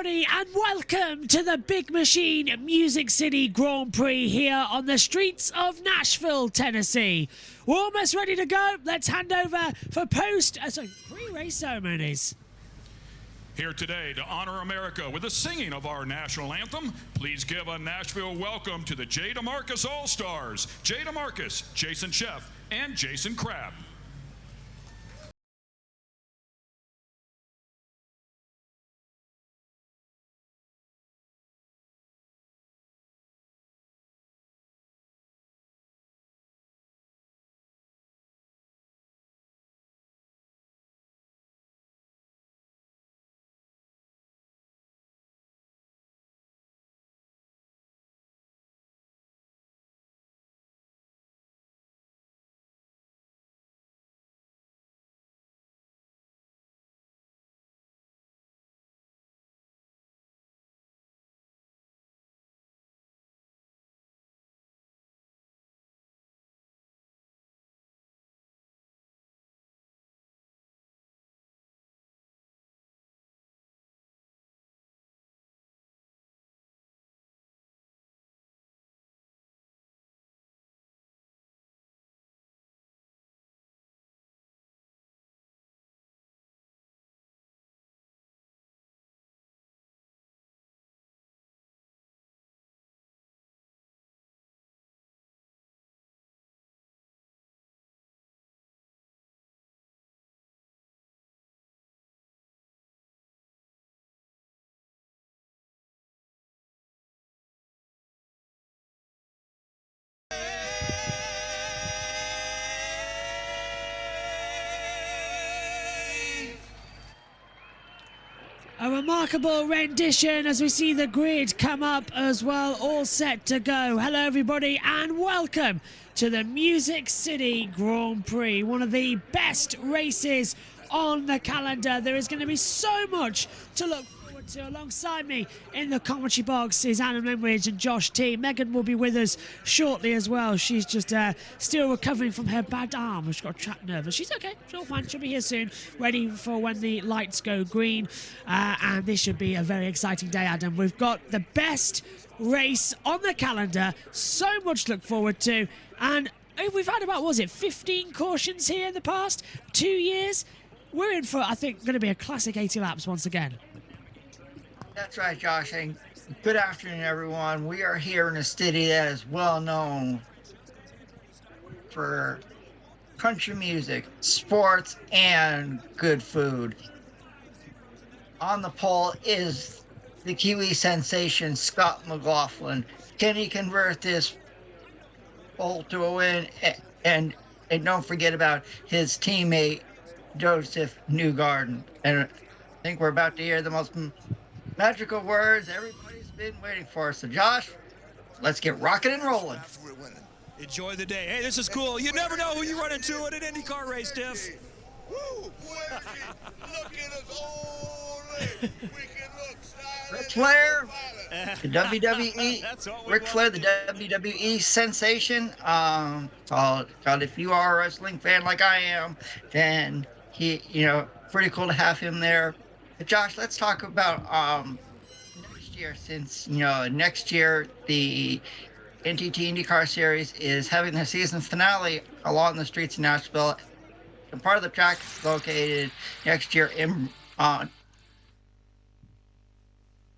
everybody, and welcome to the Big Machine Music City Grand Prix here on the streets of Nashville, Tennessee. We're almost ready to go. Let's hand over for pre-race ceremonies. Here today to honor America with the singing of our national anthem, please give a Nashville welcome to the J. DeMarcus All-Stars, J. DeMarcus, Jason Sheff, and Jason Crabb. A remarkable rendition as we see the grid come up as well, all set to go. Hello everybody and welcome to the Music City Grand Prix, one of the best races on the calendar. There is going to be so much to look forward to. Alongside me in the commentary box is Anna Limridge and Josh T. Megan will be with us shortly as well. She's just still recovering from her bad arm. She's got a trapped nerve. She's okay. She's all fine. She'll be here soon, ready for when the lights go green. And this should be a very exciting day, Adam. We've got the best race on the calendar. So much to look forward to. And we've had about, what was it, 15 cautions here in the past 2 years? We're in for, I think, going to be a classic 80 laps once again. That's right, Josh, and good afternoon, everyone. We are here in a city that is well known for country music, sports, and good food. On the pole is the Kiwi sensation, Scott McLaughlin. Can he convert this pole to a win? And don't forget about his teammate, Joseph Newgarden. And I think we're about to hear the most magical words everybody's been waiting for. So, Josh, let's get rocking and rolling. Enjoy the day. Hey, this is cool. You never know who you run into at an IndyCar race, Diff. Woo! Look at us all. We can look Ric Flair, the WWE. Ric Flair, the WWE sensation. God, if you are a wrestling fan like I am, then he, pretty cool to have him there. But Josh, let's talk about next year, since next year the NTT IndyCar Series is having their season finale along the streets of Nashville, and part of the track is located next year in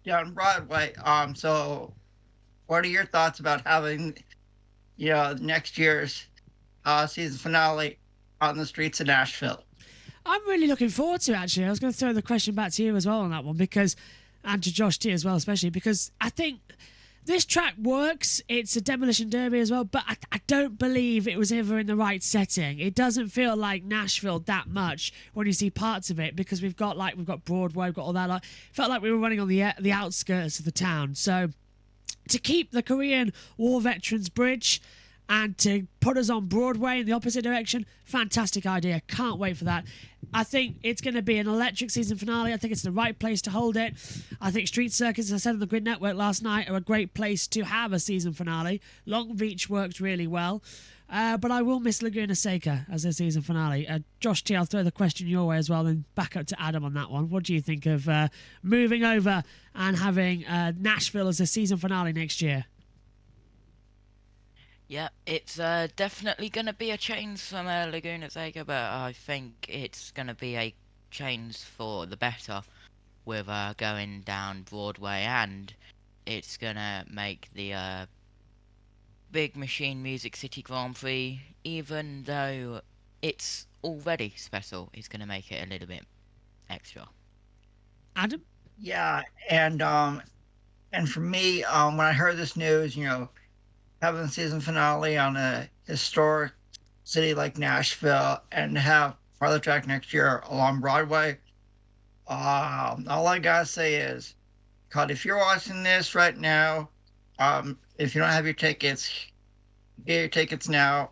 down Broadway. So, what are your thoughts about having next year's season finale on the streets of Nashville? I'm really looking forward to it, actually. I was going to throw the question back to you as well on that one, and to Josh T as well, especially, because I think this track works. It's a demolition derby as well, but I don't believe it was ever in the right setting. It doesn't feel like Nashville that much when you see parts of it, because we've got Broadway, we've got all that. It felt like we were running on the outskirts of the town. So to keep the Korean War Veterans Bridge and to put us on Broadway in the opposite direction, fantastic idea. Can't wait for that. I think it's going to be an electric season finale. I think it's the right place to hold it. I think Street Circuits, as I said on the Grid Network last night, are a great place to have a season finale. Long Beach worked really well. but I will miss Laguna Seca as the season finale. Josh T, I'll throw the question your way as well, and back up to Adam on that one. What do you think of moving over and having Nashville as a season finale next year? Yeah, it's definitely going to be a change from Laguna Seca, but I think it's going to be a change for the better with going down Broadway, and it's going to make the Big Machine Music City Grand Prix, even though it's already special, it's going to make it a little bit extra. Adam? Yeah, and for me, when I heard this news, having the season finale on a historic city like Nashville and have part of the track next year along Broadway, all I gotta say is, God, if you're watching this right now, if you don't have your tickets, get your tickets now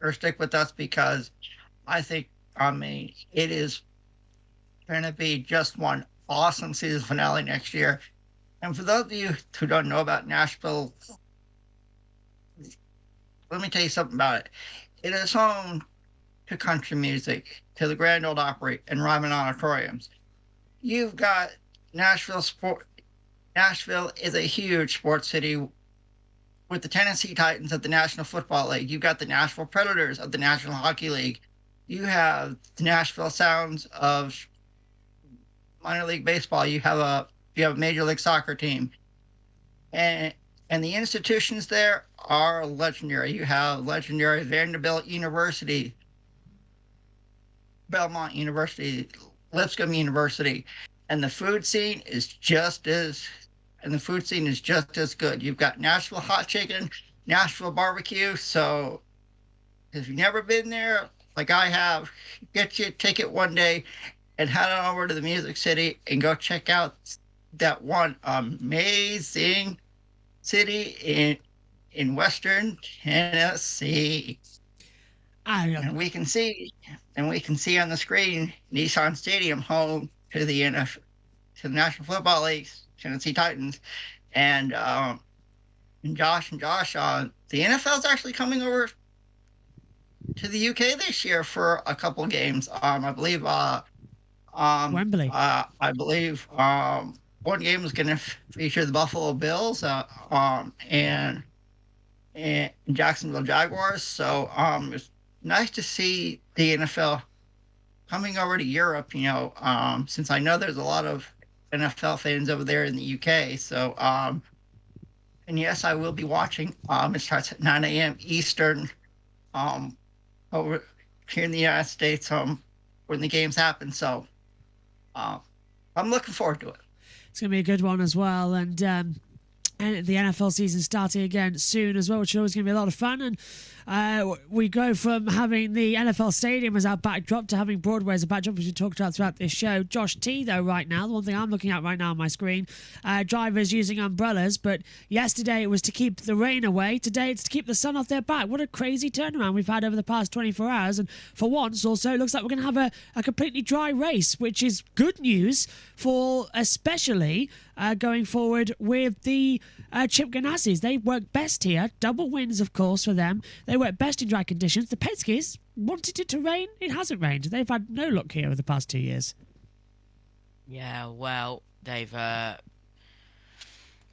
or stick with us, because it is going to be just one awesome season finale next year. And for those of you who don't know about Nashville, let me tell you something about it. It is home to country music, to the Grand Ole Opry and Ryman Auditoriums. You've got Nashville is a huge sports city with the Tennessee Titans of the National Football League. You've got the Nashville Predators of the National Hockey League. You have the Nashville Sounds of minor league baseball. You have a Major League Soccer team. And the institutions there are legendary. You have legendary Vanderbilt University, Belmont University, Lipscomb University, and the food scene is just as good. You've got Nashville hot chicken, Nashville barbecue. So if you've never been there, like I have, get you a ticket one day and head on over to the Music City and go check out that one amazing city in Western Tennessee. And we can see on the screen Nissan Stadium, home to the National Football League's Tennessee Titans, and Josh, the NFL's actually coming over to the UK this year for a couple games. I believe Wembley. I believe one game is going to feature the Buffalo Bills and Jacksonville Jaguars. So it's nice to see the NFL coming over to Europe, since I know there's a lot of NFL fans over there in the UK. So, and yes, I will be watching. It starts at 9 a.m. Eastern over here in the United States when the games happen. So I'm looking forward to it. It's going to be a good one as well. And the NFL season starting again soon as well, which is always going to be a lot of fun. And we go from having the NFL Stadium as our backdrop to having Broadway as a backdrop, which we talked about throughout this show. Josh T, though, right now, the one thing I'm looking at right now on my screen, drivers using umbrellas, but yesterday it was to keep the rain away. Today it's to keep the sun off their back. What a crazy turnaround we've had over the past 24 hours. And for once, also, it looks like we're going to have a completely dry race, which is good news for especially going forward with the Chip Ganassi's. They work best here. Double wins, of course, for them. They work best in dry conditions. The Penskes wanted it to rain. It hasn't rained. They've had no luck here over the past 2 years. Yeah, well, they've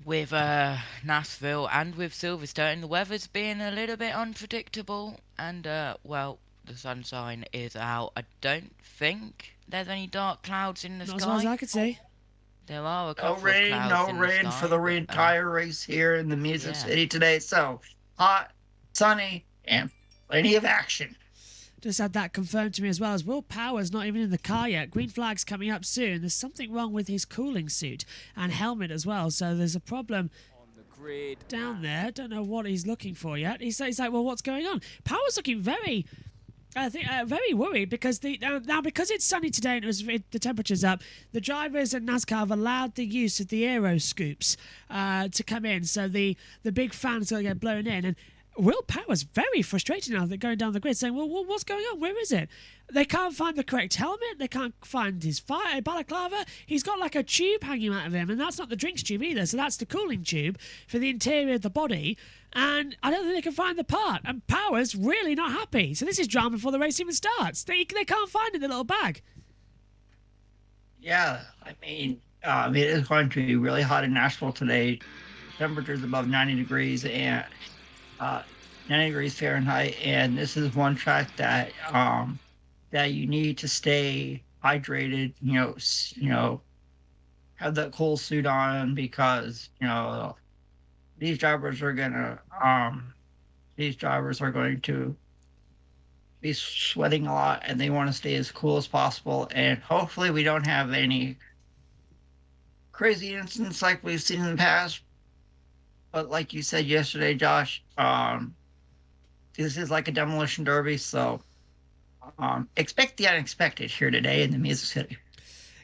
with Nashville and with Silverstone, the weather's been a little bit unpredictable, and well, the sunshine is out. I don't think there's any dark clouds in the sky. Not as far as I could see. There are a couple No rain, of clouds in the sky, for the entire race here in the Music City today. So hot, sunny, and plenty of action. Just had that confirmed to me as well, as Will Power's not even in the car yet. Green flag's coming up soon. There's something wrong with his cooling suit and helmet as well, so there's a problem down there. Don't know what he's looking for yet. He's like, well, what's going on? Power's looking very worried because now because it's sunny today and the temperature's up, the drivers and NASCAR have allowed the use of the aero scoops to come in, so the big fans are going to get blown in. And Will Power's very frustrated now. They're going down the grid saying, well, what's going on? Where is it? They can't find the correct helmet. They can't find his balaclava. He's got like a tube hanging out of him, and that's not the drinks tube either. So that's the cooling tube for the interior of the body. And I don't think they can find the part. And Power's really not happy. So this is drama before the race even starts. They can't find it in the little bag. Yeah, I mean, it is going to be really hot in Nashville today. Temperatures above 90 degrees and 90 degrees Fahrenheit. And this is one track that that you need to stay hydrated. Have that cool suit on because these drivers are going to be sweating a lot, and they want to stay as cool as possible. And hopefully we don't have any crazy incidents like we've seen in the past. But like you said yesterday, Josh, this is like a demolition derby, so expect the unexpected here today in the Music City.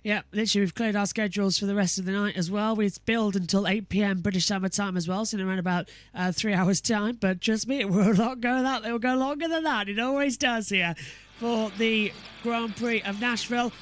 Yeah, literally, we've cleared our schedules for the rest of the night as well. It's billed until 8 p.m. British Summer Time as well, so in around about 3 hours' time. But trust me, it will not go that. It will go longer than that. It always does here for the Grand Prix of Nashville.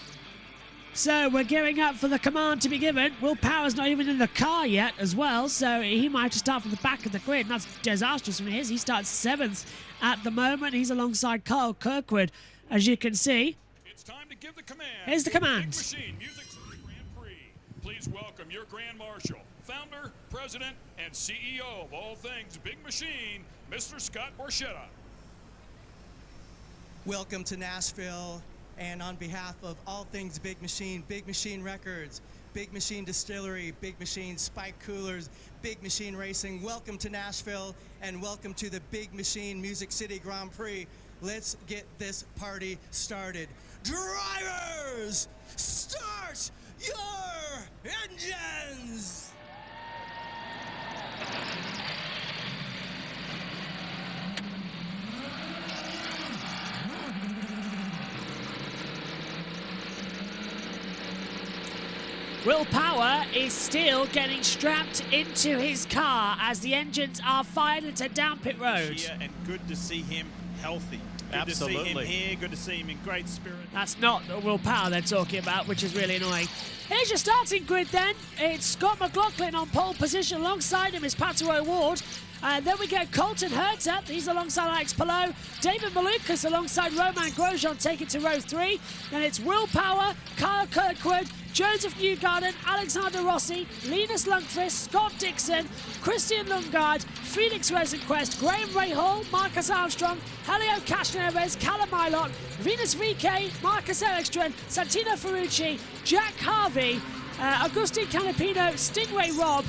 So we're gearing up for the command to be given. Will Power's not even in the car yet as well, so he might have to start from the back of the grid, and that's disastrous from his. He starts 7th at the moment. He's alongside Kyle Kirkwood, as you can see. Time to give the command. Here's the command. Big Machine Music City Grand Prix. Please welcome your Grand Marshal, founder, president, and CEO of all things Big Machine, Mr. Scott Borchetta. Welcome to Nashville, and on behalf of all things Big Machine Records, Big Machine Distillery, Big Machine Spike Coolers, Big Machine Racing, welcome to Nashville, and welcome to the Big Machine Music City Grand Prix. Let's get this party started. Drivers, start your engines! Will Power is still getting strapped into his car as the engines are fired into down pit road. And good to see him healthy. Good Absolutely. to see him here. Good to see him in great spirit. That's not the Will Power they're talking about, which is really annoying. Here's your starting grid then. It's Scott McLaughlin on pole position. Alongside him is Pato Ward. Then we get Colton Herter. He's alongside Alex Palou. David Malukas alongside Roman Grosjean taking to row 3. Then it's Will Power, Kyle Kirkwood, Joseph Newgarden, Alexander Rossi, Linus Lundqvist, Scott Dixon, Christian Lundgaard, Felix Rosenquist, Graham Rahal, Marcus Armstrong, Helio Castroneves, Callum Milot, Venus VK, Marcus Erikström, Santino Ferrucci, Jack Harvey, Agustin Canapino, Stingray Rob,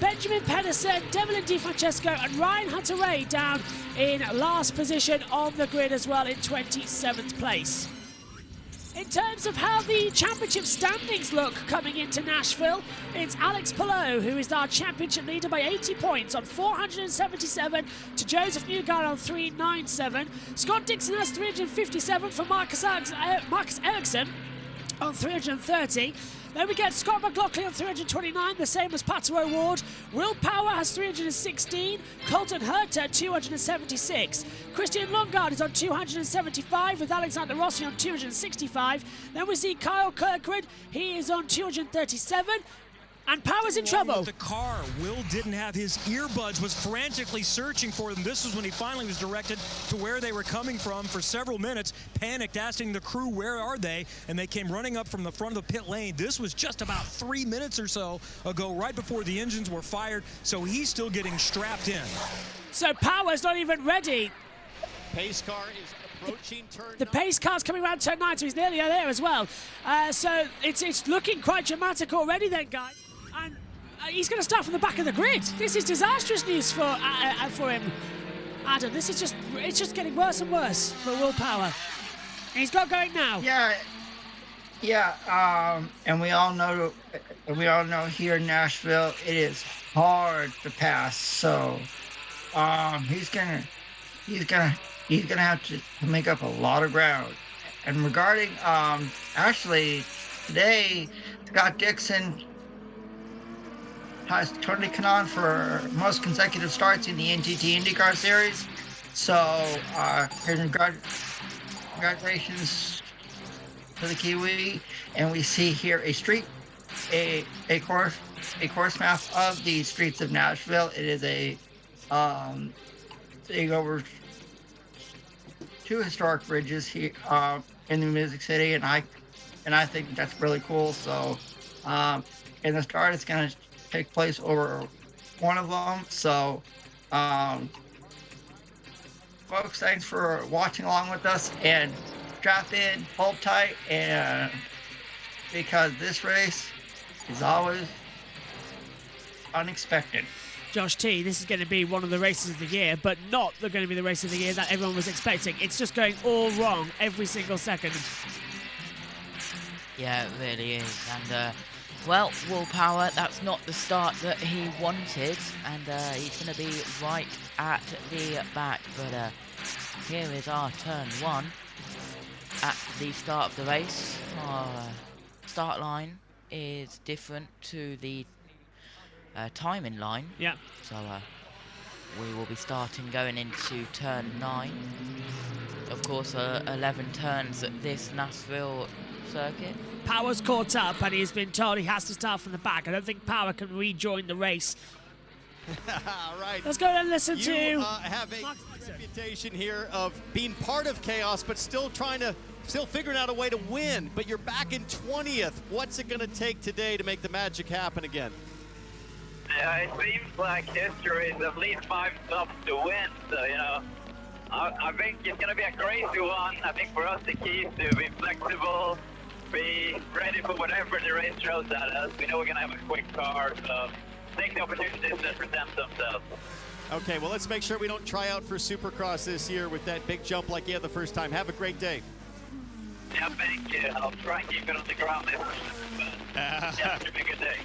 Benjamin Pedersen, Devlin DiFrancesco and Ryan Hunter-Reay down in last position on the grid as well in 27th place. In terms of how the championship standings look coming into Nashville, it's Alex Palou, who is our championship leader by 80 points on 477 to Joseph Newgarden on 397. Scott Dixon has 357 for Marcus Ericsson on 330. Then we get Scott McLaughlin on 329, the same as Pato Ward. Will Power has 316. Colton Herter 276. Christian Lundgaard is on 275 with Alexander Rossi on 265. Then we see Kyle Kirkwood. He is on 237. And Power's in trouble. The car. Will didn't have his earbuds, was frantically searching for them. This was when he finally was directed to where they were coming from for several minutes, panicked, asking the crew, where are they? And they came running up from the front of the pit lane. This was just about 3 minutes or so ago, right before the engines were fired, so he's still getting strapped in. So Power's not even ready. Pace car is approaching turn The pace car's coming around turn 9, so he's nearly there as well. So it's looking quite dramatic already then, guys. And he's going to start from the back of the grid. This is disastrous news for him, Adam. This is just getting worse and worse for Will Power. And he's got going now. Yeah. And we all know here in Nashville it is hard to pass. So he's gonna have to make up a lot of ground. And regarding actually today, Scott Dixon has Tony Kanaan for most consecutive starts in the NTT IndyCar Series. So, congratulations to the Kiwi. And we see here a course map of the streets of Nashville. It is taking over 2 historic bridges here in the Music City, and I think that's really cool. So, in the start, it's going to take place over one of them. So, folks, thanks for watching along with us, and strap in, hold tight, and because this race is always unexpected. Josh T, this is going to be one of the races of the year, but not going to be the race of the year that everyone was expecting. It's just going all wrong every single second. Yeah, it really is. And, well, Willpower, that's not the start that he wanted. And he's going to be right at the back. But here is our turn 1 at the start of the race. Our start line is different to the timing line. Yeah. So we will be starting going into turn 9. Of course, 11 turns at this Nashville circuit. Power's caught up and he's been told he has to start from the back. I don't think Power can rejoin the race. Right. Let's go and listen to... You have a reputation here of being part of chaos, but still figuring out a way to win. But you're back in 20th. What's it going to take today to make the magic happen again? Yeah, it seems like history is at least 5 stops to win. So, you know, I think it's going to be a crazy one. I think for us the key is to be flexible, be ready for whatever the race throws at us. We know we're going to have a quick car, so take the opportunities that present themselves. Okay, well, let's make sure we don't try out for Supercross this year with that big jump like you had the first time. Have a great day. Yeah, thank you. I'll try and keep it on the ground this time, but yeah, it should be a good day.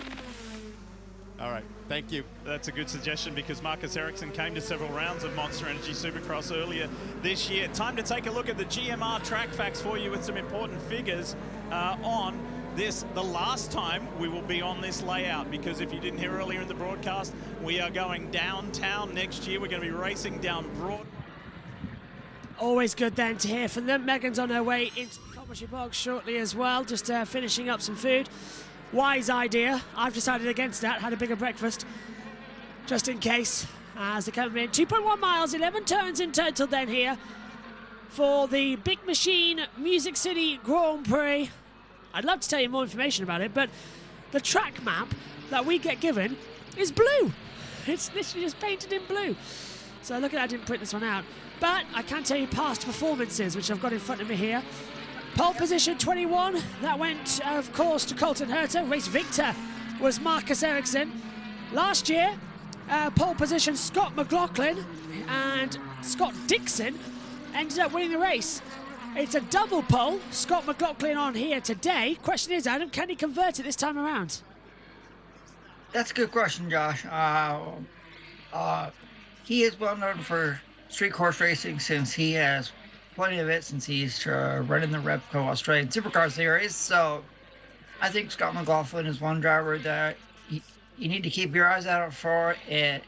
All right, thank you. That's a good suggestion because Marcus Ericsson came to several rounds of Monster Energy Supercross earlier this year. Time to take a look at the GMR track facts for you with some important figures on this. The last time we will be on this layout, because if you didn't hear earlier in the broadcast, we are going downtown next year. We're going to be racing down Broad. Always good then to hear from them. Megan's on her way into the commentary box shortly as well, just finishing up some food. Wise idea. I've decided against that. Had a bigger breakfast, just in case, as they come in. 2.1 miles, 11 turns in total then here for the Big Machine Music City Grand Prix. I'd love to tell you more information about it, but the track map that we get given is blue. It's literally just painted in blue. So look at that, I didn't print this one out. But I can tell you past performances, which I've got in front of me here. Pole position 21, that went, of course, to Colton Herter. Race victor was Marcus Ericsson. Last year, pole position Scott McLaughlin and Scott Dixon ended up winning the race. It's a double pole. Scott McLaughlin on here today. Question is, Adam, can he convert it this time around? That's a good question, Josh. He is well known for street course racing since he has plenty of it since he's running the Repco Australian Supercar Series. So I think Scott McLaughlin is one driver that you need to keep your eyes out for. And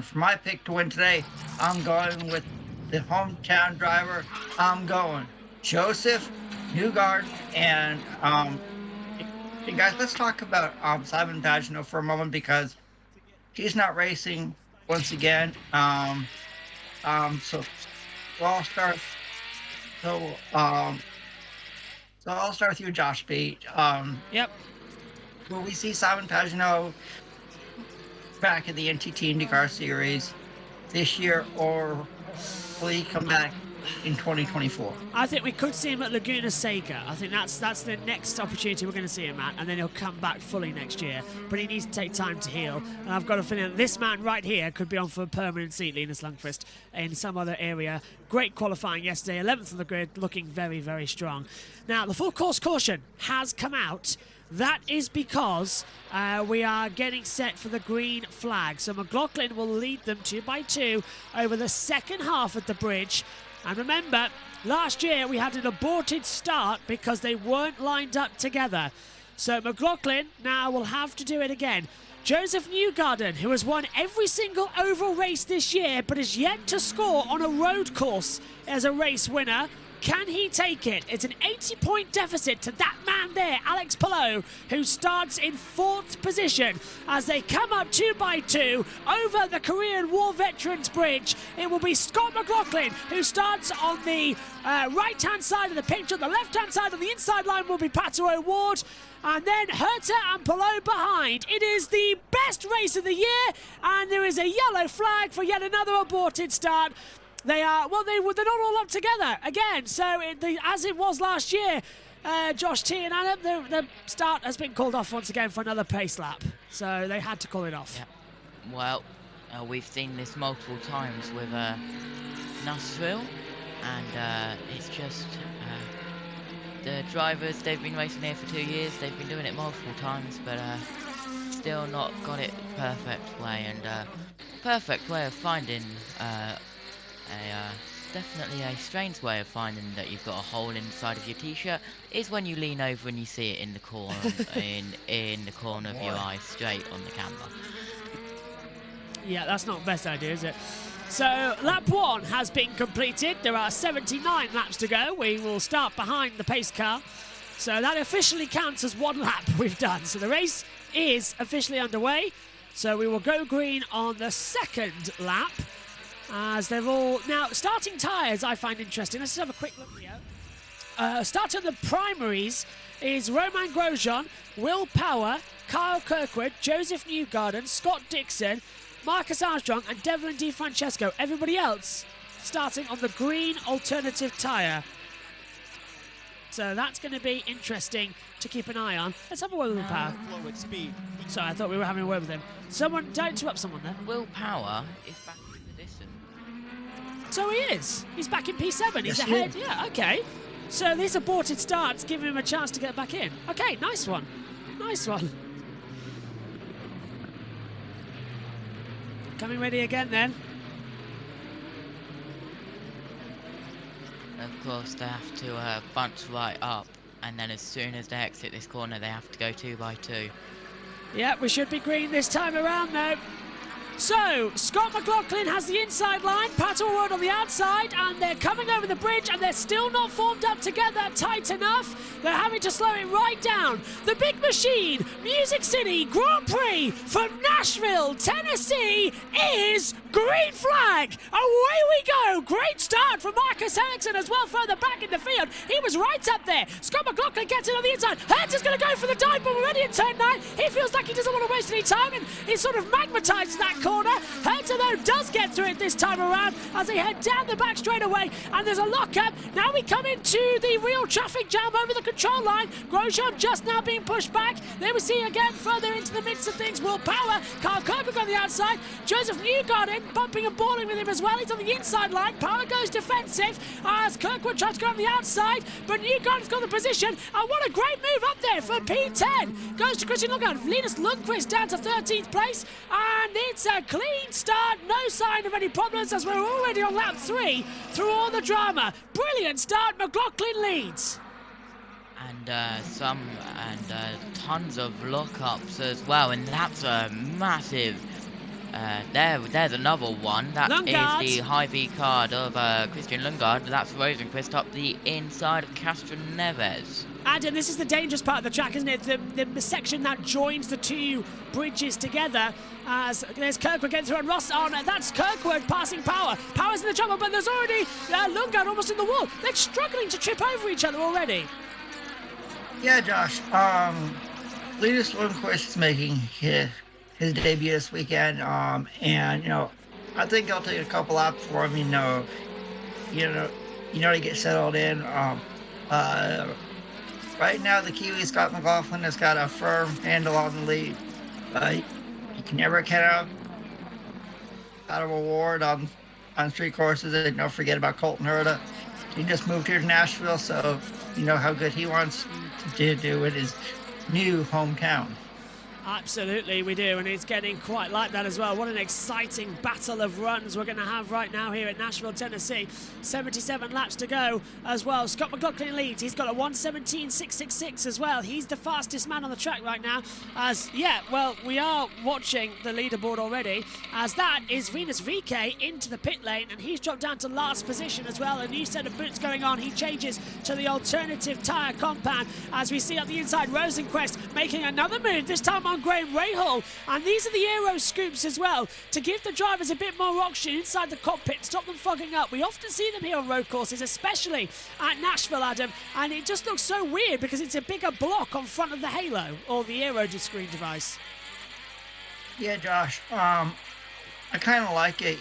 for my pick to win today, I'm going with the hometown driver. I'm going Joseph Newgarden. And guys, let's talk about Simon Pagenaud for a moment, because he's not racing once again. So I'll start. So I'll start with you, Josh B. Yep. Will we see Simon Pagenaud back in the NTT IndyCar Series this year, or will he come back in 2024? I think we could see him at Laguna Seca. I think that's the next opportunity we're going to see him at, and then he'll come back fully next year. But he needs to take time to heal, and I've got a feeling that this man right here could be on for a permanent seat, Linus Lundqvist, in some other area. Great qualifying yesterday, 11th on the grid, looking very, very strong. Now, the full course caution has come out. That is because we are getting set for the green flag. So McLaughlin will lead them 2 by 2 over the second half of the bridge. And remember, last year we had an aborted start because they weren't lined up together. So McLaughlin now will have to do it again. Joseph Newgarden, who has won every single oval race this year, but is yet to score on a road course as a race winner. Can he take it? It's an 80-point deficit to that man there, Alex Palou, who starts in 4th position as they come up 2 by 2 over the Korean War Veterans Bridge. It will be Scott McLaughlin who starts on the right-hand side of the picture. The left-hand side of the inside line will be Pato O'Ward. And then Herta and Palou behind. It is the best race of the year, and there is a yellow flag for yet another aborted start. They are, well, they're not all up together again. So, as it was last year, Josh T and Adam, the start has been called off once again for another pace lap. So, they had to call it off. Yeah. Well, we've seen this multiple times with Nashville, and it's just the drivers, they've been racing here for 2 years. They've been doing it multiple times, but still not got it perfect way. And perfect way of finding definitely a strange way of finding that you've got a hole inside of your t-shirt is when you lean over and you see it in the corner in the corner of your eye, straight on the camera. Yeah, that's not the best idea, is it? So lap 1 has been completed. There are 79 laps to go. We will start behind the pace car, so that officially counts as 1 lap we've done. So the race is officially underway. So we will go green on the 2nd lap. As they've all... Now, starting tyres I find interesting. Let's just have a quick look here. Starting the primaries is Romain Grosjean, Will Power, Kyle Kirkwood, Joseph Newgarden, Scott Dixon, Marcus Armstrong and Devlin DiFrancesco. Everybody else starting on the green alternative tyre. So that's going to be interesting to keep an eye on. Let's have a word with Will Power. Flow at speed. Sorry, I thought we were having a word with him. Someone, don't interrupt someone there. Will Power is back in the distance. So he is. He's back in P7. He's Yes, ahead. he is. Yeah, okay. So this aborted start's giving him a chance to get back in. Okay, nice one. Nice one. Coming ready again then. Of course, they have to bunch right up, and then as soon as they exit this corner, they have to go 2 by 2. Yeah, we should be green this time around though. So, Scott McLaughlin has the inside line, Pat Allwood on the outside, and they're coming over the bridge, and they're still not formed up together tight enough. They're having to slow it right down. The Big Machine Music City Grand Prix from Nashville, Tennessee is green flag. Away we go. Great start from Marcus Ericsson as well, further back in the field. He was right up there. Scott McLaughlin gets it on the inside. Hertz is going to go for the dive bomb already in turn 9. He feels like he doesn't want to waste any time, and he sort of magmatizes that corner. Hertz, though, does get through it this time around as they head down the back straight away, and there's a lock-up. Now we come into the real traffic jam over the control line. Grosjean just now being pushed back. There we see again further into the midst of things Will Power. Kyle Kirkwood on the outside. Joseph Newgarden bumping and balling with him as well. He's on the inside line. Power goes defensive as Kirkwood tries to go on the outside, but Newgarden's got the position. And what a great move up there for P10. Goes to Christian Lundgaard. Linus Lundqvist down to 13th place, and it's a clean start. No sign of any problems as we're already on lap 3 through all the drama. Brilliant start. McLaughlin leads. And tons of lockups as well, and that's a massive. There's another one. That Lundgaard. is the high V card of Christian Lundgaard. That's Rosenqvist up the inside of Castro Neves. Adam, this is the dangerous part of the track, isn't it? The section that joins the two bridges together. As there's Kirkwood getting through on Ross on. That's Kirkwood passing Power. Power's in the trouble, but there's already Lundgaard almost in the wall. They're struggling to trip over each other already. Yeah, Josh. Linus Lundqvist is making his debut this weekend, and I think I'll take a couple laps for him. To get settled in. Right now, the Kiwi Scott McLaughlin has got a firm handle on the lead. You can never count out of award on street courses, and don't forget about Colton Herta. He just moved here to Nashville, so you know how good he wants to do in his new hometown. Absolutely, we do, and it's getting quite like that as well. What an exciting battle of runs we're going to have right now here at Nashville, Tennessee. 77 laps to go as well. Scott McLaughlin leads. He's got a 1:17.666 as well. He's the fastest man on the track right now. We are watching the leaderboard already, as that is Venus VK into the pit lane, and he's dropped down to last position as well. A new set of boots going on. He changes to the alternative tyre compound as we see up the inside Rosenquist making another move, this time on Graham Rahal, and these are the aero scoops as well to give the drivers a bit more oxygen inside the cockpit, stop them fogging up. We often see them here on road courses, especially at Nashville, Adam, and it just looks so weird because it's a bigger block on front of the halo or the aero screen device. Yeah, Josh. I kind of like it.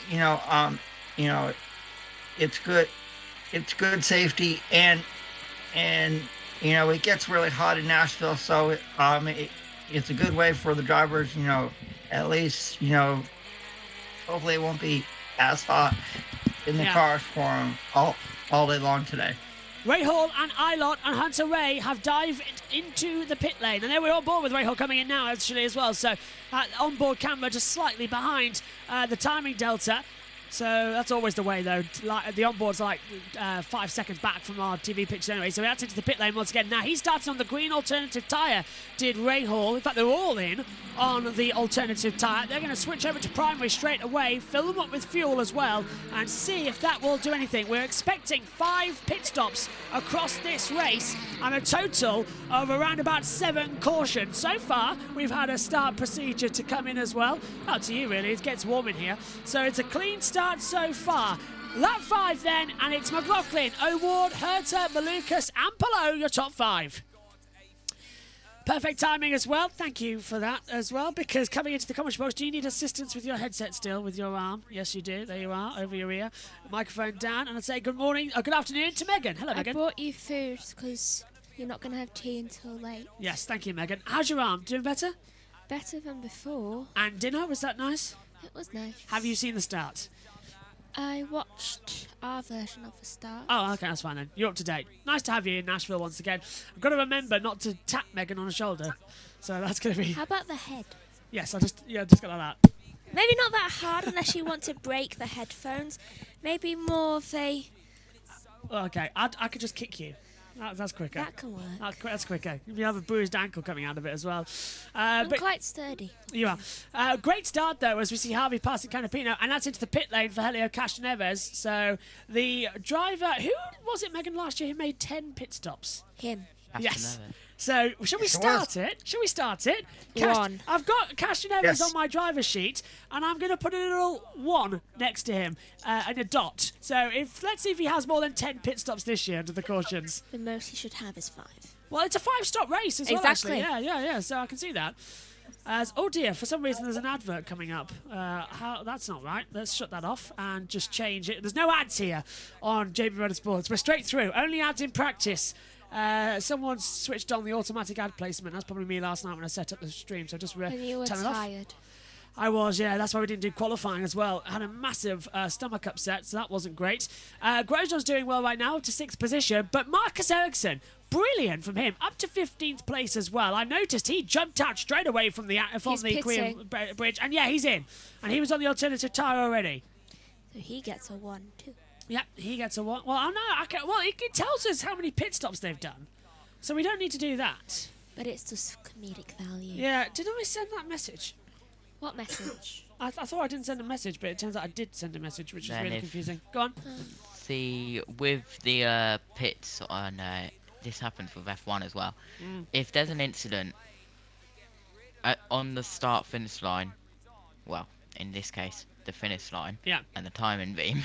It's good. It's good safety, and it gets really hot in Nashville, so it's a good way for the drivers. At least hopefully it won't be as hot in the cars for them all day long today. Rahal and Ilott and Hunter Ray have dived into the pit lane, and there we're on board with Rahal coming in now actually as well, so onboard camera just slightly behind the timing delta. So that's always the way, though. The onboard's like 5 seconds back from our TV picture anyway. So that's into the pit lane once again. Now he started on the green alternative tyre, did Rahal. In fact, they're all in on the alternative tyre. They're going to switch over to primary straight away, fill them up with fuel as well, and see if that will do anything. We're expecting 5 pit stops across this race and a total of around about 7 cautions. So far, we've had a start procedure to come in as well. Up to you, really. It gets warm in here. So it's a clean start so far. Lap 5 then, and it's McLaughlin, O'Ward, Herter, Malukas and Palou, your top 5. Perfect timing as well. Thank you for that as well, because coming into the commentary box, do you need assistance with your headset still, with your arm? Yes, you do. There you are, over your ear. Microphone down, and I'd say good morning, or good afternoon to Megan. Hello, Megan. I brought you food because you're not going to have tea until late. Yes, thank you, Megan. How's your arm? Doing better? Better than before. And dinner, was that nice? It was nice. Have you seen the start? I watched our version of the start. Oh, okay, that's fine then. You're up to date. Nice to have you in Nashville once again. I've got to remember not to tap Megan on the shoulder. So that's going to be... How about the head? Yes, just go like that. Maybe not that hard unless you want to break the headphones. Maybe more of a... Okay, I could just kick you. That's quicker. That can work. That's quicker. You have a bruised ankle coming out of it as well. I'm quite sturdy. You are. Great start, though, as we see Harvey passing Canapino, and that's into the pit lane for Helio Castroneves. So the driver... Who was it, Megan, last year who made 10 pit stops? Him. Yes. So, shall we start it? Shall we start it? One. I've got Castroneves on my driver's sheet, and I'm going to put a little 1 next to him, and a dot. So, let's see if he has more than 10 pit stops this year under the cautions. The most he should have is 5. Well, it's a 5-stop race as well, exactly. actually. Yeah, so I can see that. Oh dear, for some reason there's an advert coming up. That's not right. Let's shut that off and just change it. There's no ads here on JB Motorsports. We're straight through. Only ads in practice. Someone switched on the automatic ad placement. That's probably me last night when I set up the stream, so just and you were turn tired. It off. I was, yeah. That's why we didn't do qualifying as well. I had a massive stomach upset, so that wasn't great. Grosjean's doing well right now, up to 6th position, but Marcus Ericsson, brilliant from him, up to 15th place as well. I noticed he jumped out straight away from the Queen Bridge, and yeah, he's in. And he was on the alternative tyre already. So he gets a 1 too. Yep, he gets a 1. Well, I know. Well, it tells us how many pit stops they've done, so we don't need to do that. But it's just comedic value. Yeah. Did I send that message? What message? I thought I didn't send a message, but it turns out I did send a message, which is really confusing. Go on. With the pits on this happens with F1 as well. If there's an incident on the start-finish line, well, in this case, the finish line, and the timing beam,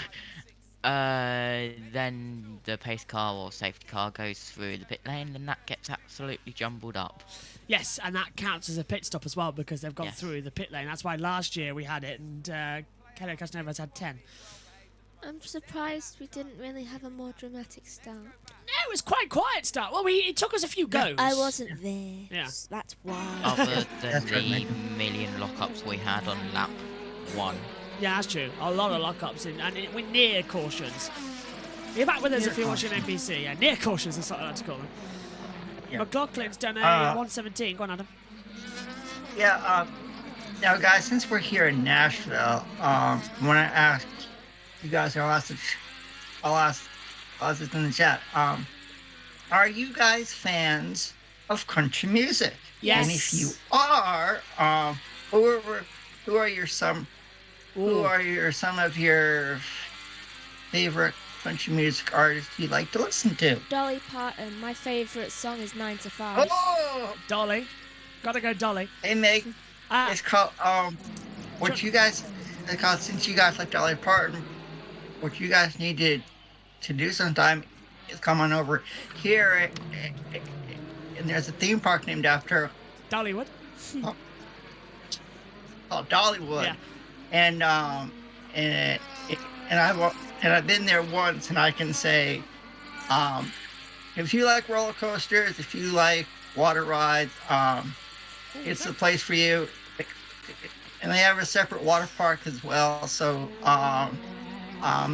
then the pace car or safety car goes through the pit lane, and that gets absolutely jumbled up. Yes, and that counts as a pit stop as well because they've gone through the pit lane. That's why last year we had it, and Helio Castroneves had 10. I'm surprised we didn't really have a more dramatic start. No, it was quite quiet start. Well, it took us a few goes. I wasn't there. Yeah. That's why. Other than the million lockups we had on lap 1. Yeah, that's true. A lot of lockups, and we're near cautions. You're back with us if you're watching NBC. Yeah, near cautions is what I like to call them. Yeah. McLaughlin's done a 1:17. Go on, Adam. Yeah. Now, guys, since we're here in Nashville, I want to ask you guys. I'll ask this in the chat. Are you guys fans of country music? Yes. And if you are, who are some of your favorite country music artists you like to listen to? Dolly Parton. My favourite song is 9 to 5. Oh, Dolly. Gotta go Dolly. hey Meg, it's called what you guys. It's called, since you guys like Dolly Parton, what you guys need to do sometime is come on over here, and there's a theme park named after her Dollywood. called Dollywood, Yeah. and I've been there once, and I can say, if you like roller coasters, if you like water rides, it's the place for you. And they have a separate water park as well, so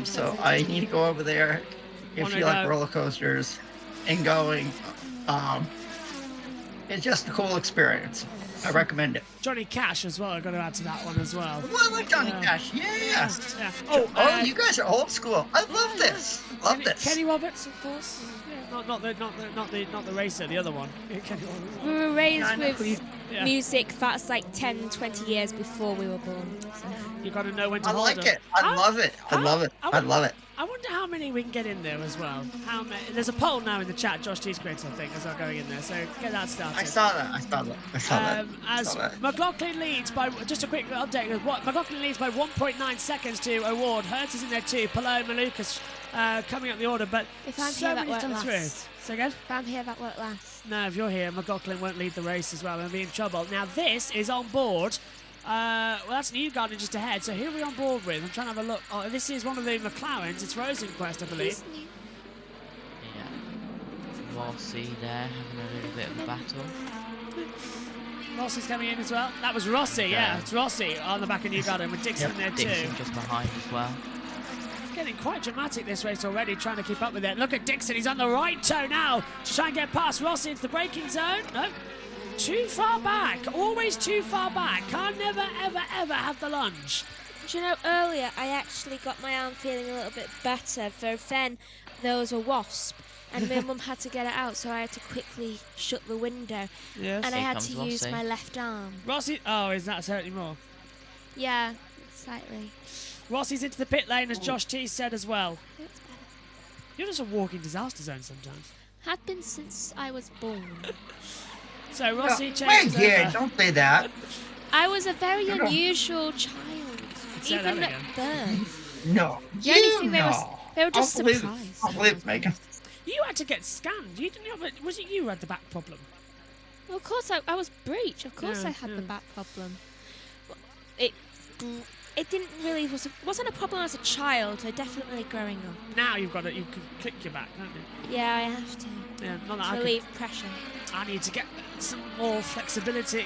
so I need to go over there if Wanna you like go? roller coasters and going. It's just a cool experience. I recommend it. Johnny Cash as well. I've got to add to that one as well. Well, I like Johnny Cash. Yes. Yeah. Oh, you guys are old school. I love this. Love this. Kenny Roberts, of course. Yeah, not the racer, the other one. Yeah, Kenny Roberts. We were raised I know with Yeah. music that's like 10, 20 years before we were born. So. You got to know when to I hold like them. it. I love it. I love it. I love it. I wonder how many we can get in there as well. How many? There's a poll now in the chat. Josh T's created, I think, as I'm going in there. So get that started. I saw that. As McLaughlin leads by just a quick update. McLaughlin leads by 1.9 seconds to Award. Hertz is in there too. Paloma, Lucas coming up the order, but If I'm so here, that many won't come through. last. So again. If I'm here, that won't last. No, if you're here, McLaughlin won't lead the race as well and be in trouble. Now, this is on board. Well, that's Newgarden just ahead. So who are we on board with? I'm trying to have a look. Oh, this is one of the McLarens. It's Rosenquist, I believe. Yeah. Rossi there having a little bit of a battle. Rossi's coming in as well. That was Rossi, yeah. It's Rossi on the back of Newgarden with Dixon there too. Dixon just behind as well. It's getting quite dramatic this race already, trying to keep up with it. Look at Dixon. He's on the right toe now to try and get past Rossi into the braking zone. No. Too far back, always too far back. Can't never, ever, ever have the lunge. Do you know, earlier I actually got my arm feeling a little bit better, for then there was a wasp and my mum had to get it out, so I had to quickly shut the window. Yes. And I Here had comes to use Rossi. my left arm. Rossi, oh, is that hurting more? Yeah, slightly. Rossi's into the pit lane, as Josh T said as well. It's better. You're just a walking disaster zone sometimes. Had been since I was born. So Rossi Wait changes here, over. don't say that. I was a very No. unusual child, Say that even at again. birth. No. The only You thing know. they were just I'll believe it. surprised. I'll believe it, Megan. You had to get scanned. You didn't have a, was it you who had the back problem? Well, of course, I was breech. Of course, Yeah, I had yeah. the back problem. But it didn't really wasn't a problem as a child. So definitely growing up. Now you've got it. You can click your back, don't you? Yeah, I have to Yeah, not that I to could- relieve pressure. I need to get some more flexibility.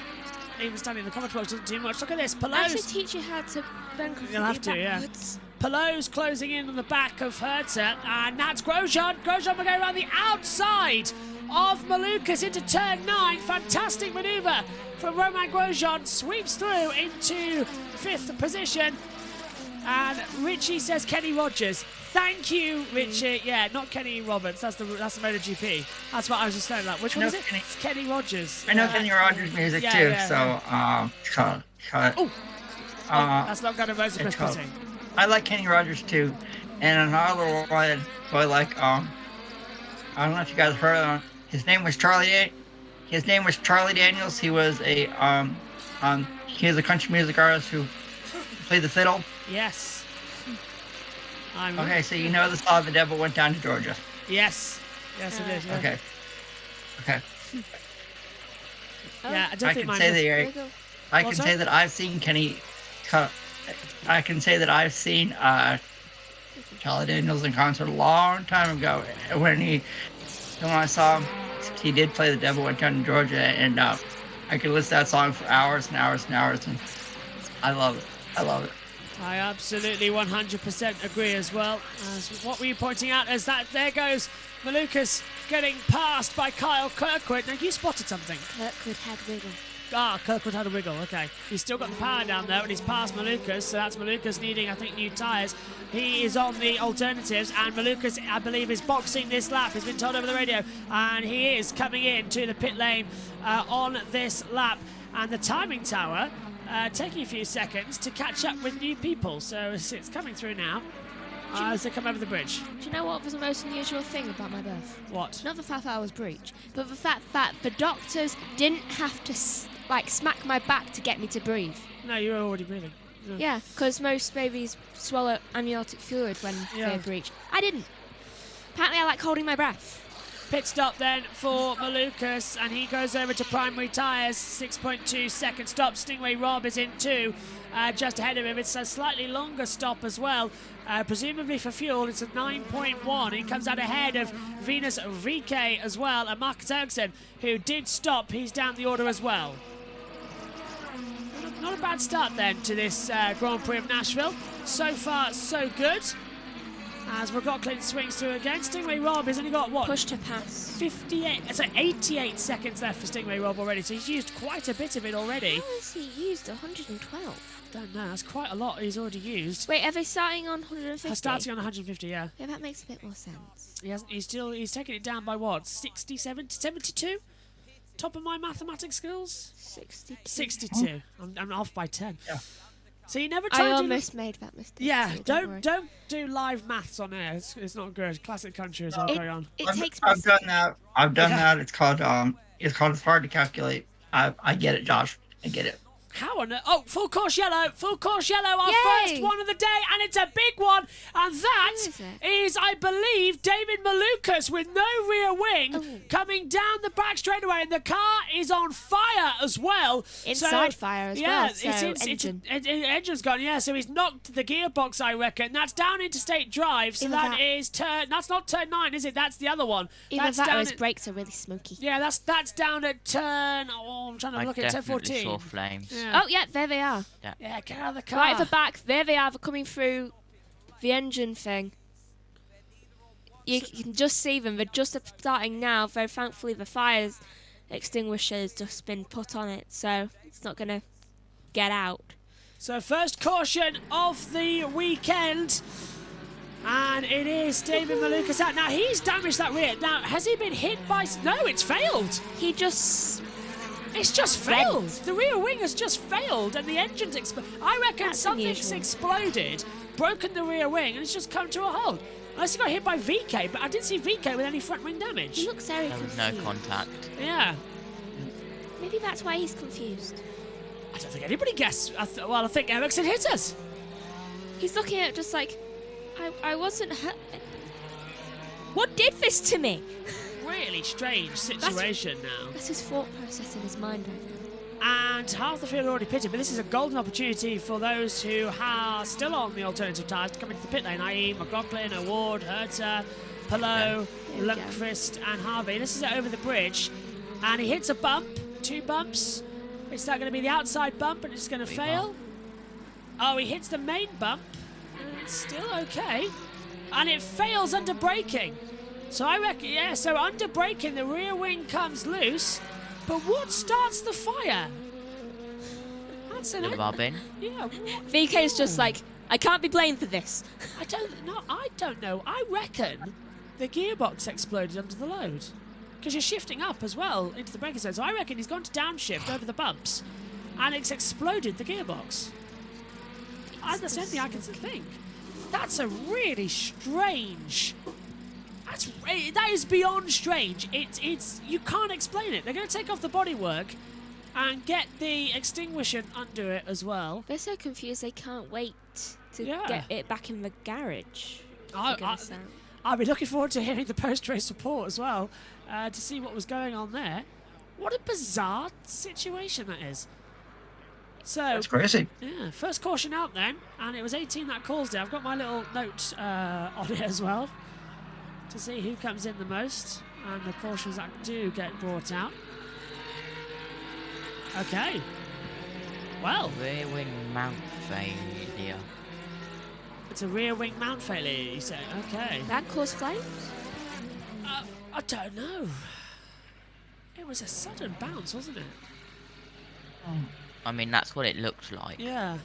Even standing in the commentary box doesn't do much. Look at this. I actually Pelot's, teach you how to bend You'll have to, yeah. backwards. Pelot's closing in on the back of Hertha. And that's Grosjean. Grosjean will go around the outside of Malukas into turn 9. Fantastic manoeuvre from Romain Grosjean. Sweeps through into 5th position. And Richie says Kenny Rogers. Thank you, Richie. Yeah, not Kenny Roberts. That's the MotoGP. That's what I was just saying. Like, which one is it? Kenny. It's Kenny Rogers. I know Kenny Rogers music Yeah, too, yeah, so Oh, that's not going to Rosenquist it's called- putting. I like Kenny Rogers too. And another one I like, I don't know if you guys heard of him. His name was Charlie Daniels. He was a country music artist who played the fiddle. Yes. Okay, so you know the song "The Devil Went Down to Georgia." Yes. Yes, it is. Yeah. Okay. Yeah, I don't I think can mine say will. that I can What's say that? that I've seen Charlie Daniels in concert a long time ago. When I saw him, he did play "The Devil Went Down to Georgia," and I could listen to that song for hours and hours and hours, and I love it. I love it. I absolutely 100% agree as well. As what were you pointing out as that there goes Malukas getting passed by Kyle Kirkwood. Now you spotted something. Kirkwood had wiggle. Kirkwood had a wiggle, okay. He's still got the power down there, and he's past Malukas, so that's Malukas needing, I think, new tyres. He is on the alternatives, and Malukas, I believe, is boxing this lap. He's been told over the radio, and he is coming in to the pit lane on this lap. And the timing tower taking a few seconds to catch up with new people, so it's coming through now. As they come over the bridge. Do you know what was the most unusual thing about my birth? What? Not the fact that I was breech, but the fact that the doctors didn't have to smack my back to get me to breathe. No, you were already breathing. Yeah, because most babies swallow amniotic fluid when they breech. I didn't. Apparently I like holding my breath. Pit stop then for Malukas, and he goes over to primary tyres. 6.2 second stop. Stingray Rob is in 2, just ahead of him. It's a slightly longer stop as well, presumably for fuel. It's a 9.1. He comes out ahead of Venus VK as well, and Marcus Ericsson, who did stop. He's down the order as well. Not a bad start then to this Grand Prix of Nashville. So far, so good. As McLaughlin swings through again, Stingray Rob has only got, what? Push to pass. 58, so 88 seconds left for Stingray Rob already, so he's used quite a bit of it already. How has he used 112? Don't know, that's quite a lot he's already used. Wait, are they starting on 150? Starting on 150, yeah. Yeah, that makes a bit more sense. He's taking it down by what, 67, 72? Top of my mathematics skills? 62. I'm off by 10. Yeah. So you never try I to almost made that mistake. Yeah, too, don't do live maths on air. It's not good. Classic country is all going on. I've done that. I've done that. It's called it's hard to calculate. I get it, Josh. I get it. How on earth? Oh, full course yellow, our Yay! first one of the day, and it's a big one, and that is, I believe, David Malukas with no rear wing coming down the back straightaway, and the car is on fire as well. Inside fire as well, so engine's gone, yeah, so he's knocked the gearbox, I reckon. That's down Interstate Drive, so that's not turn 9, is it? That's the other one. Either that or his brakes are really smoky. Yeah, that's down at turn, I'm trying to look at turn 14. I definitely saw flames. Yeah. Oh, yeah, there they are. Yeah, get out of the car. Right at the back, there they are. They're coming through the engine thing. You can just see them. They're just starting now, though thankfully the fire extinguisher has just been put on it, so it's not going to get out. So first caution of the weekend. And it is David Malukas out. Now, he's damaged that rear. Now, has he been hit by... No, it's failed. It's just failed. The rear wing has just failed, and the engine's exploded. I reckon something's exploded, broken the rear wing, and it's just come to a halt. Unless he got hit by VK, but I didn't see VK with any front wing damage. He looks very confused. No contact. Yeah. Maybe that's why he's confused. I don't think anybody guessed. I think Ericsson hit us. He's looking at it just like, I wasn't hurt. What did this to me? Really strange situation now. That's his thought process in his mind right now. And half the field already pitted, but this is a golden opportunity for those who are still on the alternative tyres to come into the pit lane, i.e. McLaughlin, Award, Herter, Pillow, Lundqvist and Harvey. This is it over the bridge, and he hits a bump, 2 bumps. Is that going to be the outside bump and it's going to fail? Oh, he hits the main bump, and it's still okay. And it fails under braking. So I reckon, yeah, so under braking, the rear wing comes loose. But what starts the fire? That's an... Robin? Yeah. VK's just like, I can't be blamed for this. I don't know. I reckon the gearbox exploded under the load. Because you're shifting up as well into the braking zone. So I reckon he's gone to downshift over the bumps. And it's exploded the gearbox. That's the only thing I can think. That's a really strange... That is beyond strange. It's you can't explain it. They're going to take off the bodywork and get the extinguisher under it as well. They're so confused they can't wait to get it back in the garage. I'll be looking forward to hearing the post-race report as well to see what was going on there. What a bizarre situation that is. So that's crazy. Yeah, first caution out then, and it was 18 that caused it. I've got my little note on it as well, to see who comes in the most and the cautions that do get brought out. Okay. Well. Rear wing mount failure. It's a rear wing mount failure, you say? Okay. That caused flames? I don't know. It was a sudden bounce, wasn't it? I mean, that's what it looked like. Yeah.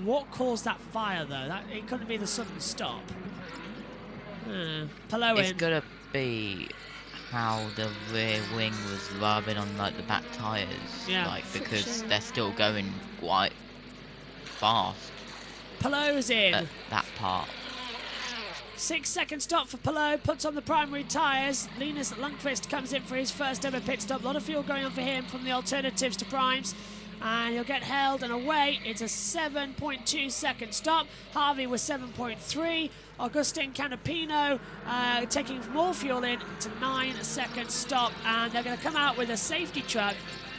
What caused that fire, though? It couldn't be the sudden stop. Palou It's in. gonna be how the rear wing was rubbing on like the back tyres. Yeah. Like, because they're still going quite fast Palou's in. at that part. 6-second stop for Palou, puts on the primary tyres. Linus Lundqvist comes in for his first ever pit stop. A lot of fuel going on for him from the alternatives to primes. And he'll get held and away. It's a 7.2 second stop. Harvey was 7.3. Augustin Canapino taking more fuel in to 9-second stop. And they're going to come out with a safety truck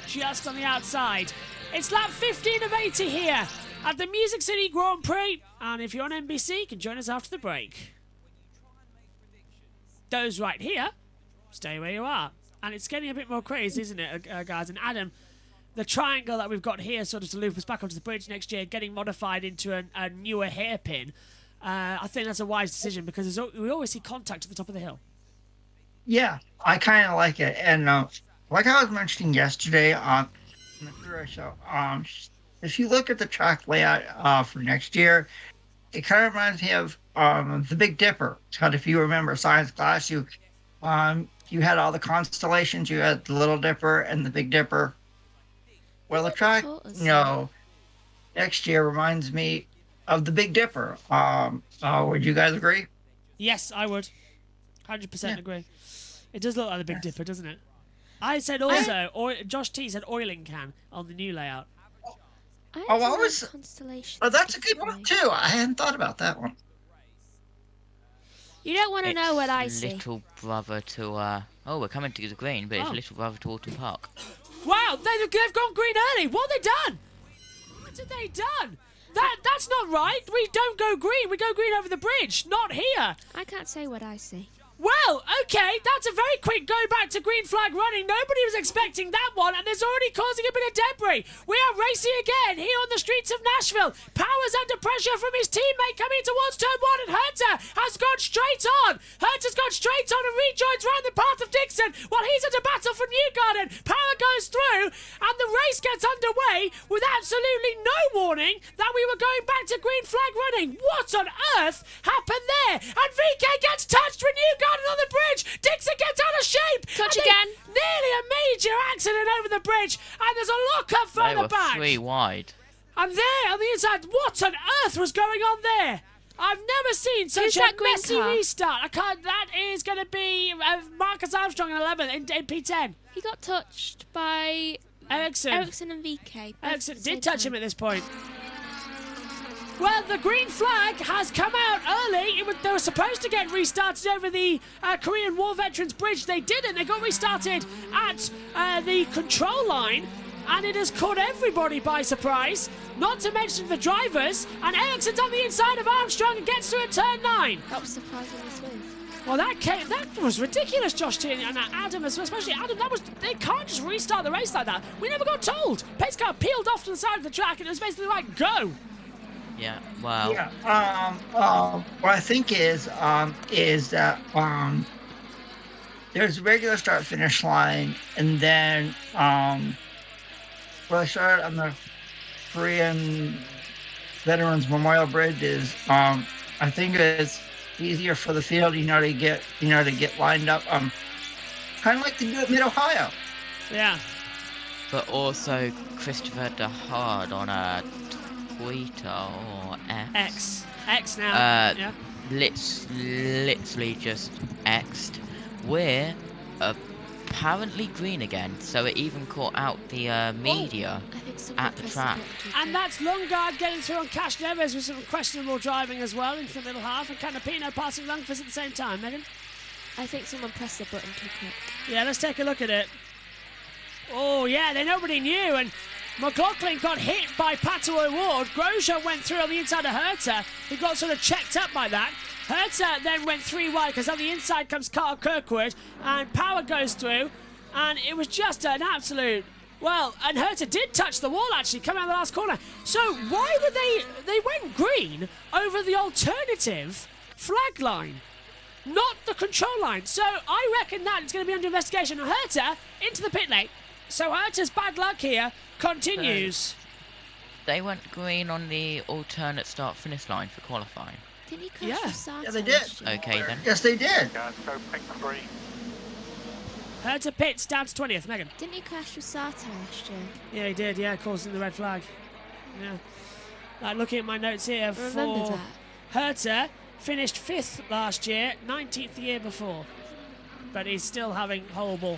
just on the outside. It's lap 15 of 80 here at the Music City Grand Prix. And if you're on NBC, you can join us after the break. Those right here, stay where you are. And it's getting a bit more crazy, isn't it, guys? And Adam, the triangle that we've got here sort of to loop us back onto the bridge next year, getting modified into a newer hairpin, I think that's a wise decision because we always see contact at the top of the hill. Yeah, I kind of like it. And like I was mentioning yesterday on the Through show, if you look at the track layout for next year, it kind of reminds me of the Big Dipper. Because if you remember science class, you had all the constellations. You had the Little Dipper and the Big Dipper. Well, the track, next year reminds me of the Big Dipper. Would you guys agree? Yes, I would. 100% agree. It does look like the Big Dipper, doesn't it? I said also, Josh T said oiling can on the new layout. That's a good one too. I hadn't thought about that one. You don't want to know what I see. Little brother to we're coming to the green, but it's little brother to Autumn Park. Wow, they've gone green early. What have they done? What have they done? That's not right. We don't go green. We go green over the bridge, not here. I can't say what I see. Well, okay, that's a very quick go back to green flag running. Nobody was expecting that one, and it's already causing a bit of debris. We are racing again here on the streets of Nashville. Power's under pressure from his teammate coming towards turn 1, and Herter has gone straight on. Herter's gone straight on and rejoins right in the path of Dixon while he's at a battle for Newgarden. Power goes through, and the race gets underway with absolutely no warning that we were going back to green flag running. What on earth happened there? And VK gets touched with Newgarden on the bridge. Dixon gets out of shape. Touch again. Nearly a major accident over the bridge, and there's a lockup further back. 3 wide. And there on the inside, what on earth was going on there? I've never seen such a messy restart. That is going to be Marcus Armstrong in 11th in P10. He got touched by Ericsson and VK. Ericsson did touch him at this point. Well, the green flag has come out early. They were supposed to get restarted over the Korean War Veterans Bridge. They didn't. They got restarted at the control line, and it has caught everybody by surprise, not to mention the drivers. And Ericsson's on the inside of Armstrong and gets through at turn 9. That was surprisingly smooth. Well, that was ridiculous, Josh T and Adam, especially Adam. They can't just restart the race like that. We never got told. Pace car peeled off to the side of the track, and it was basically like, go. Yeah, well. Yeah. What I think is that there's a regular start finish line, and then where I started on the Korean Veterans Memorial Bridge is I think it's easier for the field, to get lined up. Kind of like they do at Mid Ohio. Yeah. But also Christopher DeHard on a Twitter or X now. Yeah. Literally just X'd. We're apparently green again, so it even caught out the media at the track. And that's Lundgaard getting through on Cash Neves with some questionable driving as well into the middle half, and Canapino passing Lundqvist at the same time. Megan? I think someone pressed the button too quick. Yeah, let's take a look at it. Oh, yeah, nobody knew, and McLaughlin got hit by Pato O'Ward. Grosjean went through on the inside of Herter. He got sort of checked up by that. Herter then went 3 wide because on the inside comes Carl Kirkwood, and Power goes through, and it was just an absolute... Well, and Herter did touch the wall, actually, coming out of the last corner. So why were they went green over the alternative flag line, not the control line. So I reckon that it's going to be under investigation. Herter into the pit lane. So Herta's bad luck here continues. They went green on the alternate start-finish line for qualifying. Didn't he crash Yeah. with Sato Yeah, they did. last year? Okay then. Yes, they did. Herta pits down to 20th. Megan. Didn't he crash with Sato last year? Yeah, he did. Yeah, causing the red flag. Yeah. Like looking at my notes here Remember for that. Herta, finished 5th last year, 19th the year before. But he's still having horrible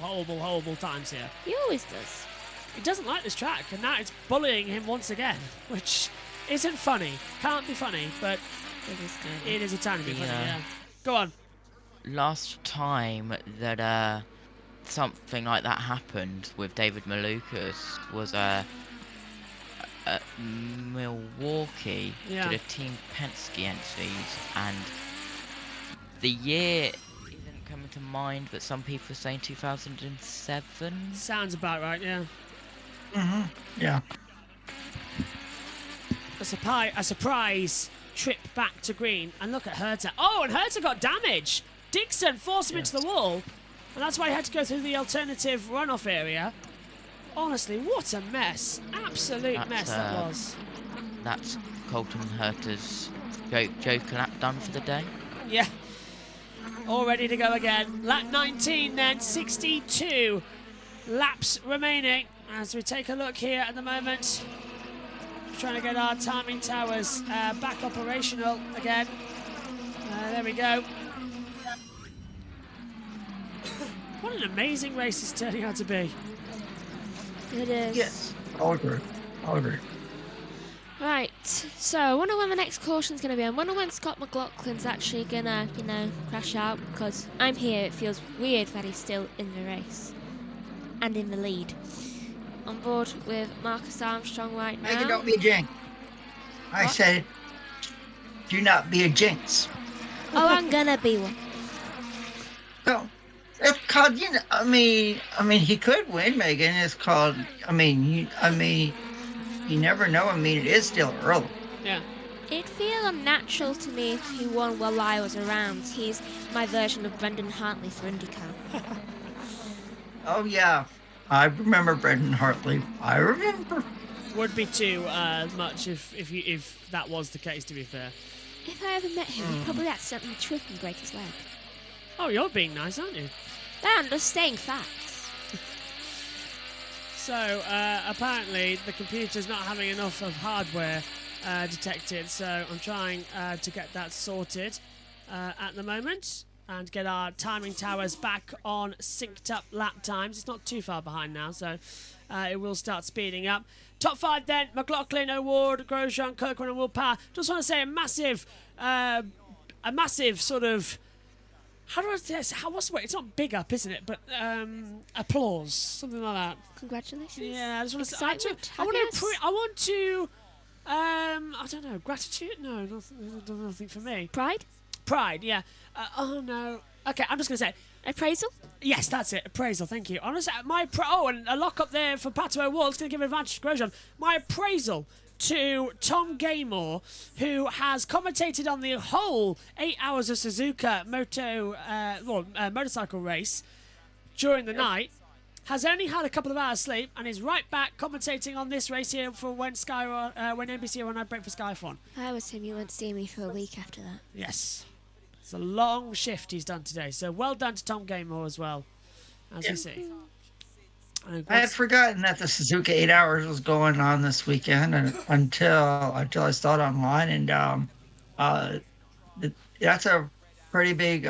times here. He always does. He doesn't like this track, and now it's bullying him once again, which isn't funny. Can't be funny, but It is good. it is a tiny bit funny, Yeah. yeah. Go on. Last time that something like that happened with David Malukas was at Milwaukee Yeah. to the Team Penske entries, and the year isn't coming to mind, but some people are saying 2007. Sounds about right, yeah. Yeah. A surprise trip back to green, and look at Herta. Oh, and Herta got damage. Dixon forced him into the wall, and that's why he had to go through the alternative runoff area. Honestly, what a mess. Absolute mess that was. That's Colton Herta's joke lap done for the day. Yeah. All ready to go again. Lap 19 then, 62 laps remaining. As we take a look here at the moment. Trying to get our timing towers back operational again. There we go. What an amazing race it's turning out to be. It is. Yes. I'll agree. Right, so I wonder when the next caution's going to be. I wonder when Scott McLaughlin's actually going to, crash out, because I'm here. It feels weird that he's still in the race and in the lead. On board with Marcus Armstrong right now. Megan, don't be a jinx. I said, do not be a jinx. Oh, I'm going to be one. No, it's called, I mean, he could win, Megan. It's called, you never know. I mean, it is still early. Yeah. It'd feel unnatural to me if he won while I was around. He's my version of Brendan Hartley for IndyCar. Oh, yeah. I remember Brendan Hartley. I remember. Would be too much if that was the case, to be fair. If I ever met him, he'd probably accidentally trip and break his leg. Oh, you're being nice, aren't you? I'm just saying facts. So, apparently the computer's not having enough of hardware detected, so I'm trying to get that sorted at the moment and get our timing towers back on synced up lap times. It's not too far behind now, so it will start speeding up. Top 5 then, McLaughlin, O'Ward, Grosjean, Kirkland and Will Power. Just want to say a massive sort of, how do I say this? What's the word? It's not big up, isn't it? But applause, something like that. Congratulations. Yeah, I just want to say, Excitement, I want happiness? to, I don't know, gratitude? No, nothing for me. Pride, yeah. Oh no. Okay, I'm just gonna say appraisal. Yes, that's it. Appraisal. Thank you. Honestly, and a lock up there for Pato O'Ward. It's gonna give an advantage to Grosjean. My appraisal to Tom Gaymore, who has commentated on the whole 8 hours of Suzuka motorcycle race during the night, has only had a couple of hours sleep, and is right back commentating on this race here for when NBC are on Night Break for Sky F1. I was him. You won't see me for a week after that. Yes. It's a long shift he's done today, so well done to Tom Gaymore as well, as we see. I had forgotten that the Suzuka 8 hours was going on this weekend until I saw it online, and that's a pretty big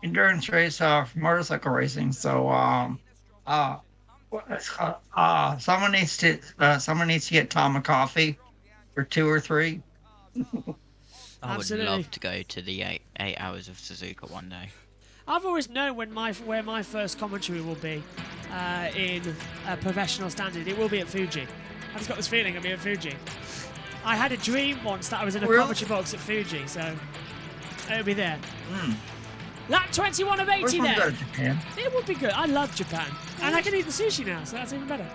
endurance race for motorcycle racing. So someone needs to get Tom a coffee for 2 or 3. I would love to go to the 8 hours of Suzuka one day. I've always known where my first commentary will be in a professional standard. It will be at Fuji. I've just got this feeling it'll be at Fuji. I had a dream once that I was in a commentary box at Fuji, so it'll be there. Lap 21 of 80 there. Go to Japan. It would be good. I love Japan, and I can eat the sushi now, so that's even better.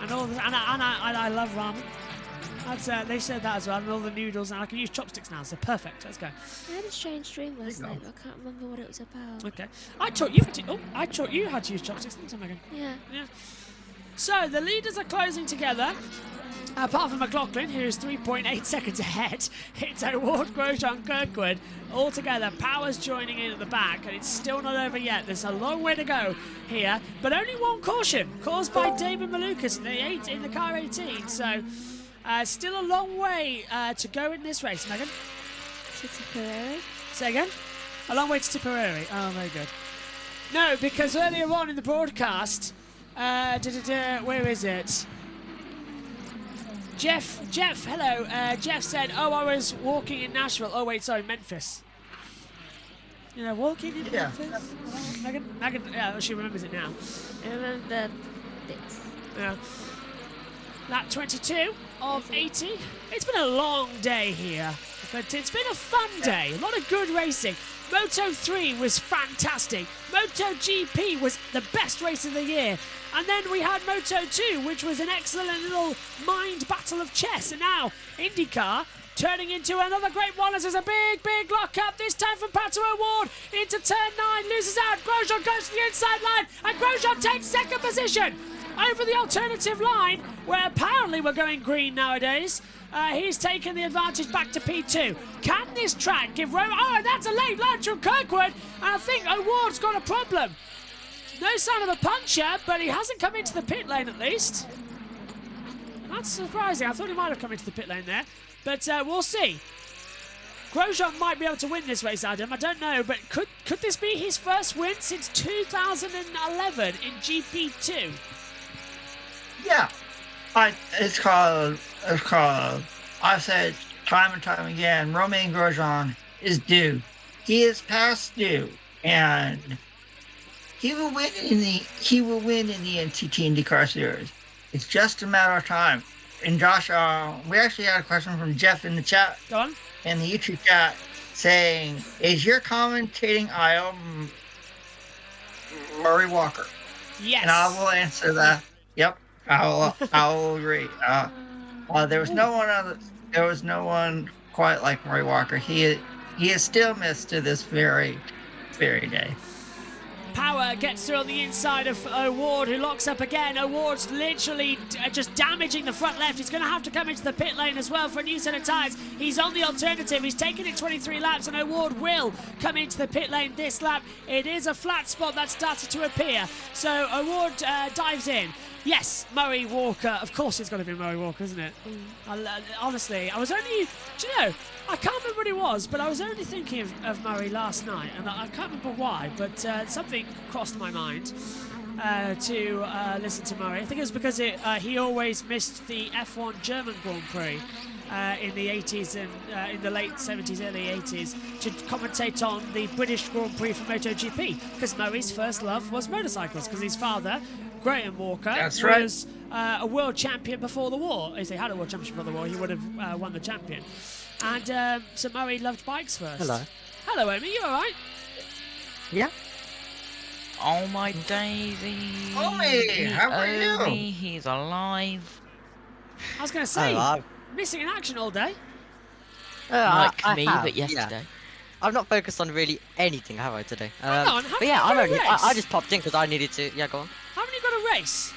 And I love ramen. They said that as well, and all the noodles, and I can use chopsticks now, so perfect. Let's go. I had a strange dream last night, but I can't remember what it was about. Okay. I taught you how to use chopsticks, didn't I, Megan? Yeah. Yeah. So the leaders are closing together. Apart from McLaughlin, who is 3.8 seconds ahead, it's Award, Grosjean, Kirkwood. All together, Power's joining in at the back, and it's still not over yet. There's a long way to go here, but only one caution caused by David Malukas in the car 18. So still a long way to go in this race, Megan. To Tipperary? Say again? A long way to Tipperary. Oh, very good. No, because earlier on in the broadcast, where is it? Jeff, hello. Jeff said, oh, I was walking in Nashville. Oh, wait, sorry, Memphis. You know, walking in Memphis? Megan, yeah, she remembers it now. I remember bits. Yeah. Lap 22 of 80. It's been a long day here, but it's been a fun day. A lot of good racing. Moto 3 was fantastic. Moto GP was the best race of the year. And then we had Moto 2, which was an excellent little mind battle of chess. And now IndyCar turning into another great one as there's a big lock-up, this time from Pato O'Ward into turn 9, loses out. Grosjean goes to the inside line, and Grosjean takes second position over the alternative line, where apparently we're going green nowadays. He's taken the advantage back to P2. Can this track give room? Oh, and that's a late launch from Kirkwood, and I think O'Ward's got a problem. No sign of a puncture, but he hasn't come into the pit lane at least. That's surprising. I thought he might have come into the pit lane there, but we'll see. Grosjean might be able to win this race, Adam. I don't know, but could this be his first win since 2011 in GP2? Yeah. It's called, I've said time and time again, Romain Grosjean is due. He is past due, and he will win in the NTT IndyCar Series. It's just a matter of time. And Josh, we actually had a question from Jeff in the chat. Go on. In the YouTube chat, saying, "Is your commentating idol Murray Walker?" Yes. And I will answer that. Yep, I will agree. There was no one quite like Murray Walker. He is still missed to this very day. Power gets through on the inside of O'Ward, who locks up again. O'Ward's literally just damaging the front left. He's going to have to come into the pit lane as well for a new set of tyres. He's on the alternative. He's taken it 23 laps, and O'Ward will come into the pit lane this lap. It is a flat spot that started to appear. So O'Ward dives in. Yes, Murray Walker. Of course it's got to be Murray Walker, isn't it? Honestly, I was only... Do you know, I can't remember what it was, but I was only thinking of Murray last night, and I can't remember why, but something crossed my mind to listen to Murray. I think it was because he always missed the F1 German Grand Prix in the 80s and in the late 70s, early 80s to commentate on the British Grand Prix for MotoGP, because Murray's first love was motorcycles, because his father, Graham Walker, was a world champion before the war. If he had a world championship before the war, he would have won the champion. And so Murray loved bikes first. Hello. Hello, Amy. You all right? Yeah. Oh my daisy. Omi, how are you? Omi, he's alive. I was going to say, missing in action all day. Like me, have, but yesterday. Yeah. I've not focused on really anything, have I, today? Hang on, but yeah, I just popped in because I needed to. Yeah, go on. Haven't you got a race?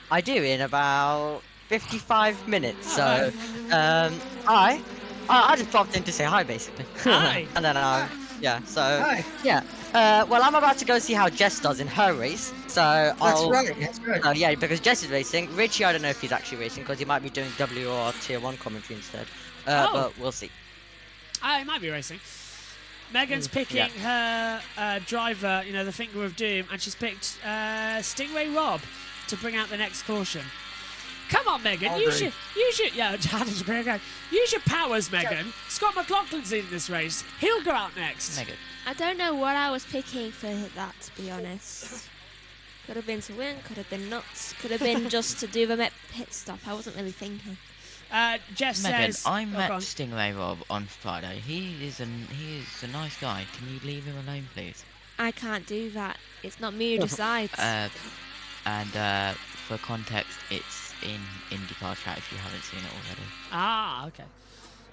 I do in about 55 minutes. So, I just popped in to say hi, basically. Hi. And then, yeah. So, Hi. yeah. Well, I'm about to go see how Jess does in her race. So I'll. That's right. Yeah, because Jess is racing. Richie, I don't know if he's actually racing because he might be doing W or Tier 1 commentary instead. But we'll see. He might be racing. Megan's picking her driver, the finger of doom, and she's picked Stingray Rob to bring out the next caution. Come on, Megan. Use your powers, Megan. Scott McLaughlin's in this race. He'll go out next. Megan. I don't know what I was picking for that, to be honest. Could have been to win, could have been nuts, could have been just to do the pit stop. I wasn't really thinking. Jeff Megan, says... I met Stingray Rob on Friday. He is a nice guy. Can you leave him alone, please? I can't do that. It's not me who decides. And for context, it's in IndyCar chat if you haven't seen it already. Ah, okay.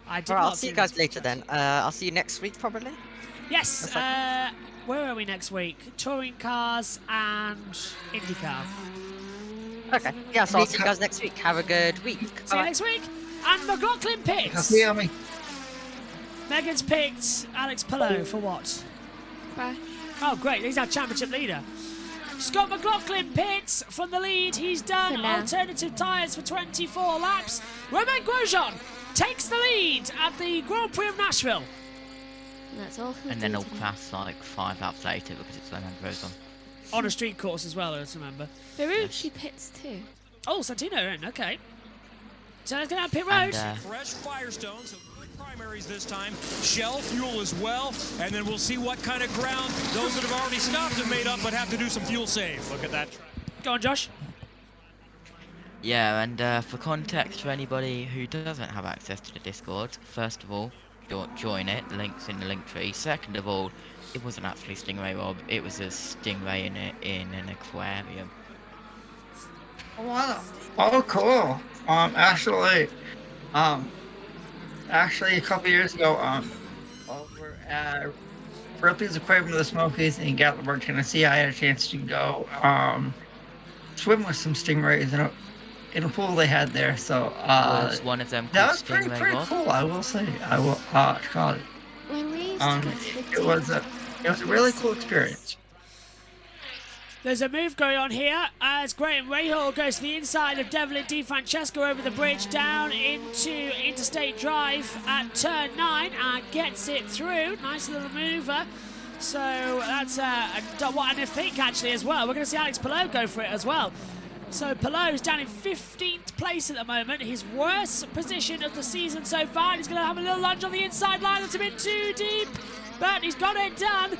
I did Alright, not I'll see you this. guys later then. I'll see you next week probably. Yes. Where are we next week? Touring cars and IndyCar. Okay. Yeah, so I'll see you guys next week. Have a good week. See you next week. And McLaughlin picks. I'll see you, homie. Megan's picked Alex Palou for what? Bye. Oh, great. He's our championship leader. Scott McLaughlin pits from the lead. He's done For now. alternative tyres for 24 laps. Romain Grosjean takes the lead at the Grand Prix of Nashville. And that's all. And then he'll crash like 5 laps later because it's Romain Grosjean. On a street course as well, let's remember. Ferrucci pits too. Oh, Santino in, okay. So let's get out pit road. And, Fresh Firestone, so good primaries this time. Shell fuel as well, and then we'll see what kind of ground those that have already stopped have made up, but have to do some fuel save. Look at that. Go on, Josh. yeah, and for context for anybody who doesn't have access to the Discord, first of all, join it. Links in the link tree. Second of all, it wasn't actually Stingray Rob. It was a stingray in an aquarium. Oh, wow. Oh, cool. Actually, a couple years ago, over at Ripley's Aquarium of the Smokies in Gatlinburg, Tennessee, I had a chance to go swim with some stingrays in a pool they had there. So was one of them that called was pretty Stingray cool. I will say. I will call it. When we used to go to the It was a really cool experience. There's a move going on here as Graham Rahal goes to the inside of Devlin DiFrancesco over the bridge down into Interstate Drive at turn 9 and gets it through. Nice little mover. So that's what I think actually as well. We're going to see Alex Palou go for it as well. So Palou's down in 15th place at the moment. His worst position of the season so far. He's going to have a little lunge on the inside line. That's a bit too deep, but he's got it done.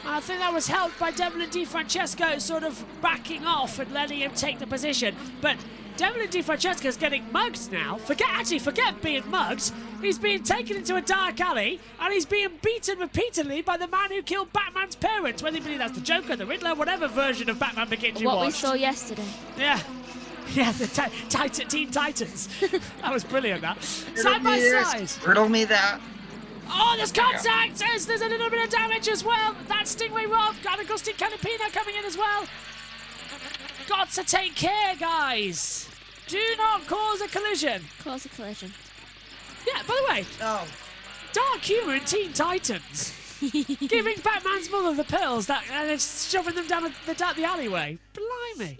I think that was helped by Devlin DiFrancesco sort of backing off and letting him take the position. But Devlin DiFrancesco's getting mugged now. Forget being mugged. He's being taken into a dark alley and he's being beaten repeatedly by the man who killed Batman's parents. Whether you believe that's the Joker, the Riddler, whatever version of Batman Begins you What we watched. saw yesterday. Yeah. Yeah, the Teen Titans. That was brilliant, that. Side by side. Riddle me that. Oh, there's contact! There's a little bit of damage as well. That's Stingray Rob. Got Agustin Canapino coming in as well. Got to take care, guys. Do not cause a collision. Cause a collision. Yeah, by the way, Oh. dark humour in Teen Titans. Giving Batman's mother the pills and then shoving them down the alleyway. Blimey.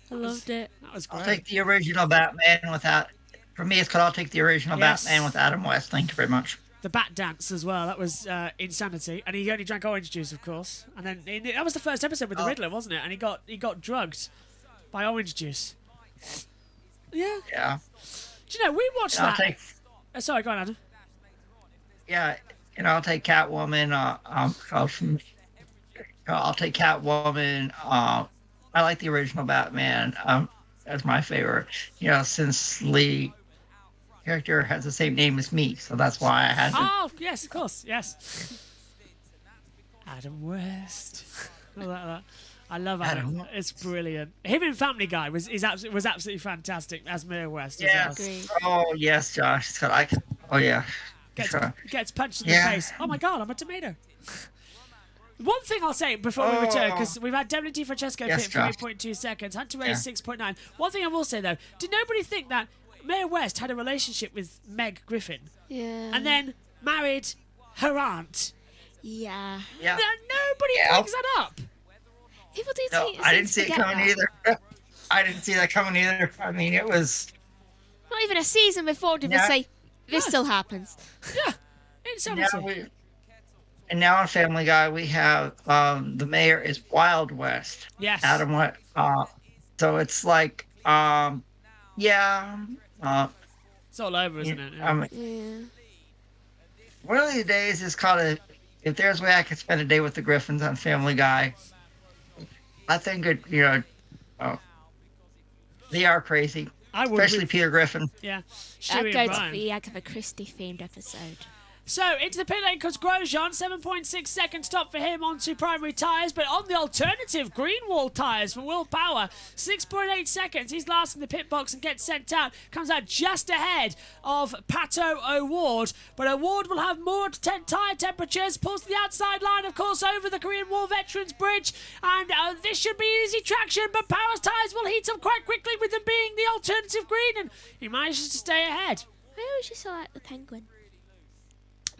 I loved it. That was great. I'll take the original Batman without. For me, it's called I'll take the original Yes. Batman with Adam West. Thank you very much. The bat dance as well. That was insanity. And he only drank orange juice, of course. And then that was the first episode with the Riddler, wasn't it? And he got drugged by orange juice. Yeah. Yeah. Do you know we watched I'll that? take. Sorry, go on, Adam. Yeah, I'll take Catwoman. I'll take Catwoman. I like the original Batman. That's my favorite. Since Lee character has the same name as me, so that's why I had to. Oh, yes, of course, yes. Adam West. I like that. I love Adam. It's brilliant. Him in Family Guy was absolutely fantastic as Mayor West. Yes. As Oh yes, Josh. It's got. Oh yeah. Sure. Gets punched in Yeah. the face. Oh my God, I'm a tomato. One thing I'll say before we return, because we've had Devlin DiFrancesco Yes, pit for Josh. 8.2 seconds, Hunter Ray 6.9. One thing I will say though, did nobody think that Mayor West had a relationship with Meg Griffin Yeah. and then married her aunt? Yeah. Yeah. Nobody Yeah. brings that up. People do No, seem I didn't to see it forget coming that. either. I didn't see that coming either. I mean, it was. Not even a season before did we Yeah. say, this still happens. Yeah. Insanity. And now on Family Guy, we have the mayor is Wild West. Yes. Adam West. So it's like, yeah. It's all over, isn't it? I mean, Yeah. one of these days is called a. If there's a way I could spend a day with the Griffins on Family Guy, I think it. They are crazy. I would. Especially Peter Griffin. Yeah. I'd Stewie go and to Brian. the Agatha Christie themed episode. So, into the pit lane comes Grosjean, 7.6 second stop for him onto primary tyres, but on the alternative green wall tyres for Will Power, 6.8 seconds. He's last in the pit box and gets sent out. Comes out just ahead of Pato O'Ward, but O'Ward will have more tyre temperatures, pulls to the outside line, of course, over the Korean War Veterans Bridge, and this should be easy traction, but Power's tyres will heat up quite quickly with them being the alternative green, and he manages to stay ahead. I always used to like the penguin.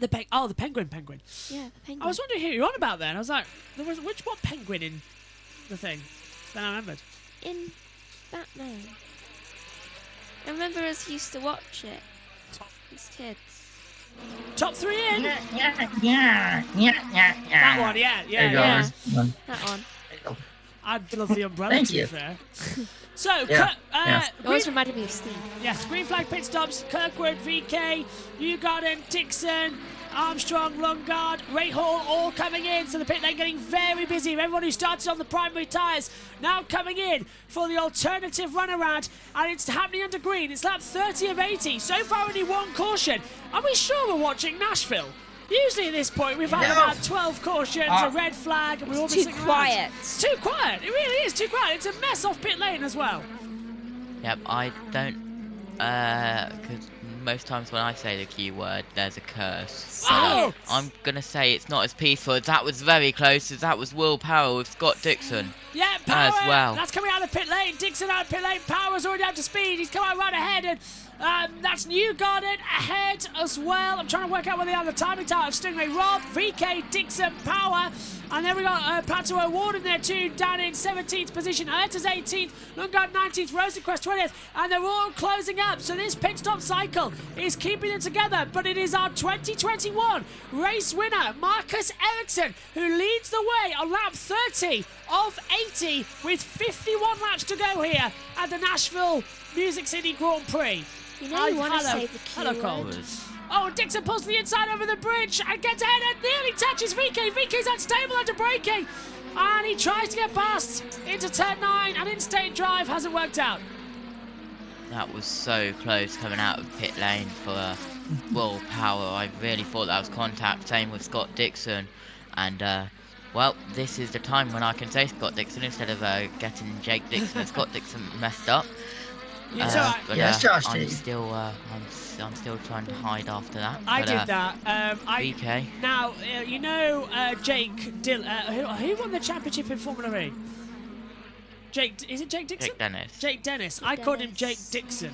The penguin. Yeah, the penguin. I was wondering who you're on about then. I was like, what penguin in the thing? Then I remembered. In Batman. I remember us used to watch it as kids. Top 3 in. Yeah. That one, yeah. There you go. Yeah. That one. I love the umbrella, Thank to be you. fair. So, Yeah, It always reminded me of Steve. Yes, green flag pit stops. Kirkwood, VK, Newgarden, Dixon, Armstrong, Lundgaard, Ray Hall all coming in. So the pit lane getting very busy. Everyone who started on the primary tyres now coming in for the alternative runaround. And it's happening under green. It's lap 30 of 80. So far only one caution. Are we sure we're watching Nashville? Usually at this point we've had about 12 cautions, a red flag, and we've all been Too quiet. It's too quiet. It really is too quiet. It's a mess off pit lane as well. Yep, I don't, because most times when I say the keyword, there's a curse. So Oh! I'm gonna say it's not as peaceful. That was very close, as that was Will Power with Scott Dixon. Yeah, Power, as well. That's coming out of pit lane. Dixon out of pit lane. Power's already up to speed. He's come out right ahead, and that's Newgarden ahead as well. I'm trying to work out where they are. The timing tower of Stingray, Rob, VK, Dixon, Power, and then we got Pato O'Ward in there too, down in 17th position. Herta's 18th, Lundgaard 19th, Rosenquist 20th, and they're all closing up. So this pit stop cycle is keeping them together, but it is our 2021 race winner, Marcus Ericsson, who leads the way on lap 30 of 80 with 51 laps to go here at the Nashville Music City Grand Prix. You know you want to say the Hello, Cole. keyword. Oh, Dixon pulls to the inside over the bridge and gets ahead and nearly touches VK. VK's unstable under braking, and he tries to get past into turn 9, and in-state drive hasn't worked out. That was so close coming out of pit lane for Will Power. I really thought that was contact. Same with Scott Dixon. And, well, this is the time when I can say Scott Dixon instead of getting Jake Dixon and Scott Dixon messed up. It's all right. But, Yes, Josh I'm did. still, I'm still trying to hide after that. I but, did that. VK. Now, you know Jake who won the championship in Formula E? Is it Jake Dixon? Jake Dennis. Jake Dennis. I called him Jake Dixon.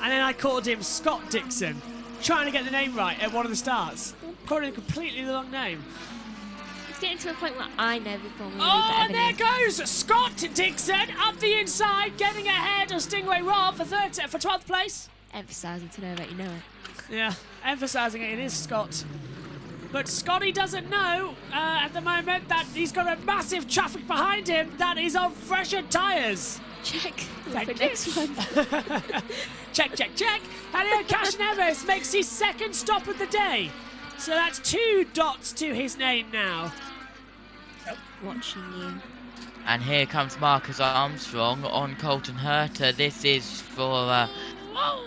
And then I called him Scott Dixon, trying to get the name right at one of the starts. Called him completely the wrong name. It's getting to a point where I know before we Oh, and there goes Scott Dixon up the inside, getting ahead of Stingray Rob for 12th place. Emphasising to know that you know it. Yeah, emphasising it is Scott. But Scotty doesn't know at the moment that he's got a massive traffic behind him that is on fresher tyres. Check. Thank The you. next one. Check. And Cashin Evers makes his second stop of the day. So that's 2 dots to his name now. Watching you. And here comes Marcus Armstrong on Colton Herta. This is for, Oh,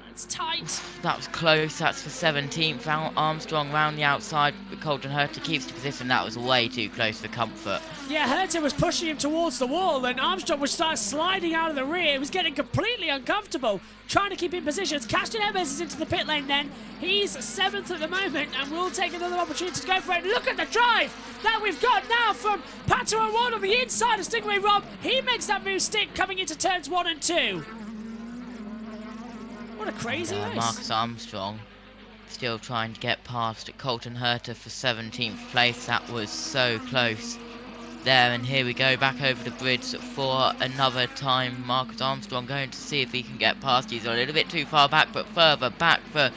that's tight. that was close. That's for 17th. Armstrong round the outside, but Colton Herta keeps the position. That was way too close for comfort. Yeah, Herta was pushing him towards the wall, and Armstrong was starting sliding out of the rear. He was getting completely uncomfortable, trying to keep in position. Cashin Evers is into the pit lane then. He's 7th at the moment, and we'll take another opportunity to go for it. Look at the drive that we've got now from Pato O'Ward on the inside of Stingray Rob. He makes that move stick coming into turns 1 and 2. What a crazy race. Marcus Armstrong still trying to get past Colton Herta for 17th place. That was so close there, and here we go back over the bridge for another time. Marcus Armstrong going to see if he can get past. He's a little bit too far back, but further back for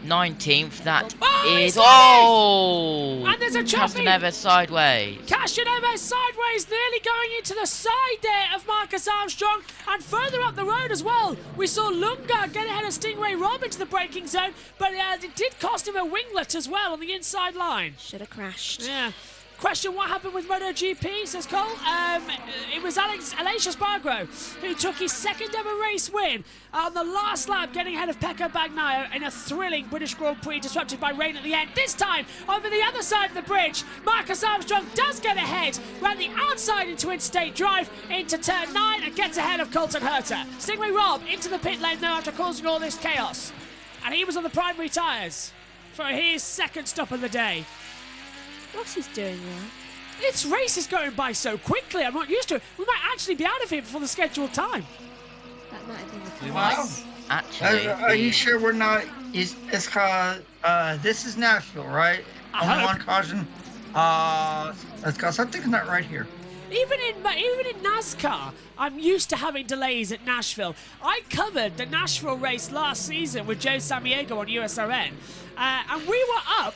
19th. That is and there's a trophy. Cashin Evers sideways. Cashin Evers sideways, nearly going into the side there of Marcus Armstrong, and further up the road as well. We saw Lundgaard get ahead of Stingray Rob into the braking zone, but it did cost him a winglet as well on the inside line. Should have crashed. Yeah. question, what happened with MotoGP, says Cole? It was Aleix Espargaro who took his second ever race win on the last lap, getting ahead of Pecco Bagnaia in a thrilling British Grand Prix disrupted by rain at the end. This time, over the other side of the bridge, Marcus Armstrong does get ahead, round the outside into Interstate Drive, into turn 9, and gets ahead of Colton Herta. Stingray Rob into the pit lane now after causing all this chaos. And he was on the primary tyres for his second stop of the day. What's he doing there? This race is going by so quickly, I'm not used to it. We might actually be out of here before the scheduled time. That might have been the case. Wow. Actually, Are you sure we're not? It's called. This is Nashville, right? Only one caution. It's got something's not right here. Even in NASCAR, I'm used to having delays at Nashville. I covered the Nashville race last season with Joe Sammiego on USRN, and we were up.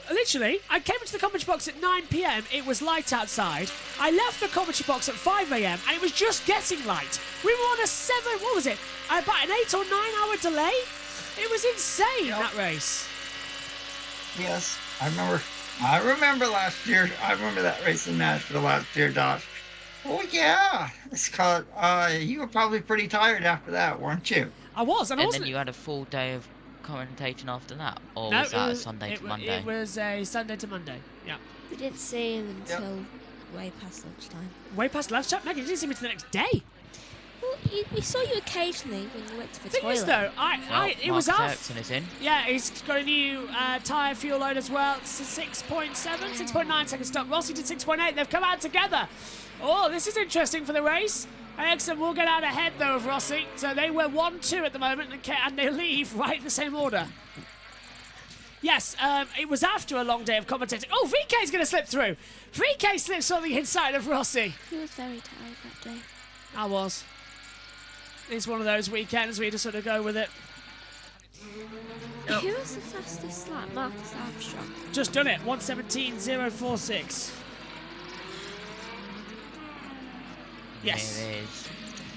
Literally, I came into the commentary box at 9 p.m. It was light outside. I left the commentary box at 5 a.m. and it was just getting light. We were on about an 8 or 9 hour delay? It was insane, that race. Yes, I remember last year. I remember that race in Nashville last year, Josh. Oh yeah, it's called. You were probably pretty tired after that, weren't you? I was, and then you had a full day of commentating after that, or was that a Sunday to Monday? It was a Sunday to Monday. Yeah. We didn't see him until way past lunchtime. Way past lunchtime? Megan, you didn't see me until the next day. Well, we saw you occasionally when you went to the thing toilet. Is, though, it was off. Ericsson is in. Yeah, he's got a new tyre fuel load as well. It's 6.7, 6.9 second stop. Rossi did 6.8. They've come out together. Oh, this is interesting for the race. Ericsson will get out ahead, though, of Rossi. So they were 1-2 at the moment, and they leave right in the same order. Yes, it was after a long day of commentating. Oh, VK's going to slip through. VK slips on the inside of Rossi. He was very tired that day. I was. It's one of those weekends where you just sort of go with it. Yep. Who was the fastest lap? Marcus Armstrong. Just done it. 1:17.046. Yes. It is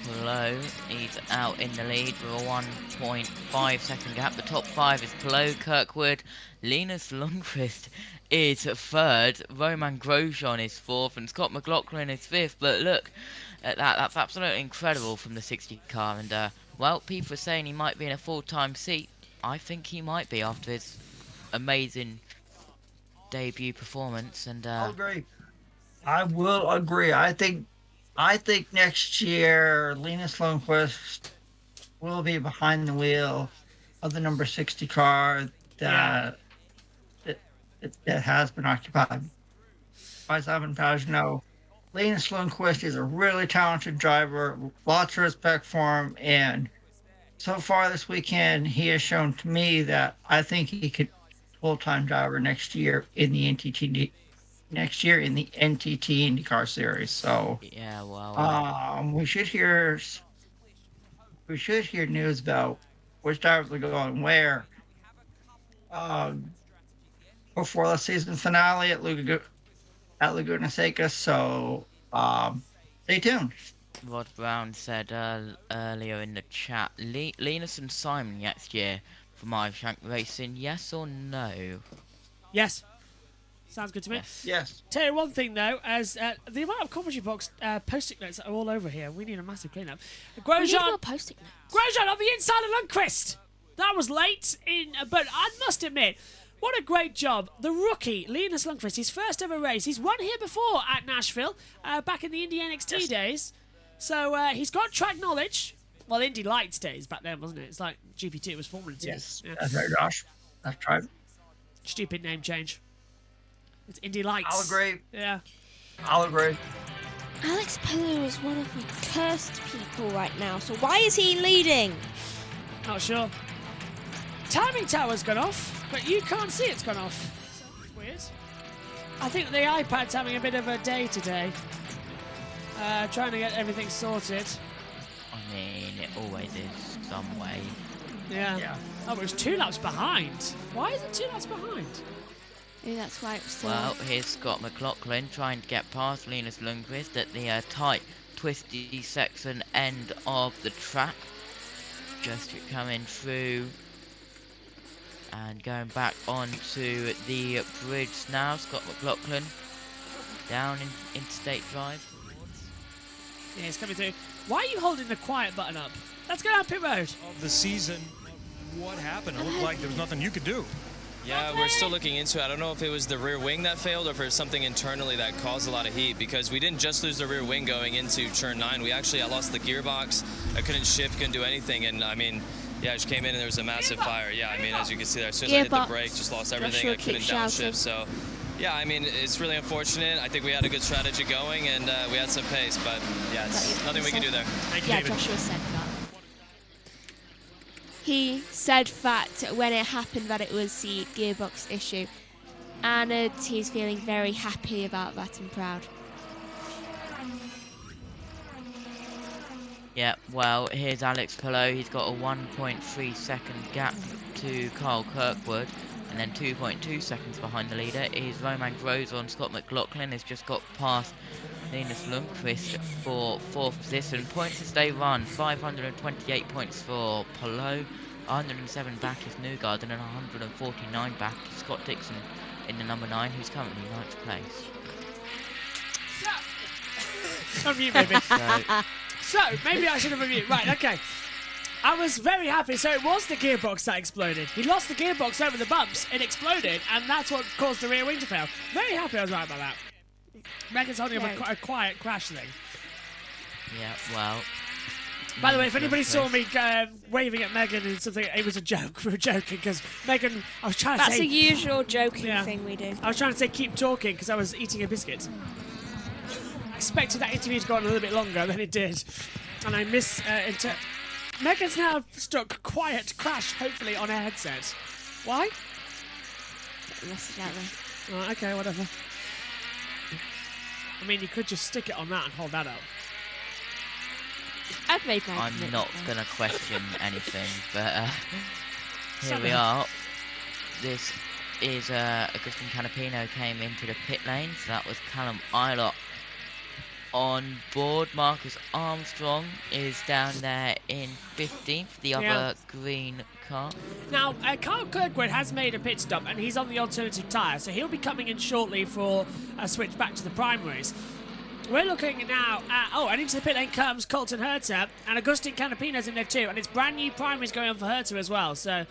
Pillow. He's out in the lead with a 1.5 second gap. The top 5 is Pillow, Kirkwood, Linus Lundqvist is 3rd, Roman Grosjean is 4th, and Scott McLaughlin is 5th. But look at that, that's absolutely incredible from the 60 car. And, well, people are saying he might be in a full-time seat. I think he might be after his amazing debut performance. And I'll agree. I will agree. I think next year Linus Lundqvist will be behind the wheel of the number 60 car that has been occupied by Simon Pagenaud. Linus Lundqvist is a really talented driver, lots of respect for him, and so far this weekend he has shown to me that I think he could full-time driver next year in the NTT IndyCar series. So yeah, well, we should hear news about which drivers are going where before the season finale at Laguna Seca. So stay tuned. Rod Brown said earlier in the chat, Linus and Simon next year for Shank Racing, yes or no? Yes. Sounds good to me. Yes. Tell you one thing, though, as the amount of commentary box post-it notes that are all over here, we need a massive clean-up. Grosjean, post-it notes. Grosjean on the inside of Lundqvist. That was late, but I must admit, what a great job. The rookie, Linus Lundqvist, his first ever race. He's won here before at Nashville, back in the Indy NXT days. So he's got track knowledge. Well, Indy Lights days back then, wasn't it? It's like GP2 was Formula 2. Yes, that's right, Josh. That's right. Stupid name change. It's Indy Lights. I'll agree. Yeah. I'll agree. Alex Pillow is one of the cursed people right now, so why is he leading? Not sure. Timing tower's gone off, but you can't see it's gone off. It's weird. I think the iPad's having a bit of a day today. Trying to get everything sorted. I mean, it always is some way. Yeah. Oh, it was 2 laps behind. Why is it 2 laps behind? Maybe that's why it was still... Well, here's Scott McLaughlin trying to get past Linus Lundqvist at the tight, twisty section end of the track. Just coming through and going back onto the bridge now. Scott McLaughlin down in Interstate Drive. Yeah, it's coming through. Why are you holding the quiet button up? Let's go down pit road. Of the season, what happened? It looked like there was nothing you could do. Yeah, we're still looking into it. I don't know if it was the rear wing that failed or if it was something internally that caused a lot of heat, because we didn't just lose the rear wing going into turn 9. We actually, I lost the gearbox. I couldn't shift, couldn't do anything. And I mean, yeah, I just came in and there was a massive fire. Yeah, I mean, as you can see there, as soon as I hit the brake, just lost everything. I couldn't downshift. So, yeah, I mean, it's really unfortunate. I think we had a good strategy going and we had some pace, but yeah, it's nothing we can do there. Thank you, David. Joshua said that. He said that when it happened that it was the gearbox issue, and he's feeling very happy about that and proud. Yeah, well, here's Alex Pillow. He's got a 1.3 second gap to Carl Kirkwood, and then 2.2 seconds behind the leader is Roman Groza and Scott McLaughlin has just got past Linus Lundqvist for 4th position. Points to stay run, 528 points for Pillow, 107 back is Newgarden, and 149 back is Scott Dixon in the number 9, who's currently 9th place. Unmute, maybe. So, maybe I should have unmuted. Right, okay. I was very happy. So it was the gearbox that exploded. He lost the gearbox over the bumps, it exploded, and that's what caused the rear wing to fail. Very happy I was right about that. Megan's holding up a quiet crash thing. Yeah, well... By the way, if anybody saw me waving at Megan and something, it was a joke. We were joking because Megan, I was trying to say... That's a usual joking thing we do. I was trying to say keep talking because I was eating a biscuit. I expected that interview to go on a little bit longer than it did. And I Megan's now stuck quiet crash, hopefully, on her headset. Why? Get the message out there. Right, okay, whatever. I mean, you could just stick it on that and hold that up. I've made my I'm not going to question anything, but here we are. This is Agustin Canapino came into the pit lane, so that was Callum Eilert on board. Marcus Armstrong is down there in 15th, the other green car. Now, Carl Kirkwood has made a pit stop, and he's on the alternative tyre, so he'll be coming in shortly for a switch back to the primaries. We're looking now at, and into the pit lane comes Colton Herter, and Agustin Canapino's in there too, and it's brand new primaries going on for Herter as well, so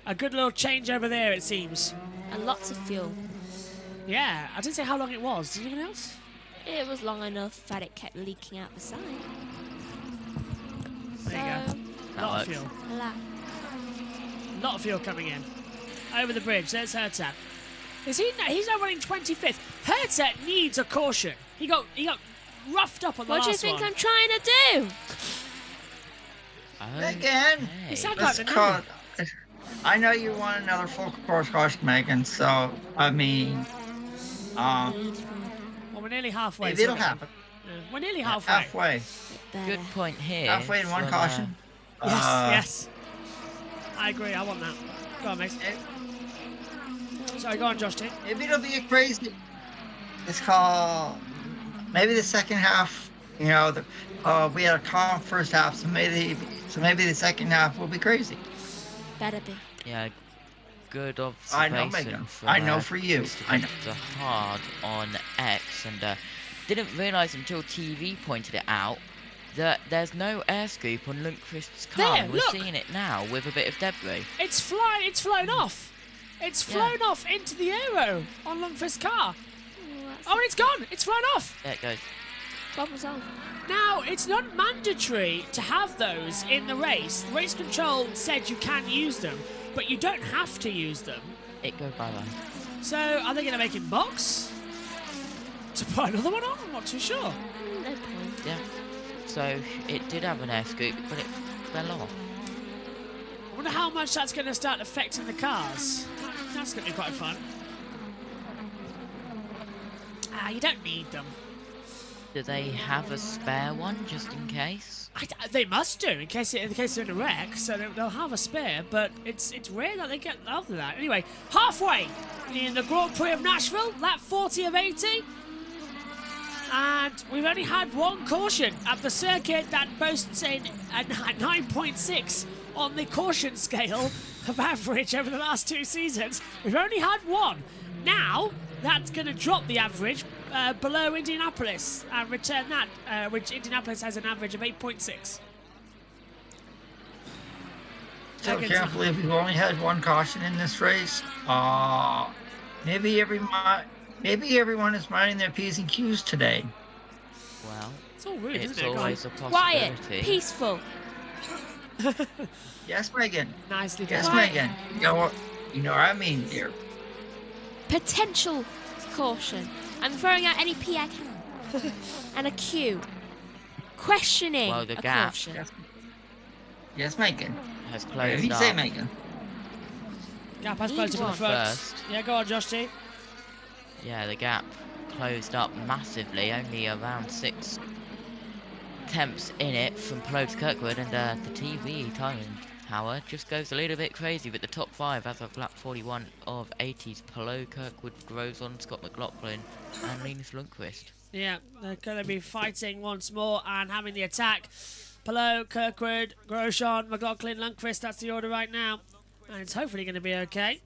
a good little change over there, it seems. And lots of fuel. Yeah, I didn't say how long it was. Did anyone else? It was long enough that it kept leaking out the side. There you go. Lot of fuel. Lot of fuel coming in. Over the bridge, there's Herter. He's now running 25th. Herter needs a caution. He got roughed up on the last one. What do you think I'm trying to do? Megan! You sound like the I know you want another full course caution, Megan, so, I mean... well, we're nearly halfway. Maybe it'll happen. Yeah, we're nearly halfway. Halfway. Good point here. Halfway in one caution. Yes. I agree, I want that. Go on, mate. Sorry, go on, Josh T. Maybe it'll be a crazy... It's called... Maybe the second half, we had a calm first half, so maybe the second half will be crazy. Better be. Yeah, good observation. I know, Megan. I know for you. I know. Hard on X, and didn't realise until TV pointed it out that there's no air scoop on Lundqvist's car. There, We're seeing it now with a bit of debris. It's flown off. It's flown off into the aero on Lundqvist's car. Oh, it's gone. It's flown off. There it goes. Bubbles on. Now, it's not mandatory to have those in the race. The race control said you can use them, but you don't have to use them. It goes bye-bye. So, are they going to make him box? To put another one on? I'm not too sure. No point. Yeah. So, it did have an air scoop, but it fell off. I wonder how much that's going to start affecting the cars. That's going to be quite fun. You don't need them. Do they have a spare one, just in case? They must do, in case they're in a wreck, so they'll have a spare, but it's rare that they get after that. Anyway, halfway in the Grand Prix of Nashville, lap 40 of 80. And we've only had one caution at the circuit that boasts a 9.6 on the caution scale of average over the last 2 seasons. We've only had one. Now, that's going to drop the average below Indianapolis and return that, which Indianapolis has an average of 8.6. Still can't believe we've only had one caution in this race. Maybe everyone is minding their P's and Q's today. Well, it's all rude, it's isn't it? always a possibility. Quiet, peaceful. Yes, Megan. Nicely done. Yes, Megan. You know what I mean, dear. Potential caution. I'm throwing out any P I can. And a Q. Questioning Well, the a gap. caution. Yes, Megan. Has Whatever closed you up. say, Megan. Gap has closed up in the front. First. Yeah, go on, Josh T. Yeah, the gap closed up massively, only around 6 attempts in it from Pelot to Kirkwood, and the TV timing tower just goes a little bit crazy, but the top 5 as of lap 41 of 80s, Pelot, Kirkwood, Grosjean, Scott McLaughlin and Linus Lundqvist. Yeah, they're going to be fighting once more and having the attack. Pelot, Kirkwood, Grosjean, McLaughlin, Lundqvist, that's the order right now. And it's hopefully going to be okay.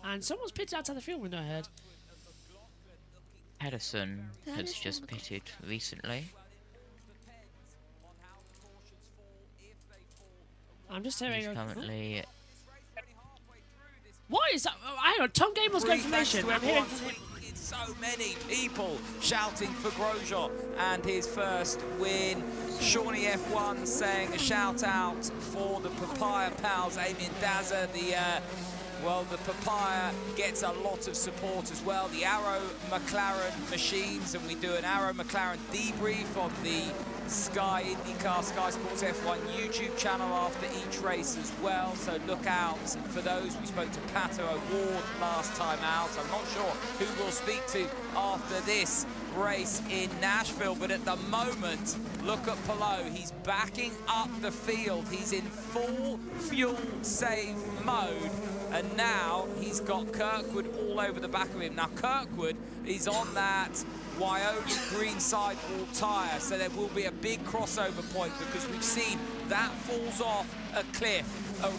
And someone's pitted outside the fuel window, I heard. Pedersen has just pitted recently. I'm just hearing... He's currently... What is that? Hang on, Tom Gable's going information. I'm hearing... So many people shouting for Grosjean and his first win. Shawnee F1 saying a shout out for the Papaya pals, Amy and Dazza. The Papaya gets a lot of support as well. The Arrow McLaren machines, and we do an Arrow McLaren debrief on the Sky IndyCar, Sky Sports F1 YouTube channel after each race as well. So look out for those. We spoke to Pato O'Ward last time out. I'm not sure who we'll speak to after this race in Nashville, but at the moment, look at Pelot. He's backing up the field. He's in full fuel save mode, and now he's got Kirkwood all over the back of him. Now Kirkwood is on that Wyoming green sidewall tyre, so there will be a big crossover point because we've seen that falls off a cliff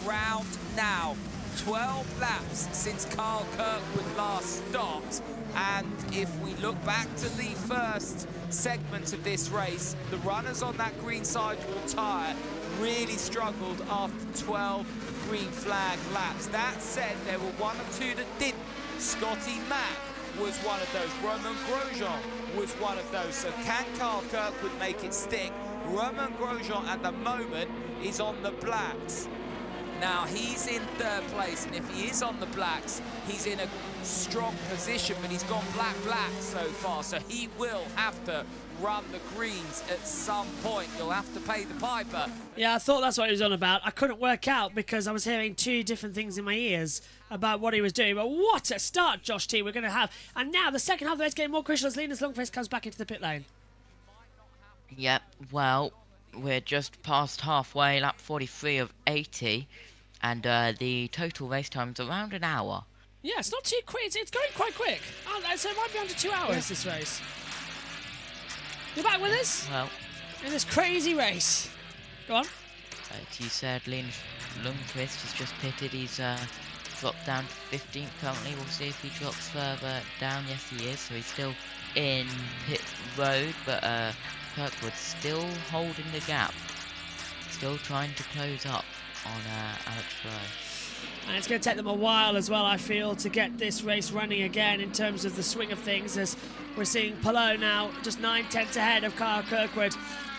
around now. 12 laps since Carl Kirkwood last stopped, and if we look back to the first segment of this race, the runners on that green sidewall tyre really struggled after 12 green flag laps. That said, there were one or two that didn't. Scotty Mack was one of those. Roman Grosjean was one of those. So can Carl Kirkwood make it stick? Roman Grosjean at the moment is on the blacks. Now he's in 3rd place, and if he is on the blacks, he's in a strong position, but he's gone black so far, so he will have to run the greens at some point. You'll have to pay the piper. Yeah, I thought that's what he was on about. I couldn't work out because I was hearing 2 different things in my ears about what he was doing. But what a start, Josh T, we're going to have. And now the second half of the race getting more crucial as Linus Lundqvist comes back into the pit lane. Yep, well, we're just past halfway, lap 43 of 80, and the total race time is around an hour. Yeah, it's not too quick. It's going quite quick. So it might be under 2 hours, this race. You're back with us? Well, in this crazy race. Go on. Like you said, Linus Lundqvist has just pitted. He's dropped down to 15th currently. We'll see if he drops further down. Yes, he is. So he's still in pit road, but Kirkwood's still holding the gap. Still trying to close up on Alex Rowe. And it's going to take them a while as well, I feel, to get this race running again in terms of the swing of things, as we're seeing Pelot now just 9/10 ahead of Carl Kirkwood.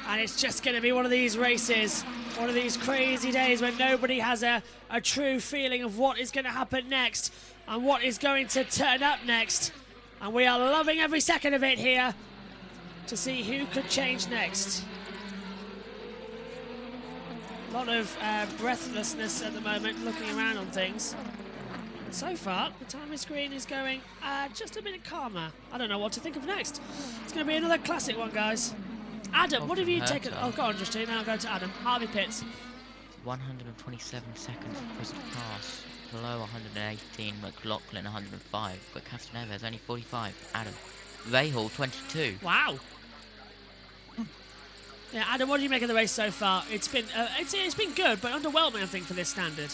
And it's just going to be one of these races, one of these crazy days when nobody has a true feeling of what is going to happen next and what is going to turn up next. And we are loving every second of it here to see who could change next. A lot of breathlessness at the moment, looking around on things. And so far, the timing screen is going just a bit calmer. I don't know what to think of next. It's going to be another classic one, guys. Adam, what have you taken? Oh, go on, Justine. Now I'll go to Adam. Harvey Pitts. 127 seconds for Chris Pass. Below 118, McLaughlin 105, but Castaneves only 45. Adam. Rahal 22. Wow. Yeah, Adam, what do you make of the race so far? It's been good, but underwhelming, I think, for this standard.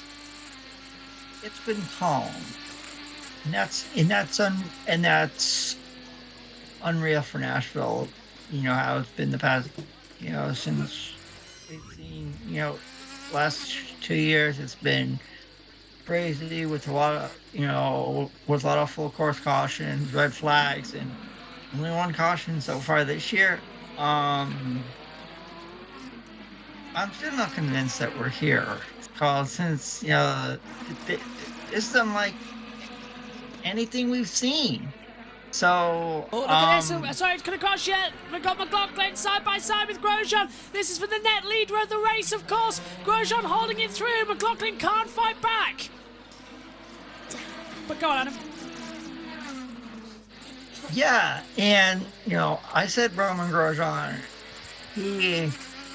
It's been calm. and that's unreal for Nashville. You know how it's been the past, since 18, last 2 years. It's been crazy with a lot of, with a lot of full course cautions, red flags, and only one caution so far this year. I'm still not convinced that we're here, because since it's unlike anything we've seen. So, oh, look at this. Sorry, it's going to crash yet. We've got McLaughlin side by side with Grosjean. This is for the net leader of the race, of course. Grosjean holding it through. McLaughlin can't fight back. But go on, Adam. Yeah, and, I said Roman Grosjean, he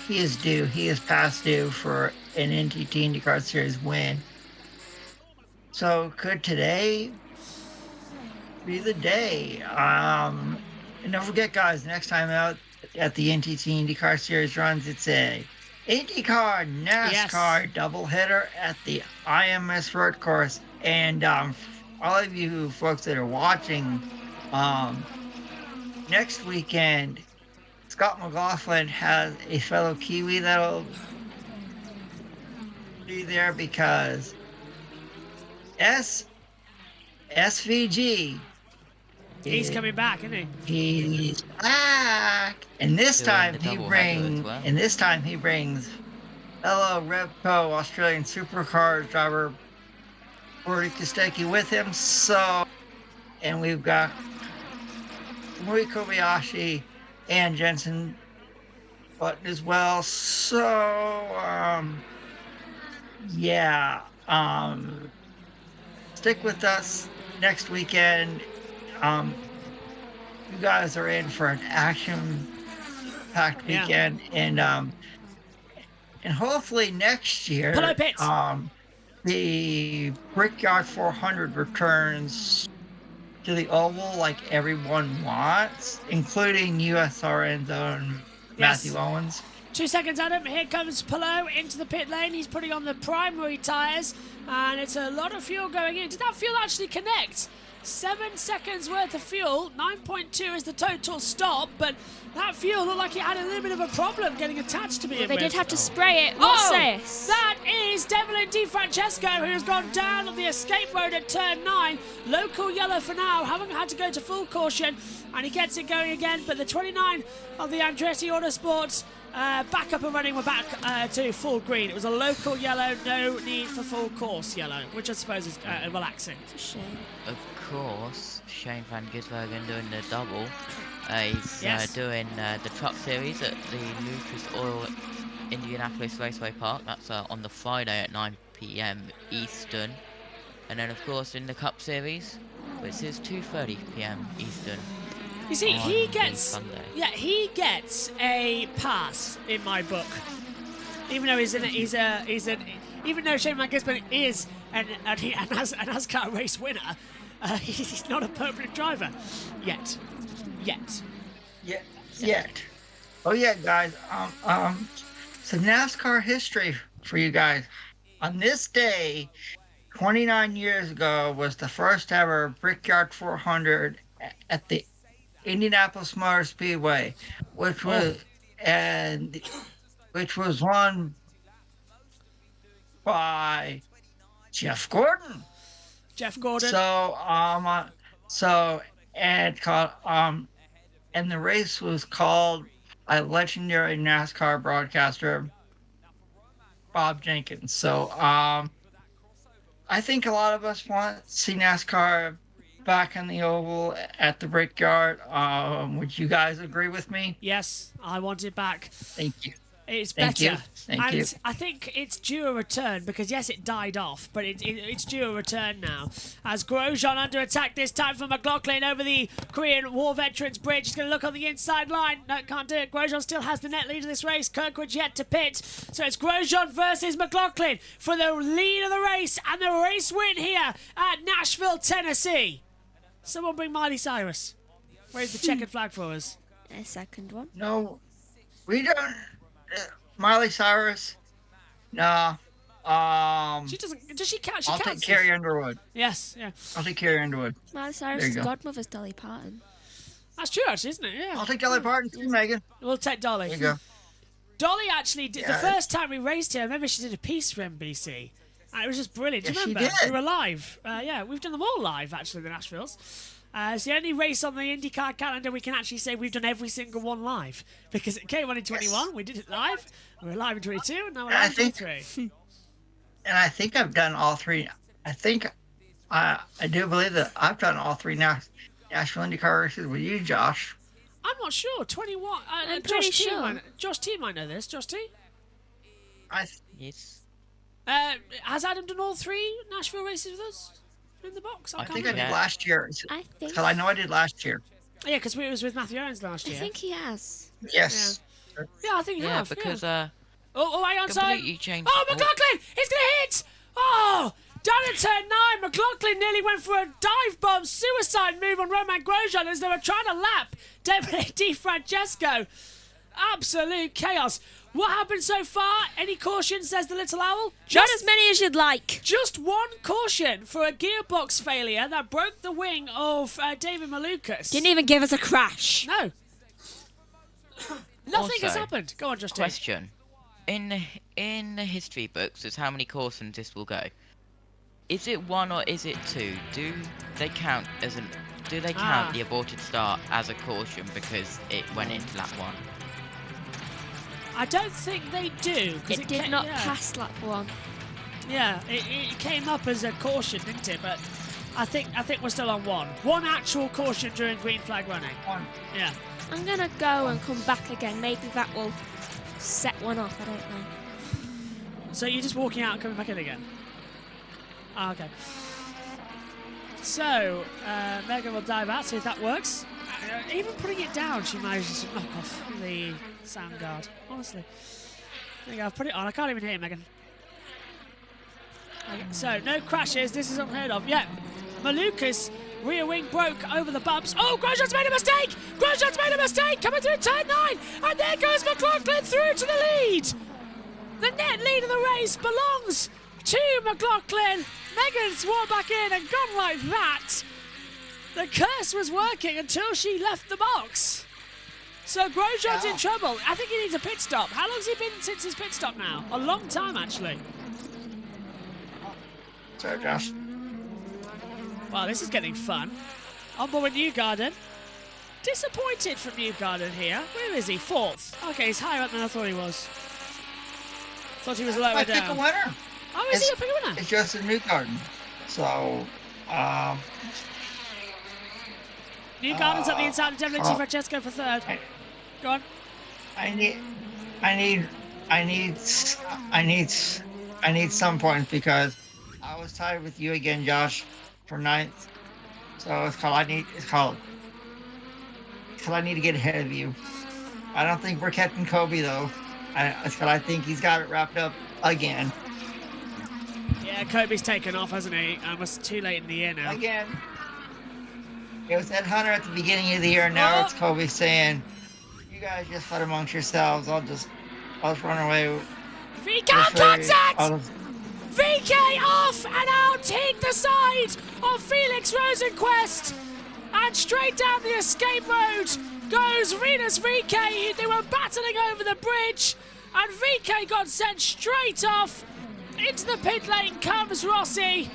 is due. He is past due for an NTT IndyCar Series win. So could today be the day? And don't forget, guys, next time out at the NTT IndyCar Series runs, it's a IndyCar NASCAR doubleheader at the IMS road course. And all of you folks that are watching, next weekend, Scott McLaughlin has a fellow Kiwi that'll be there, because SVG. He's coming back, isn't he? He's back, and this time he brings fellow Repco Australian Supercars driver Rory Kostecki with him. So, and we've got Mui Kobayashi and Jensen Button as well. So, stick with us next weekend. You guys are in for an action-packed weekend, and hopefully next year, the Brickyard 400 returns to the oval like everyone wants, including USRN's own Matthew Owens. 2 seconds, Adam. Here comes Pelot into the pit lane. He's putting on the primary tyres, and it's a lot of fuel going in. Did that fuel actually connect? 7 seconds worth of fuel. 9.2 is the total stop, but that fuel looked like it had a little bit of a problem getting attached to me. Well, they did have to spray it. What's this? That is Devlin Di Francesco, who has gone down on the escape road at turn 9. Local yellow for now. Haven't had to go to full caution, and he gets it going again. But the 29 of the Andretti Autosports back up and running. We're back to full green. It was a local yellow, no need for full course yellow, which I suppose is relaxing. It's a shame. Of course, Shane van Gisbergen doing the double. He's doing the Truck Series at the Lucas Oil Indianapolis Raceway Park. That's on the Friday at 9 p.m. Eastern. And then, of course, in the Cup Series, which is 2:30 p.m. Eastern. You see, he gets a pass in my book, even though even though Shane van Gisbergen is a NASCAR race winner, he's not a permanent driver yet. Oh yeah, guys. So NASCAR history for you guys. On this day, 29 years ago, was the first ever Brickyard 400 at the Indianapolis Motor Speedway, which was won by Jeff Gordon. And the race was called by legendary NASCAR broadcaster Bob Jenkins. So I think a lot of us want to see NASCAR back in the oval at the Brickyard. Would you guys agree with me? Yes, I want it back. Thank you. It's better. Thank you. I think it's due a return, because yes, it died off, but it's due a return now. As Grosjean under attack this time from McLaughlin over the Korean War Veterans Bridge. He's going to look on the inside line. No, can't do it. Grosjean still has the net lead of this race. Kirkwood's yet to pit. So it's Grosjean versus McLaughlin for the lead of the race and the race win here at Nashville, Tennessee. Someone bring Miley Cyrus. Where's the checkered flag for us? A second one. No, we don't. Miley Cyrus, nah. She doesn't. Does she count? She I'll counts. take Carrie Underwood. Yes. Yeah. I'll take Carrie Underwood. Miley There Cyrus's you go. godmother's Dolly Parton. That's true, actually, isn't it? Yeah. I'll take Dolly Parton too, Megan. We'll take Dolly. There you go. Dolly actually did the Yeah. first time we raised her. I remember she did a piece for NBC. And it was just brilliant. Do you Yes, she remember? did. We were live. Yeah, we've done them all live actually. The Nashvilles. It's the only race on the IndyCar calendar we can actually say we've done every single one live because it came on in 21. We did it live. We were live in 22, and now we're live in 23. And I think I've done all three. I think I do believe that I've done all three Nashville IndyCar races with you, Josh. I'm not sure. 21. I'm Josh pretty T sure. Josh T might know this. Josh T. Yes. Has Adam done all three Nashville races with us in the box? I can't think I remember. did last year. I think. Because I know I did last year. Yeah, because we was with Matthew Owens last I year. think he has. Yes. Yeah, I think you have. because Oh, hang on, sorry. completely changed. Oh, McLaughlin! He's going to hit! Oh! Down at turn 9, McLaughlin nearly went for a dive bomb suicide move on Roman Grosjean as they were trying to lap Di Francesco. Absolute chaos. What happened so far? Any caution, says the little owl? Not as many as you'd like. Just one caution for a gearbox failure that broke the wing of David Malukas. Didn't even give us a crash. No. Nothing has Also, happened. Go on, Justin. Question. In the history books, it's how many cautions this will go. Is it 1 or is it 2? Do they count the aborted start as a caution because it went into lap 1? I don't think they do. 'Cause It did ca- not yeah. pass lap 1. Yeah, it came up as a caution, didn't it? But I think we're still on 1. 1 actual caution during green flag running. 1. Yeah. I'm going to go and come back again. Maybe that will set one off. I don't know. So you're just walking out and coming back in again? Ah, okay. So, Megan will dive out, see if that works. Even putting it down, she manages to knock off the sound guard. Honestly. There you go, I've put it on. I can't even hear you, Megan. Okay, so, no crashes. This is unheard of. Yeah, Malukas' rear wing broke over the bumps. Oh, Grosjean's made a mistake! Grosjean's made a mistake! Coming through turn 9! And there goes McLaughlin through to the lead! The net lead of the race belongs to McLaughlin. Megan's walked back in and gone like that. The curse was working until she left the box. So Grosjean's in trouble. I think he needs a pit stop. How long's he been since his pit stop now? A long time, actually. Sorry, Josh. Wow, this is getting fun. On board with Newgarden. Disappointed from Newgarden here. Where is he? 4th. Okay, he's higher up than I thought he was. Thought he was lower I down. pick a winner. Oh, is he a pick a winner? It's just a new garden. So, Newgarden's up the inside of Devlin Di Francesco for 3rd. Go on. I need some points because I was tied with you again, Josh, for 9th. So it's called I need to get ahead of you. I don't think we're catching Kobe though. I think he's got it wrapped up again. Yeah, Kobe's taken off, hasn't he? It's too late in the year now. Again. It was Ed Hunter at the beginning of the year. Now it's Kobe saying, "You guys just fight amongst yourselves. I'll just run away." VK contact! VK off and out, hit the side of Felix Rosenquist, and straight down the escape road goes Venus VK. They were battling over the bridge, and VK got sent straight off. Into the pit lane comes Rossi.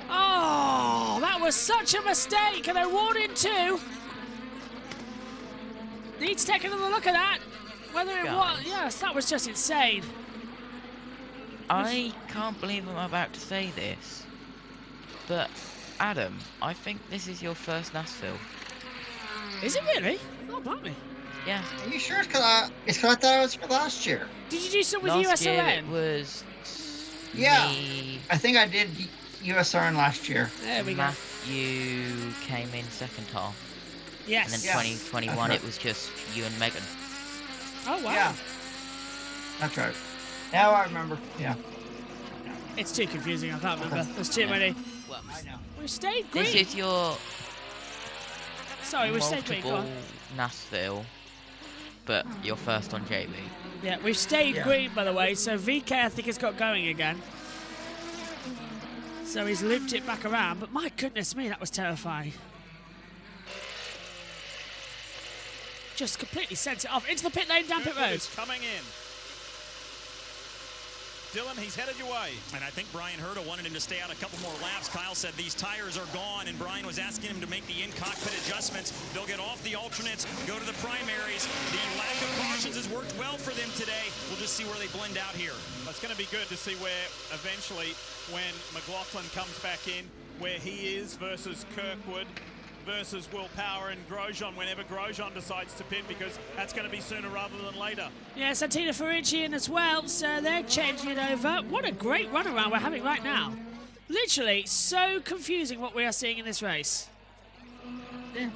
Oh, that was such a mistake, and they're warning 2. Needs to take another look at that. Whether it was, yes, that was just insane. I can't believe I'm about to say this, but Adam, I think this is your first Nashville. Is it really? Oh, blimey. Yeah. Are you sure? Because I thought it was for last year. Did you do something with Last year USRN? it was Yeah. me. I think I did USRN last year. There we go. Matthew came in second half. Yes. And then Yeah. 2021 That's right. it was just you and Megan. Oh, wow. Yeah. That's right. Now I remember. Yeah. It's too confusing, I can't remember. There's too many. Well, I know. We stayed green. this is your Sorry, we stayed green. Go multiple on. Nashville. but you're first on JB. Yeah, we've stayed Yeah. green, by the way, so VK, I think, has got going again. So he's looped it back around, but my goodness me, that was terrifying. Just completely sent it off into the pit lane, down pit road. Coming in. Dylan, he's headed your way. And I think Brian Herta wanted him to stay out a couple more laps. Kyle said these tires are gone, and Brian was asking him to make the in-cockpit adjustments. They'll get off the alternates, go to the primaries. The lack of cautions has worked well for them today. We'll just see where they blend out here. It's going to be good to see where eventually, when McLaughlin comes back in, where he is versus Kirkwood versus Will Power and Grosjean whenever Grosjean decides to pit, because that's going to be sooner rather than later. Yeah, Santina Ferrucci as well, so they're changing it over. What a great runaround we're having right now. Literally so confusing what we are seeing in this race. Yeah.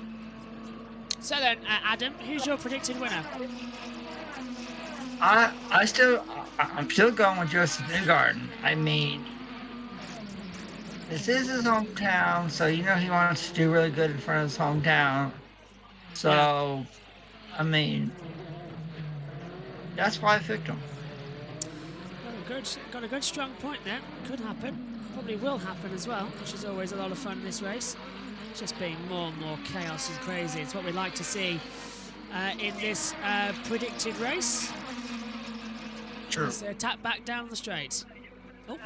So then, Adam, who's your predicted winner? I'm still going with Joseph Newgarden. I mean, this is his hometown, so you know he wants to do really good in front of his hometown. So, I mean, that's why I picked him. Got a good strong point there. Could happen. Probably will happen as well, which is always a lot of fun in this race. It's just being more and more chaos and crazy. It's what we like to see in this predicted race. Sure. Let's tap back down the straight. Oh.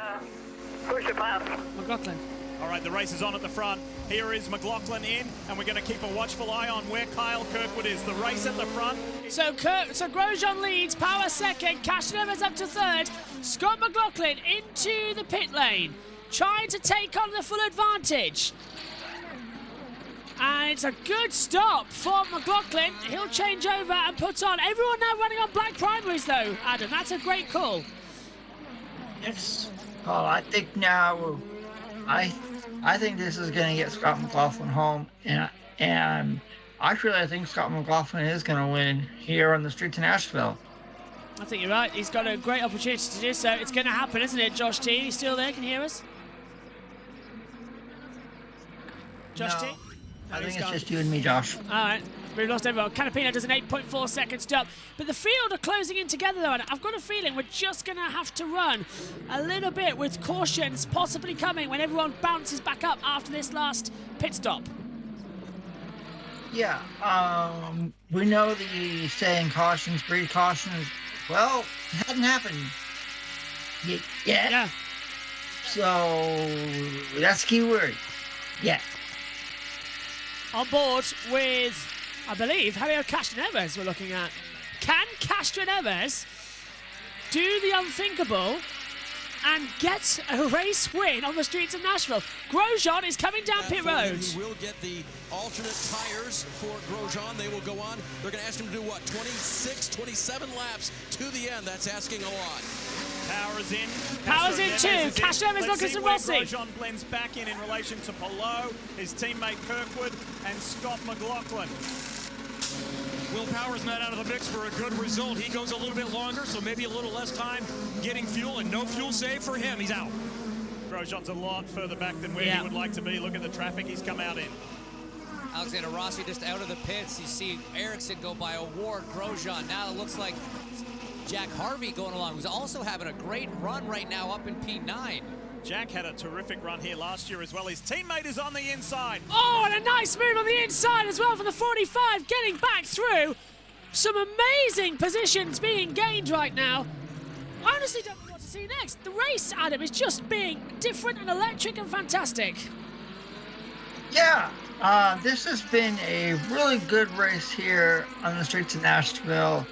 Push it past. McLaughlin. All right, the race is on at the front. Here is McLaughlin in, and we're going to keep a watchful eye on where Kyle Kirkwood is. The race at the front. So Grosjean leads, Power second, Cashton Evans up to third, Scott McLaughlin into the pit lane, trying to take on the full advantage. And it's a good stop for McLaughlin. He'll change over and put on. Everyone now running on black primaries though, Adam. That's a great call. Yes. Oh, I think now, I think this is going to get Scott McLaughlin home, and actually I think Scott McLaughlin is going to win here on the streets of Nashville. I think you're right. He's got a great opportunity to do so. It's going to happen, isn't it, Josh T? He's still there? Can you hear us? Josh No. T? I think it's just you and me, Josh. All right. We've lost everyone. Canapino does an 8.4 second stop. But the field are closing in together, though, and I've got a feeling we're just going to have to run a little bit with cautions possibly coming when everyone bounces back up after this last pit stop. Yeah, we know the saying cautions breed cautions. Well, it hadn't happened yet. Yeah. So that's the key word. Yeah. On board with, I believe, Javier Castro-Neves we're looking at. Can Castro-Neves do the unthinkable and get a race win on the streets of Nashville? Grosjean is coming down pit road. He will get the alternate tires for Grosjean. They will go on. They're going to ask him to do what? 26, 27 laps to the end. That's asking a lot. Power's in. Power's in too. Castro-Neves looking some Rossi. Grosjean blends back in relation to Palou, his teammate Kirkwood, and Scott McLaughlin. Will Power's not out of the mix for a good result. He goes a little bit longer, so maybe a little less time getting fuel, and no fuel save for him. He's out. Grosjean's a lot further back than where he would like to be. Look at the traffic he's come out in. Alexander Rossi just out of the pits. You see Ericsson go by Award, Grosjean. Now it looks like Jack Harvey going along, who's also having a great run right now up in P9. Jack had a terrific run here last year as well. His teammate is on the inside. Oh, and a nice move on the inside as well for the 45, getting back through. Some amazing positions being gained right now. I honestly don't know what to see next. The race, Adam, is just being different and electric and fantastic. Yeah, this has been a really good race here on the streets of Nashville.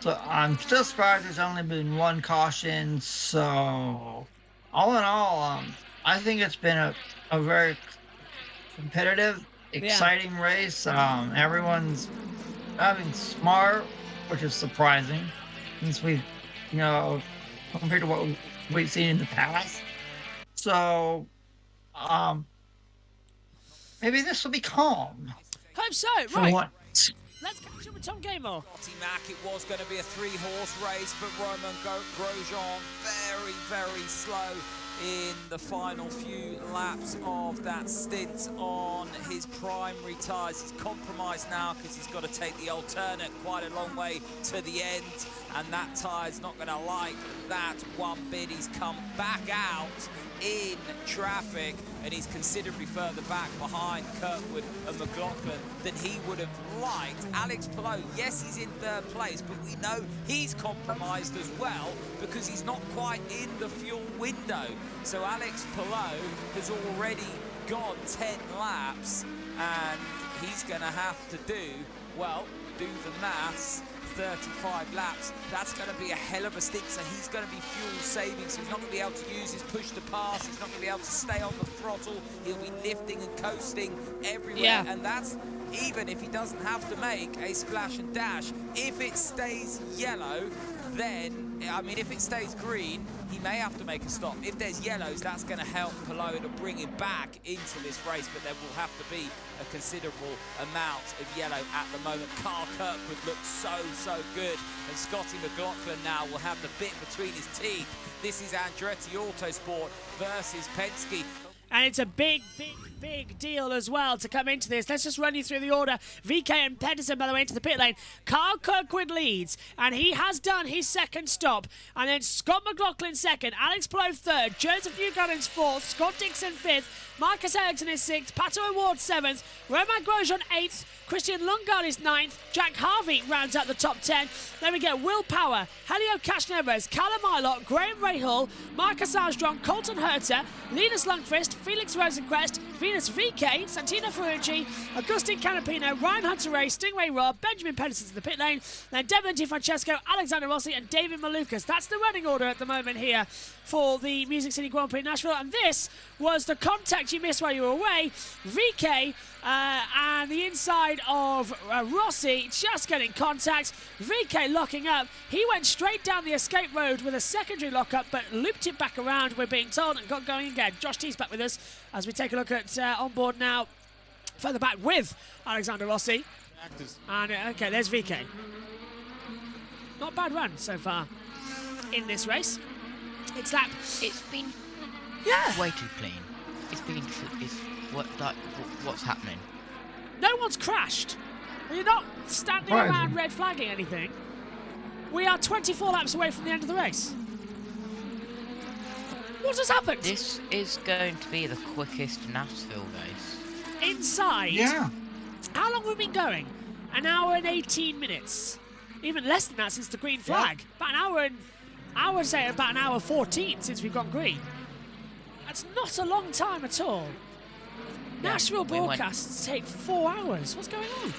So I'm still surprised there's only been one caution. So all in all, I think it's been a very competitive, exciting race. Everyone's driving smart, which is surprising since we've, compared to what we've seen in the past. So, maybe this will be calm. Hope so, For right. once. Let's catch up with Tom Gamer. Mac, it was going to be a 3-horse race, but Roman Grosjean very, very slow in the final few laps of that stint on his primary tyres. He's compromised now because he's got to take the alternate quite a long way to the end, and that tyre's not going to like that one bit. He's come back out in traffic, and he's considerably further back behind Kirkwood and McLaughlin than he would have liked. Alex Palou, yes, he's in third place, but we know he's compromised as well because he's not quite in the fuel window. So Alex Palou has already gone 10 laps, and he's going to have to do the maths. 35 laps, that's going to be a hell of a stint, so he's going to be fuel saving, so he's not going to be able to use his push to pass, he's not going to be able to stay on the throttle, he'll be lifting and coasting everywhere, and that's even if he doesn't have to make a splash and dash. If it stays yellow, then, I mean, if it stays green, he may have to make a stop. If there's yellows, that's going to help Palou to bring him back into this race, but there will have to be a considerable amount of yellow at the moment. Carl Kirkwood looks so good, and Scotty McLaughlin now will have the bit between his teeth. This is Andretti Autosport versus Penske. And it's a big deal as well to come into this. Let's just run you through the order. VK and Pedersen, by the way, into the pit lane. Carl Kirkwood leads, and he has done his second stop. And then Scott McLaughlin second, Alex Palou third, Joseph Newgarden's fourth, Scott Dixon fifth, Marcus Ericsson is sixth, Pato O'Ward seventh, Romain Grosjean eighth, Christian Lundgaard is ninth, Jack Harvey rounds out the top 10. Then we get Will Power, Helio Casneves, Callum Ilott, Graham Rahal, Marcus Armstrong, Colton Herter, Linus Lundqvist, Felix Rosenquist, Venus VK, Santino Ferrucci, Agustin Canapino, Ryan Hunter-Ray, Stingray Robb, Benjamin Pedersen to the pit lane, then Devlin Di Francesco, Alexander Rossi, and David Malukas. That's the running order at the moment here for the Music City Grand Prix Nashville. And this was the contact you missed while you were away. VK and the inside of Rossi just getting contact. VK locking up. He went straight down the escape road with a secondary lockup, but looped it back around, we're being told, and got going again. Josh T's back with us as we take a look at on board now, further back with Alexander Rossi. And okay, there's VK. Not a bad run so far in this race. It's been way too clean. What's happening? No one's crashed. We're not standing around red flagging anything. We are 24 laps away from the end of the race. What has happened? This is going to be the quickest Nashville race. Inside? Yeah. How long have we been going? An hour and 18 minutes. Even less than that since the green flag. About an hour and... I would say about an hour 14 since we've gone green. That's not a long time at all. Nashville broadcasts take 4 hours. What's going on?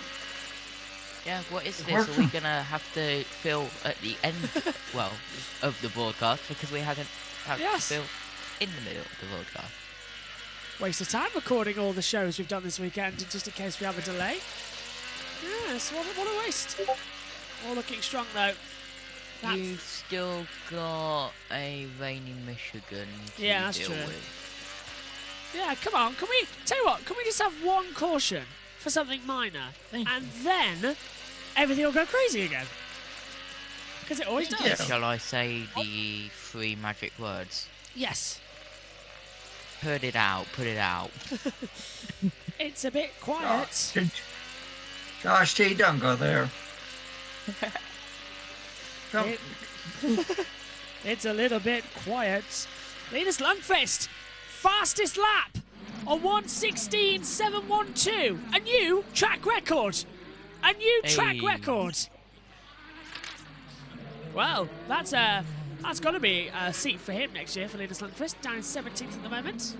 Yeah, what is this? Are we going to have to fill at the end, of the broadcast because we haven't had to fill in the middle of the broadcast? Waste of time recording all the shows we've done this weekend just in case we have a delay. Yes, what a waste. All looking strong though. You've still got a rainy Michigan to deal with. Yeah, come on. Can we tell you what? Can we just have one caution for something minor, and then everything will go crazy again? Because it always does. Yeah. Shall I say the 3 magic words? Yes. Put it out. Put it out. It's a bit quiet. Josh T, don't go there. It's a little bit quiet. Linus Lundqvist, fastest lap on 1:16.712. A new track record. A new track record. Well, that's got to be a seat for him next year for Linus Lundqvist, down in 17th at the moment.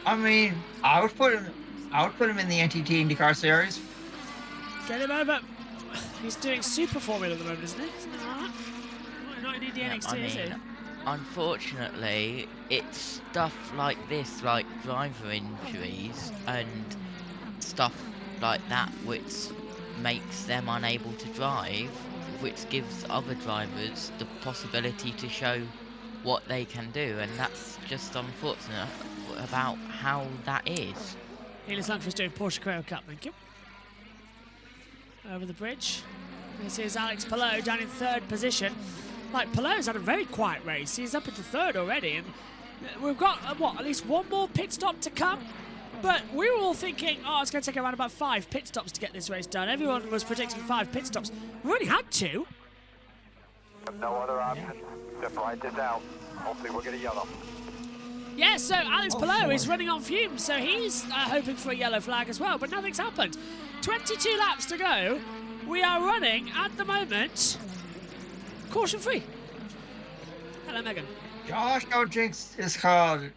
I mean, I would put him in the NTT IndyCar series. Get him over. He's doing Super Formula at the moment, isn't he? Isn't that right? Not in Indy NXT, is he? Unfortunately, it's stuff like this, like driver injuries and stuff like that, which makes them unable to drive, which gives other drivers the possibility to show what they can do, and that's just unfortunate about how that is. Linus Lundqvist doing Porsche Carrera Cup, thank you. Over the bridge. This is Alex Palou down in 3rd position. Like, Pelot's had a very quiet race. He's up into third already, and we've got, at least one more pit stop to come? But we were all thinking, oh, it's going to take around about 5 pit stops to get this race done. Everyone was predicting 5 pit stops. We've only had 2. No other option. Just ride this out. Hopefully we'll get a yellow. Yeah, so Alex Pelot is running on fumes, so he's hoping for a yellow flag as well, but nothing's happened. 22 laps to go. We are running, at the moment, caution-free. Hello, Megan. Josh, don't jinx. It's called.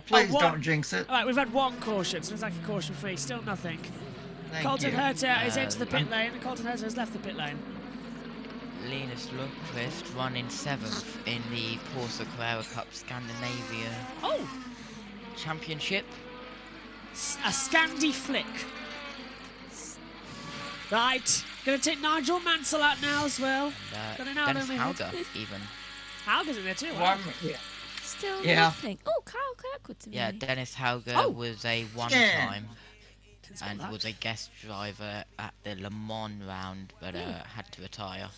Please don't jinx it. All right, we've had 1 caution, so it's like a caution-free. Still nothing. Thank Colton you. Herter is into the pit lane, and Colton Herter has left the pit lane. Linus Lundqvist running 7th in the Porsche Carrera Cup Scandinavia Championship. A Scandi flick. Right, gonna take Nigel Mansell out now as well. Dennis Hauger even. Hauger's in there too. Still Yeah. nothing. Oh, Kyle Kirkwood's in Yeah, there. Dennis Hauger was a one-time and that. was a guest driver at the Le Mans round, but had to retire.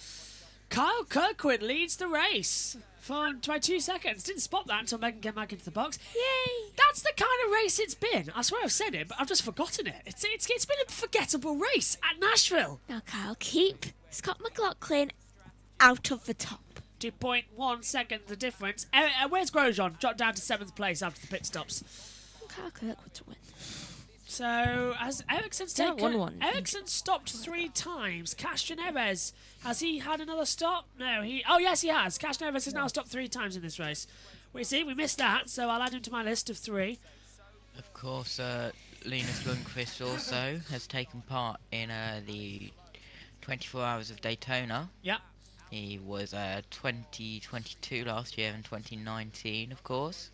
Kyle Kirkwood leads the race by 2 seconds. Didn't spot that until Megan came back into the box. Yay! That's the kind of race it's been. I swear I've said it, but I've just forgotten it. It's been a forgettable race at Nashville. Now, Kyle, keep Scott McLaughlin out of the top. 2.1 seconds the difference. Where's Grosjean? Dropped down to 7th place after the pit stops. Kyle Kirkwood to win. So, has Ericsson's Yeah, taken... 1-1. Ericsson stopped 3 times. Castro Neves, has he had another stop? No, Oh, yes, he has. Castro Neves has now stopped 3 times in this race. We missed that, so I'll add him to my list of 3. Of course, Linus Lundqvist also has taken part in the 24 Hours of Daytona. Yeah. He was 2022 last year and 2019, of course.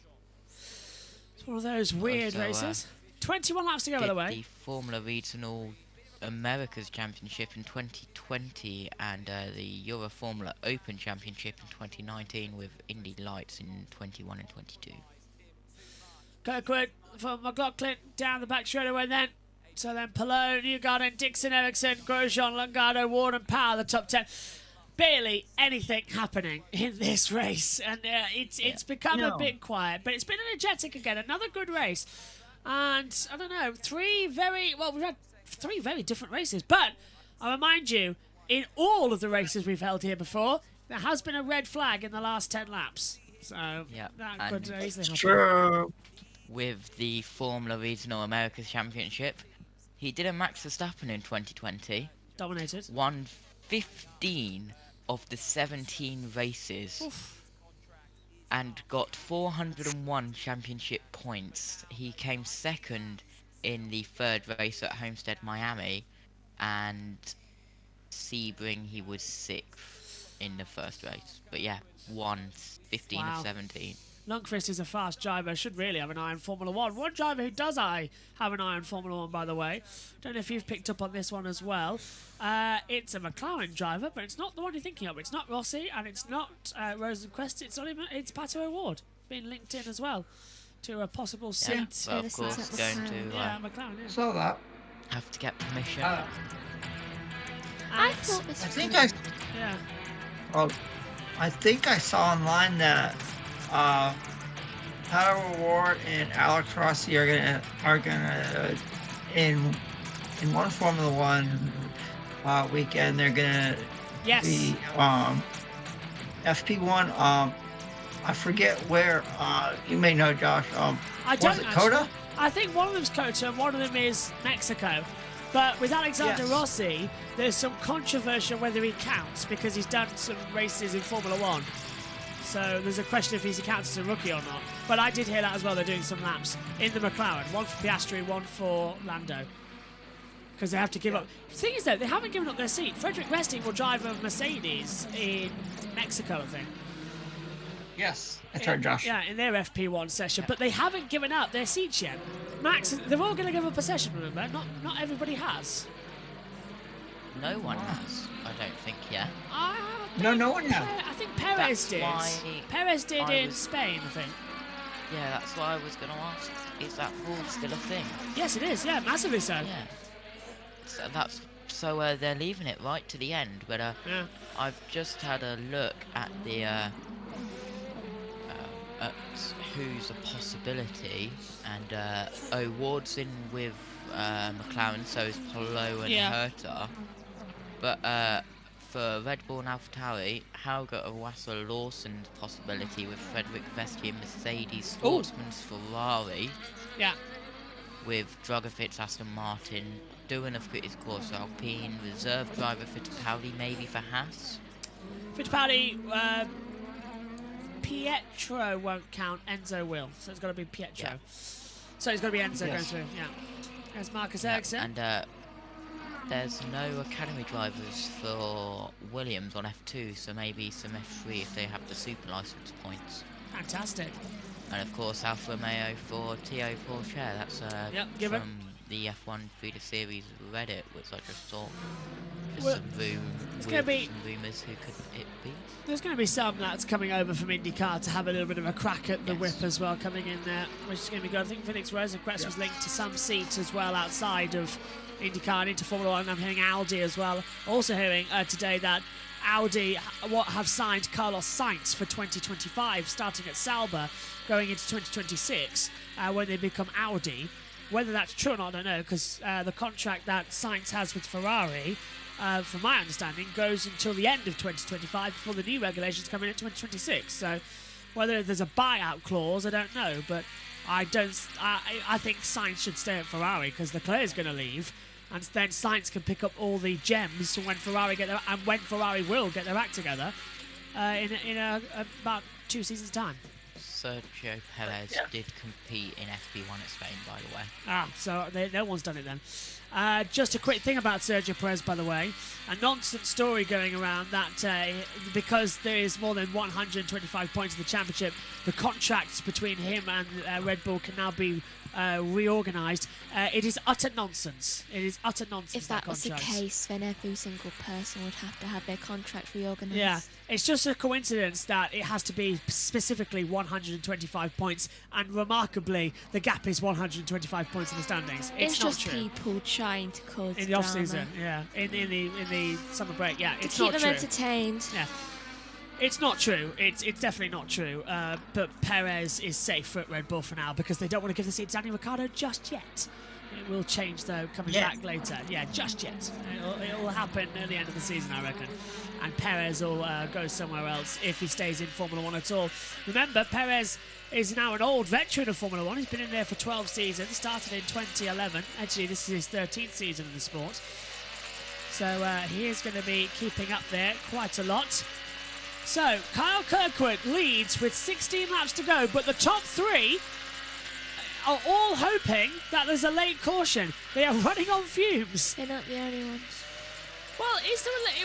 It's one of those weird Also, races. 21 laps to go, by the way. The Formula Regional Americas Championship in 2020 and the Euro Formula Open Championship in 2019 with Indy Lights in 21 and 22. Kirkwood for McLaughlin down the back straight away then. So then Pelot, Newgarden, Dixon, Ericsson, Grosjean, Lungado, Ward and Powell, the top 10. Barely anything happening in this race, and it's become a bit quiet, but it's been energetic again. Another good race. And, I don't know, we've had 3 very different races. But, I remind you, in all of the races we've held here before, there has been a red flag in the last 10 laps. So, that could easily happen. True. With the Formula Regional Americas Championship, he did a Max Verstappen in 2020. Dominated. Won 15 of the 17 races. Oof. And got 401 championship points. He came 2nd in the 3rd race at Homestead, Miami, and Sebring he was 6th in the 1st race. But yeah, won 15 of 17. Lundqvist is a fast driver, should really have an eye on Formula 1. One driver who does have an eye on Formula 1, by the way. Don't know if you've picked up on this one as well. It's a McLaren driver, but it's not the one you're thinking of. It's not Rossi, and it's not Rosenquist. It's Pato O'Ward, being linked in as well to a possible seat. Well, of course, going to McLaren, Saw that. have to get permission. I thought this was I think I saw online that Pato O'Ward and Alex Rossi are gonna in one Formula One weekend. They're gonna be FP1. I forget where. You may know, Josh. I don't was it actually. Coda? I think one of them's Cota and one of them is Mexico. But with Alexander Rossi, there's some controversy on whether he counts because he's done some races in Formula 1. So there's a question if he's counted as a rookie or not. But I did hear that as well. They're doing some laps in the McLaren. One for Piastri, one for Lando. Because they have to give up. The thing is, though, they haven't given up their seat. Frederick Resting will drive a Mercedes in Mexico, I think. Yes, that's right, Josh. Yeah, in their FP1 session. But they haven't given up their seats yet. Max, they're all going to give up a session, remember? Not everybody has. No one has, I don't think, yet. No one has. I think Perez did. Perez did in was- Spain, I think. Yeah, that's what I was going to ask. Is that rule still a thing? Yes, it is. Yeah, massively so. Yeah. So that's so they're leaving it right to the end. But I've just had a look at the at who's a possibility, and Award's in with McLaren, so is Polo and Herta. But for Red Bull and AlphaTauri, Helga Iwasa Lawson's possibility with Frederick Vesti and Mercedes, Sportsman's Ferrari. Yeah. With Drogovic, Aston Martin, Doohan of British Corsa Alpine, reserve driver Fittipaldi maybe for Haas. Fittipaldi, Pietro won't count, Enzo will, so it's got to be Pietro. Yeah. So it's got to be Enzo going through, There's Marcus Ericsson. And there's no academy drivers for Williams on F2, so maybe some F3 if they have the super license points. Fantastic. And of course Alfa Romeo for Tio Porcher, that's from the F1 Feeder Series Reddit, which I just saw. Just some rumours, who could it be? There's going to be some that's coming over from IndyCar to have a little bit of a crack at the whip as well, coming in there, which is going to be good. I think Felix Rosenquist was linked to some seats as well outside of IndyCar and into Formula 1, and I'm hearing Audi as well. Also hearing today that Audi have signed Carlos Sainz for 2025, starting at Sauber, going into 2026 when they become Audi. Whether that's true or not, I don't know, because the contract that Sainz has with Ferrari, from my understanding, goes until the end of 2025 before the new regulations come in at 2026. So whether there's a buyout clause, I don't know, but I think Sainz should stay at Ferrari because Leclerc's going to leave, and then Sainz can pick up all the gems when Ferrari will get their act together in about 2 seasons' time. Sergio Perez did compete in FP1 at Spain, by the way. So no one's done it then. Just a quick thing about Sergio Perez, by the way. A nonsense story going around that because there is more than 125 points in the championship, the contracts between him and Red Bull can now be reorganised. It is utter nonsense. It is utter nonsense. If that was the case, then every single person would have to have their contract reorganised. Yeah, it's just a coincidence that it has to be specifically 125 points, and remarkably, the gap is 125 points in the standings. It's not just true. People trying to cause in the off season, in the summer break, it's to not keep true. them entertained. Yeah. It's not true. It's definitely not true. But Perez is safe at Red Bull for now because they don't want to give the seat to Daniel Ricciardo just yet. It will change though coming back later. Yeah, just yet. It'll happen at the end of the season, I reckon. And Perez will go somewhere else if he stays in Formula 1 at all. Remember, Perez is now an old veteran of Formula 1. He's been in there for 12 seasons. Started in 2011. Actually, this is his 13th season in the sport. So he is going to be keeping up there quite a lot. So, Kyle Kirkwood leads with 16 laps to go, but the top three are all hoping that there's a late caution. They are running on fumes. They're not the only ones. Well,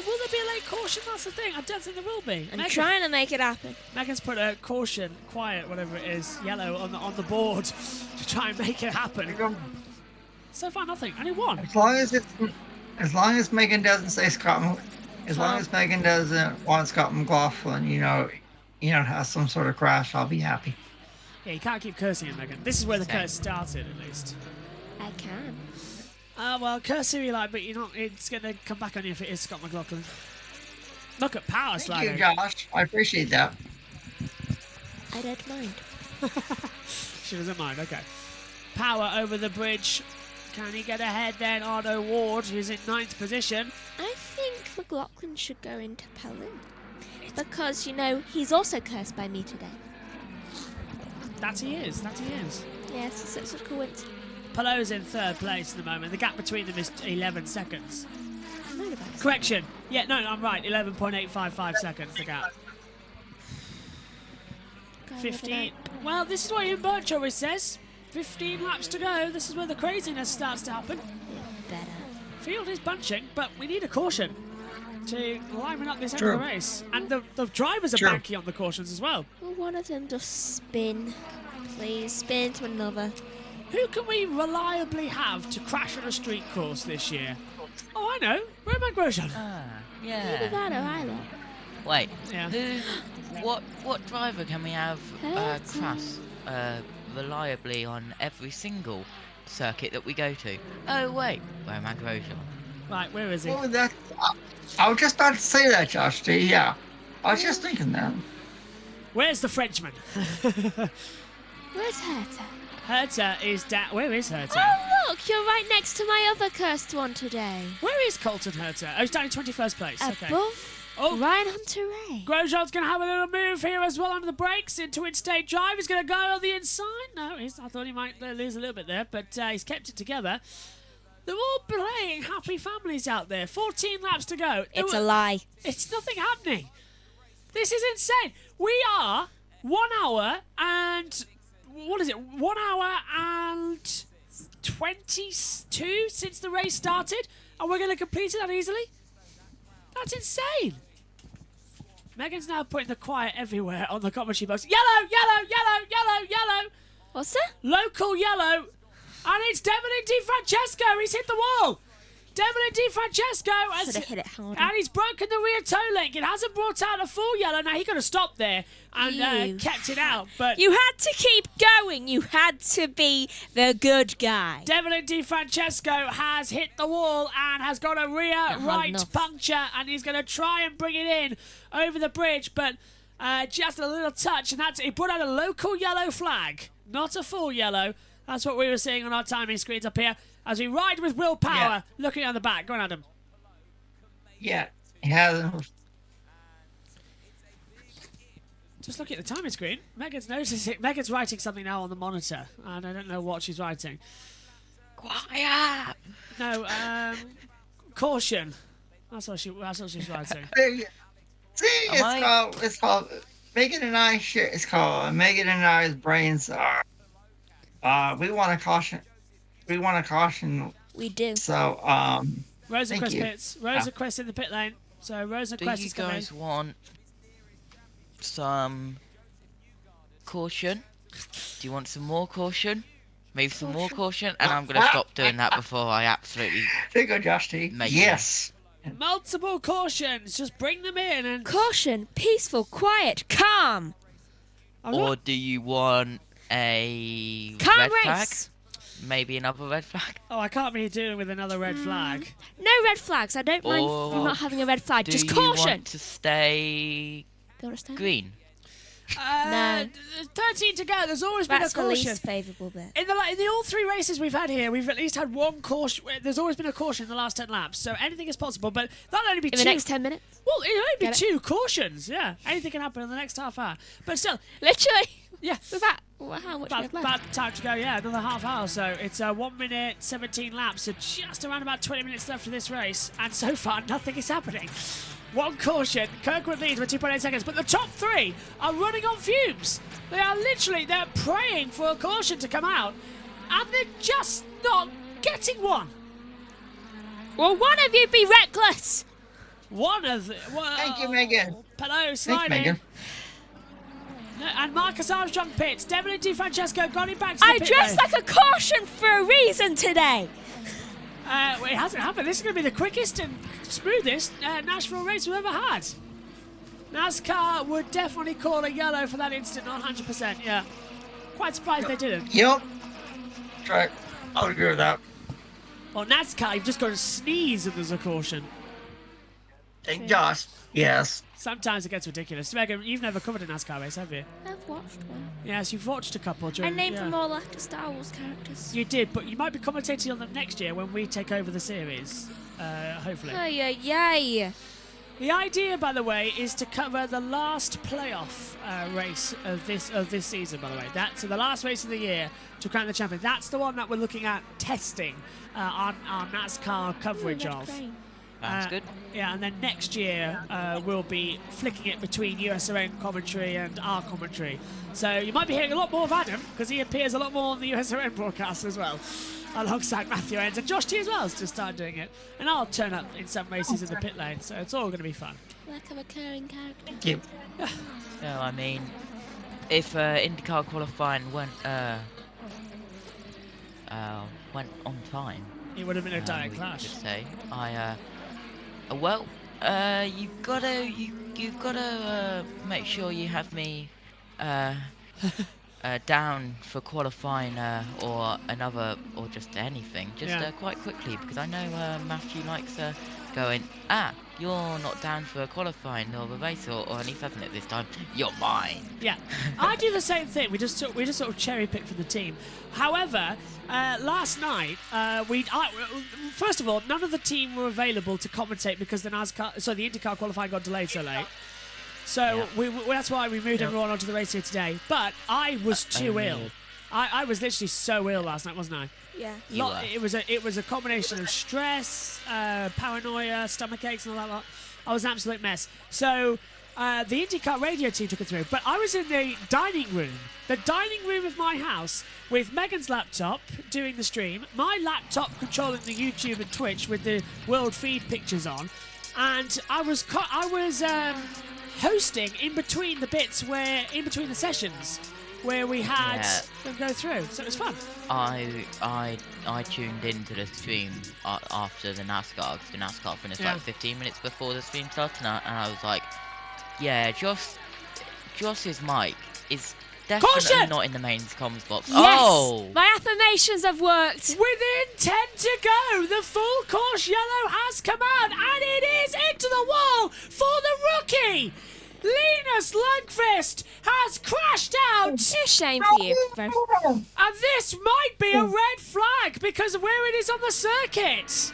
will there be a late caution? That's the thing. I don't think there will be. I'm trying to make it happen. Megan's put a caution, quiet, whatever it is, yellow on the board to try and make it happen. So far, nothing. Only one. As long as Megan doesn't say Scott. As long as Megan doesn't want Scott McLaughlin, have some sort of crash, I'll be happy. Yeah, you can't keep cursing him, Megan. This is where the curse started, at least. I can. Well, curse who you like, but it's going to come back on you if it is Scott McLaughlin. Look at power sliding. Thank you, Josh. I appreciate that. I don't mind. She doesn't mind, okay. Power over the bridge. Can he get ahead then on Award, who's in 9th position? I think McLaughlin should go into Polo. Because, he's also cursed by me today. That he is. Yes, it's a coincidence. Polo's in 3rd place at the moment. The gap between them is 11 seconds. I know about Correction. Yeah, no, I'm right. 11.855 seconds, the gap. 15. Well, this is what Ian Birch always says. 15 laps to go. This is where the craziness starts to happen. Better. Field is bunching, but we need a caution to liven up this end of the race. And the drivers are banking on the cautions as well. Will one of them just spin? Please, spin to another. Who can we reliably have to crash on a street course this year? Oh, I know. Romain Grosjean. Yeah. Either that or Isla. Wait. Yeah. What driver can we have crash reliably on every single circuit that we go to? Oh wait, Romain Grosjean. Right, where is he? Oh, that. I was just about to say that, Josh T. Yeah. I was just thinking that. Where's the Frenchman? Where's Herta? Herta is down. Where is Herta? Oh, look, you're right next to my other cursed one today. Where is Colton Herta? Oh, he's down in 21st place. Okay. Above Ryan Hunter-Reay. Grosjean's going to have a little move here as well under the brakes into in-state drive. He's going to go on the inside. No, I thought he might lose a little bit there, but he's kept it together. They're all playing happy families out there. 14 laps to go. It's a lie. It's nothing happening. This is insane. We are 1 hour and... What is it? 1 hour and 22 since the race started? And we're going to complete it that easily? That's insane. Megan's now putting the quiet everywhere on the commentary box. Yellow, yellow, yellow, yellow, yellow. What's that? Local yellow. And it's Devlin Di Francesco. He's hit the wall. Devlin Di Francesco has hit it harder. And he's broken the rear toe link. It hasn't brought out a full yellow. Now he could have stopped there and kept it out. But you had to keep going. You had to be the good guy. Devlin Di Francesco has hit the wall and has got a rear right puncture, and he's going to try and bring it in over the bridge, but just a little touch, and he put out a local yellow flag, not a full yellow. That's what we were seeing on our timing screens up here as we ride with willpower, looking at the back. Go on, Adam. Yeah, he hasn't. Just looking at the timing screen, Megan's noticing. Megan's writing something now on the monitor, and I don't know what she's writing. Quiet. No, caution. That's what she's writing. See, it's called Megan and I share. It's called Megan and I's brains are. We want to caution. We want to caution. We do. So, Rosenquist pits. Rosenquist in the pit lane. So Rosenquist is coming. Do you guys want some caution? Do you want some more caution? Maybe some more caution? And I'm going to stop doing that before I absolutely... There you go, Josh T. Yes. Multiple cautions. Just bring them in and... Caution. Peaceful. Quiet. Calm. Or do you want a calm red race. flag? Maybe another red flag? Oh, I can't be doing with another red flag. No red flags. I don't mind not having a red flag. Just caution. Do you want to stay green? No. 13 to go. There's always been a caution. That's the least favourable bit. In the all three races we've had here, we've at least had one caution. There's always been a caution in the last 10 laps, so anything is possible. But that'll only be in the next 10 minutes. Well, it'll only be 2 cautions. Yeah, anything can happen in the next half hour. But still, literally. Yeah. How much about time to go, yeah, another half hour. So it's 1 minute, 17 laps. So just around about 20 minutes left of this race. And so far, nothing is happening. One caution. Kirkwood leads with 2.8 seconds. But the top 3 are running on fumes. They're praying for a caution to come out. And they're just not getting one. Well, one of you be reckless. One of them. Thank you, Megan. Hello, sliding. Thanks, Megan. And Marcus Armstrong pits. Devlin Di Francesco got him back to I the pit dressed lane. like a caution for a reason today. Well, it hasn't happened. This is going to be the quickest and smoothest Nashville race we've ever had. NASCAR would definitely call a yellow for that instant, not 100%, yeah. Quite surprised they didn't. Yep. Right. I would agree with that. Well, NASCAR, you've just got to sneeze if there's a caution. Thank Josh. Yes. Sometimes it gets ridiculous. Megan, you've never covered a NASCAR race, have you? I've watched one. Yes, you've watched a couple. I named them all after Star Wars characters. You did, but you might be commentating on them next year when we take over the series. Hopefully. Yay. The idea, by the way, is to cover the last playoff race of this season. By the way, so the last race of the year to crown the champion. That's the one that we're looking at testing our NASCAR coverage of. That's good. Yeah, and then next year we'll be flicking it between USRN commentary and our commentary. So you might be hearing a lot more of Adam because he appears a lot more on the USRN broadcast as well, alongside Matthew Ends and Josh T as well has just started doing it. And I'll turn up in some races in the pit lane, so it's all going to be fun. Like a recurring character. Thank you. No, I mean, if IndyCar qualifying went on time, it would have been a direct clash. Could say you've got to make sure you have me down for qualifying or another or just anything, just quite quickly, because I know Matthew likes going, you're not down for qualifying or a race, or at least hasn't it this time. You're mine. Yeah, I do the same thing. We just sort of cherry pick for the team. However, last night first of all, none of the team were available to commentate because the IndyCar qualifying got delayed so late. So that's why we moved everyone onto the race here today. But I was too ill. I was literally so ill last night, wasn't I? Yeah. It was a combination of stress, paranoia, stomach aches, and all that lot. I was an absolute mess. So the IndyCar radio team took it through. But I was in the dining room of my house, with Megan's laptop doing the stream, my laptop controlling the YouTube and Twitch with the world feed pictures on, and I was hosting in between the sessions where we had them go through, so it was fun. I tuned into the stream after the NASCAR, because the NASCAR finished like 15 minutes before the stream started, and I was like, Josh's mic is definitely not in the mains comms box. Yes! My affirmations have worked. Within 10 to go, the full course yellow has come out, and it is into the wall for the rookie. Linus Lundqvist has crashed out. It's a shame for you. And this might be a red flag because of where it is on the circuit.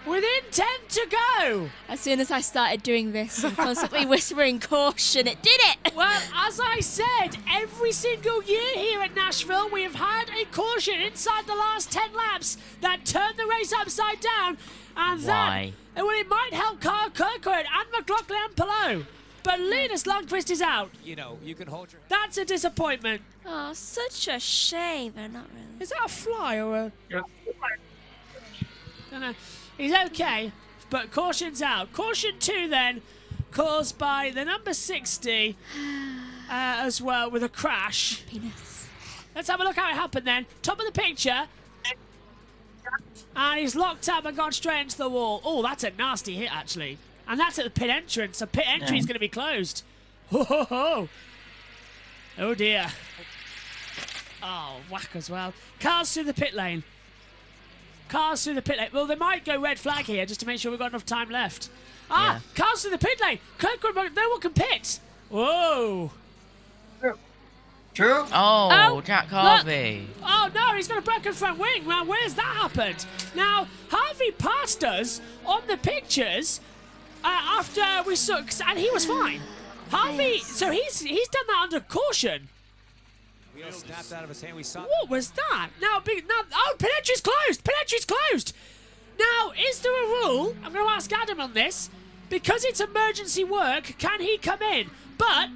Within 10 to go. As soon as I started doing this and constantly whispering caution, it did it. Well, as I said, every single year here at Nashville, we have had a caution inside the last 10 laps that turned the race upside down. And it might help Carl Kirkwood and McLaughlin and Palou. But Linus Lundqvist is out. You can hold your... That's a disappointment. Oh, such a shame. They're not really. Is that a fly or a... Don't know. He's okay, but caution's out. Caution 2 then, caused by the number 60 as well, with a crash. Happiness. Let's have a look how it happened then. Top of the picture. And he's locked up and gone straight into the wall. Oh, that's a nasty hit, actually. And that's at the pit entrance. The pit entry is going to be closed. Ho, ho, ho. Oh, dear. Oh, whack as well. Cars through the pit lane. Well, they might go red flag here just to make sure we've got enough time left. Cars through the pit lane. Kirkwood, no one can pit. Whoa. True. Oh, Jack Harvey. Look. Oh, no, he's got a broken front wing. Now, where's that happened? Now, Harvey passed us on the pictures after we saw, and he was fine. Harvey, so he's done that under caution. Wheel snapped out of his hand. We saw. What was that? Now, pit entry's closed. Pit entry's closed. Now, is there a rule? I'm going to ask Adam on this. Because it's emergency work, can he come in? But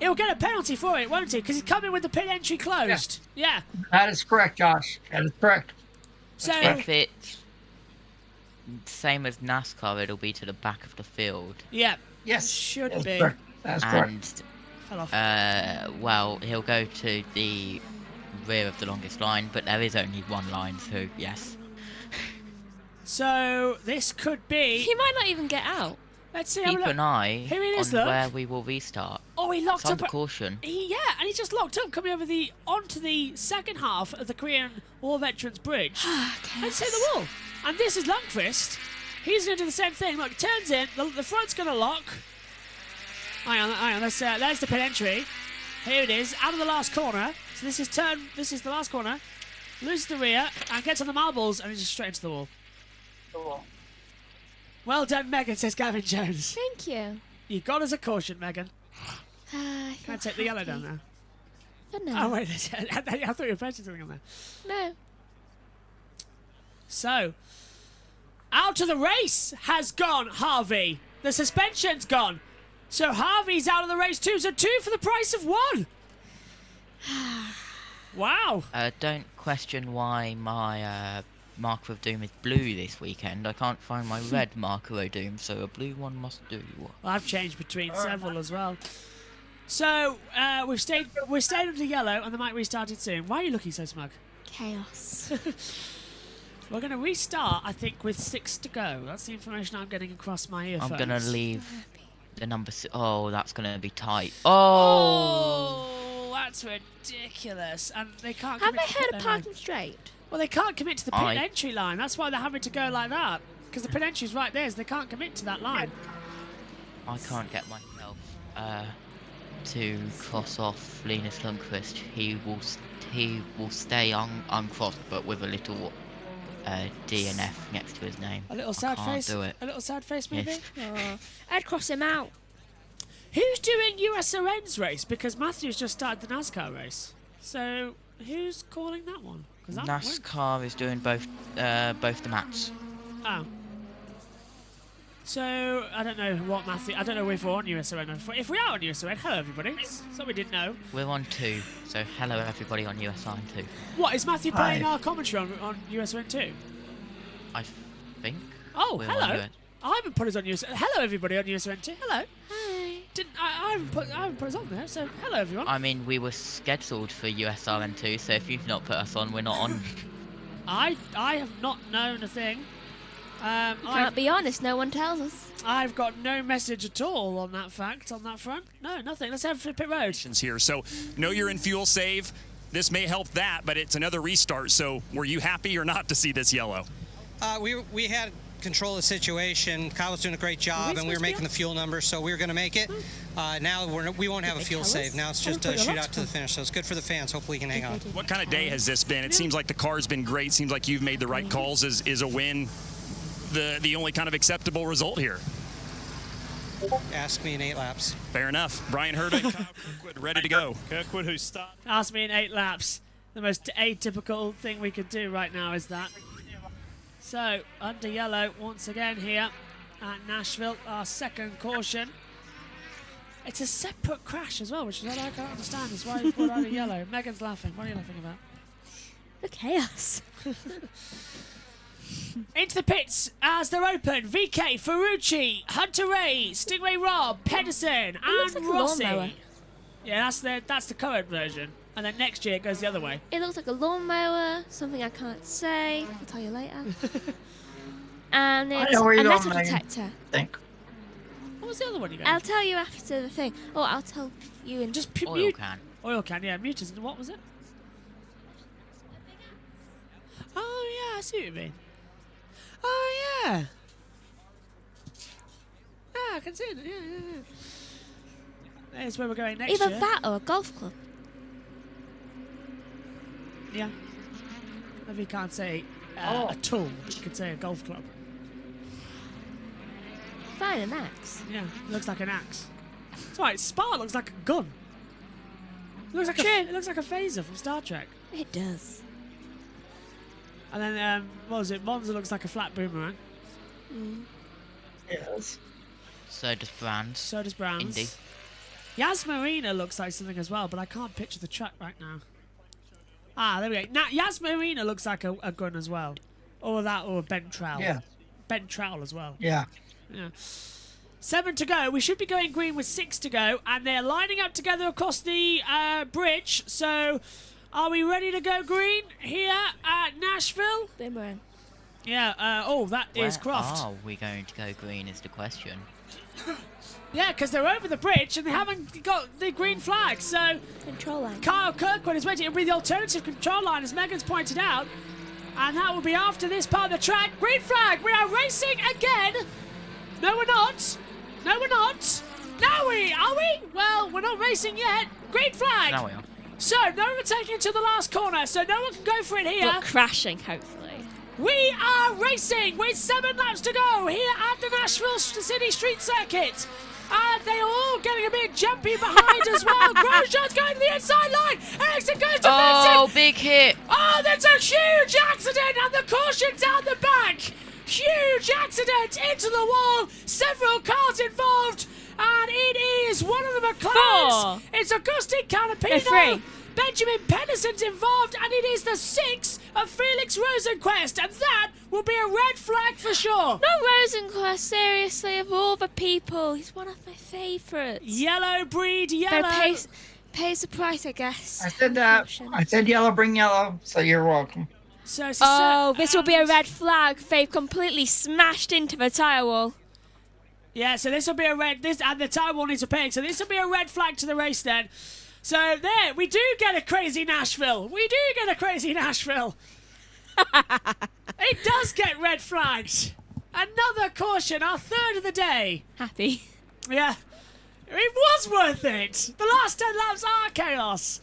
he'll get a penalty for it, won't he? Because he's coming with the pit entry closed. Yeah. That is correct, Josh. That is correct. So if it's same as NASCAR, it'll be to the back of the field. Yeah. Yes. Should be. Correct. That's correct. Well, he'll go to the rear of the longest line, but there is only one line, so yes. So this could be. He might not even get out. Let's see. Keep an eye on look. where we will restart. Oh, he locked it's up. Under caution. Yeah, and he just locked up coming over onto the second half of the Korean War Veterans Bridge. Let's hit the wall. And this is Lundqvist. He's going to do the same thing. Look, turns in. The front's going to lock. Hang on. There's the pit entry. Here it is, out of the last corner. So this is the last corner. Loses the rear and gets on the marbles and he's just straight into the wall. Well done, Megan, says Gavin Jones. Thank you. You got us a caution, Megan. Can I take the yellow down now? For no. Oh, wait. I thought you were pressing something on there. No. So, out of the race has gone Harvey. The suspension's gone. So Harvey's out of the race too. So 2 for the price of 1. Wow. Don't question why my marker of doom is blue this weekend. I can't find my red marker of doom, so a blue one must do. Well, I've changed between several as well. So we've stayed under yellow, and the mic restarted soon. Why are you looking so smug? Chaos. We're going to restart, I think, with 6 to go. That's the information I'm getting across my earphones. I'm going to leave the number 6. Oh, that's going to be tight. Oh! That's ridiculous. And they can't Have commit they to heard pit of lane. parking straight? Well, they can't commit to the pit entry line. That's why they're having to go like that. Because the pit entry's right there, so they can't commit to that line. I can't get myself to cross off Linus Lundqvist. He will stay uncrossed, but with a little D and F next to his name. A little sad face. Do it. A little sad face, maybe. Yes. Oh, I'd cross him out. Who's doing USON's race? Because Matthew's just started the NASCAR race. So who's calling that one? NASCAR is doing both the mats. Oh. So I don't know what Matthew. I don't know if we're on USON. If we are on USON, hello everybody. So we didn't know. We're on 2, so hello everybody on USON 2. What is Matthew playing our commentary on USON 2? I think. Oh, we're hello. on I haven't put us on USON. Hello everybody on USON 2. Hello. Hi. I haven't put us on there. So hello everyone. I mean, we were scheduled for USRN 2, so if you've not put us on, we're not on. I have not known a thing. Can't be honest, no one tells us. I've got no message at all on that fact, on that front. No, nothing. Let's have pit road. Here, so know you're in fuel save. This may help that, but it's another restart. So were you happy or not to see this yellow? We had control of the situation. Kyle was doing a great job, and we were making the fuel numbers, so we were going to make it. Now we won't have a fuel save. Now it's just a shootout to the finish, so it's good for the fans. Hopefully we can hang on. What kind of day has this been? It seems like the car's been great. Seems like you've made the right calls. Is a win the only kind of acceptable result here? Ask me in 8 laps. Fair enough. Brian Hurd, ready to go. Kirkwood, who started. Ask me in 8 laps. The most atypical thing we could do right now is that. So, under yellow once again here at Nashville, our second caution. It's a separate crash as well, which is what I can't understand. Is why you put under yellow. Megan's laughing. What are you laughing about? The chaos. Into the pits as they're open. VK, Ferrucci, Hunter Ray, Stingray Rob, Pedersen, and like a Rossi. lawnmower. Yeah, that's the current version. And then next year it goes the other way. It looks like a lawnmower, something I can't say. I'll tell you later. And it's know where a you're metal going, Megan. detector. Think. What was the other one you got? I'll tell you after the thing. Oh, I'll tell you in just Oil can. Oil can, yeah. Mutants. And what was it? Oh yeah, I see what you mean. Oh yeah. Yeah, I can see it. Yeah. There's where we're going next either year. that or a golf club. Yeah. Maybe you can't say a tool, but you could say a golf club. Fine, an axe. Yeah, it looks like an axe. It's alright, Spar looks like a gun. It looks like it looks like a phaser from Star Trek. It does. And then, what was it? Monza looks like a flat boomerang. Yes. So does Brands. So does Brands. Indy. Yas Marina looks like something as well, but I can't picture the track right now. Ah, there we go. Now, Yas Marina looks like a gun as well. Or that, or a bent trowel. Yeah. Bent trowel as well. Yeah. Yeah. 7 to go. We should be going green with 6 to go, and they're lining up together across the bridge. So, are we ready to go green here at Nashville? Boomerang. Yeah. That is Croft. Are we going to go green is the question. Yeah, because they're over the bridge and they haven't got the green flag. So, control line. Kyle Kirkwood is waiting to be the alternative control line, as Megan's pointed out, and that will be after this part of the track. Green flag. We are racing again. No, we're not. No, we're not. Now are we? Well, we're not racing yet. Green flag. Now we are. So, no overtaking to the last corner, so no one can go for it here. We're crashing, hopefully. We are racing with 7 laps to go here at the Nashville City Street Circuit. And they are all getting a bit jumpy behind as well. Grosjean's going to the inside line. Ericsson goes defensive. Oh, big hit. Oh, there's a huge accident and the caution down the back. Huge accident into the wall. Several cars involved. And it is one of the McLarens. 4. It's Agustin Canapino. 3. Benjamin Pedersen's involved, and it is the 6 of Felix Rosenquist, and that will be a red flag for sure. Not Rosenquist, seriously, of all the people, he's one of my favourites. Yellow breed, yellow. But pays the price, I guess. I said that. I said yellow, bring yellow, so you're welcome. So this will be a red flag. They've completely smashed into the tyre wall. Yeah, so this will be a red. And the tyre wall needs repairing. So this will be a red flag to the race then. So there, we do get a crazy Nashville. We do get a crazy Nashville. It does get red flagged. Another caution, our third of the day. Happy. Yeah. It was worth it. The last 10 laps are chaos.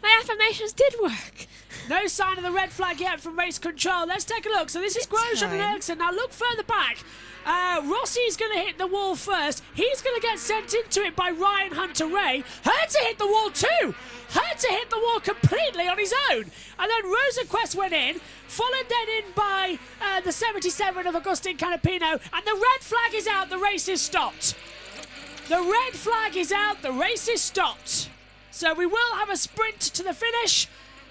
My affirmations did work. No sign of the red flag yet from race control. Let's take a look. So this is Grosjean and Ericsson. Now look further back. Rossi's going to hit the wall first. He's going to get sent into it by Ryan Hunter-Reay. Herta hit the wall too. Herta hit the wall completely on his own. And then Rosenquist went in, followed then in by the 77 of Agustin Canapino. And the red flag is out. The race is stopped. The red flag is out. The race is stopped. So we will have a sprint to the finish.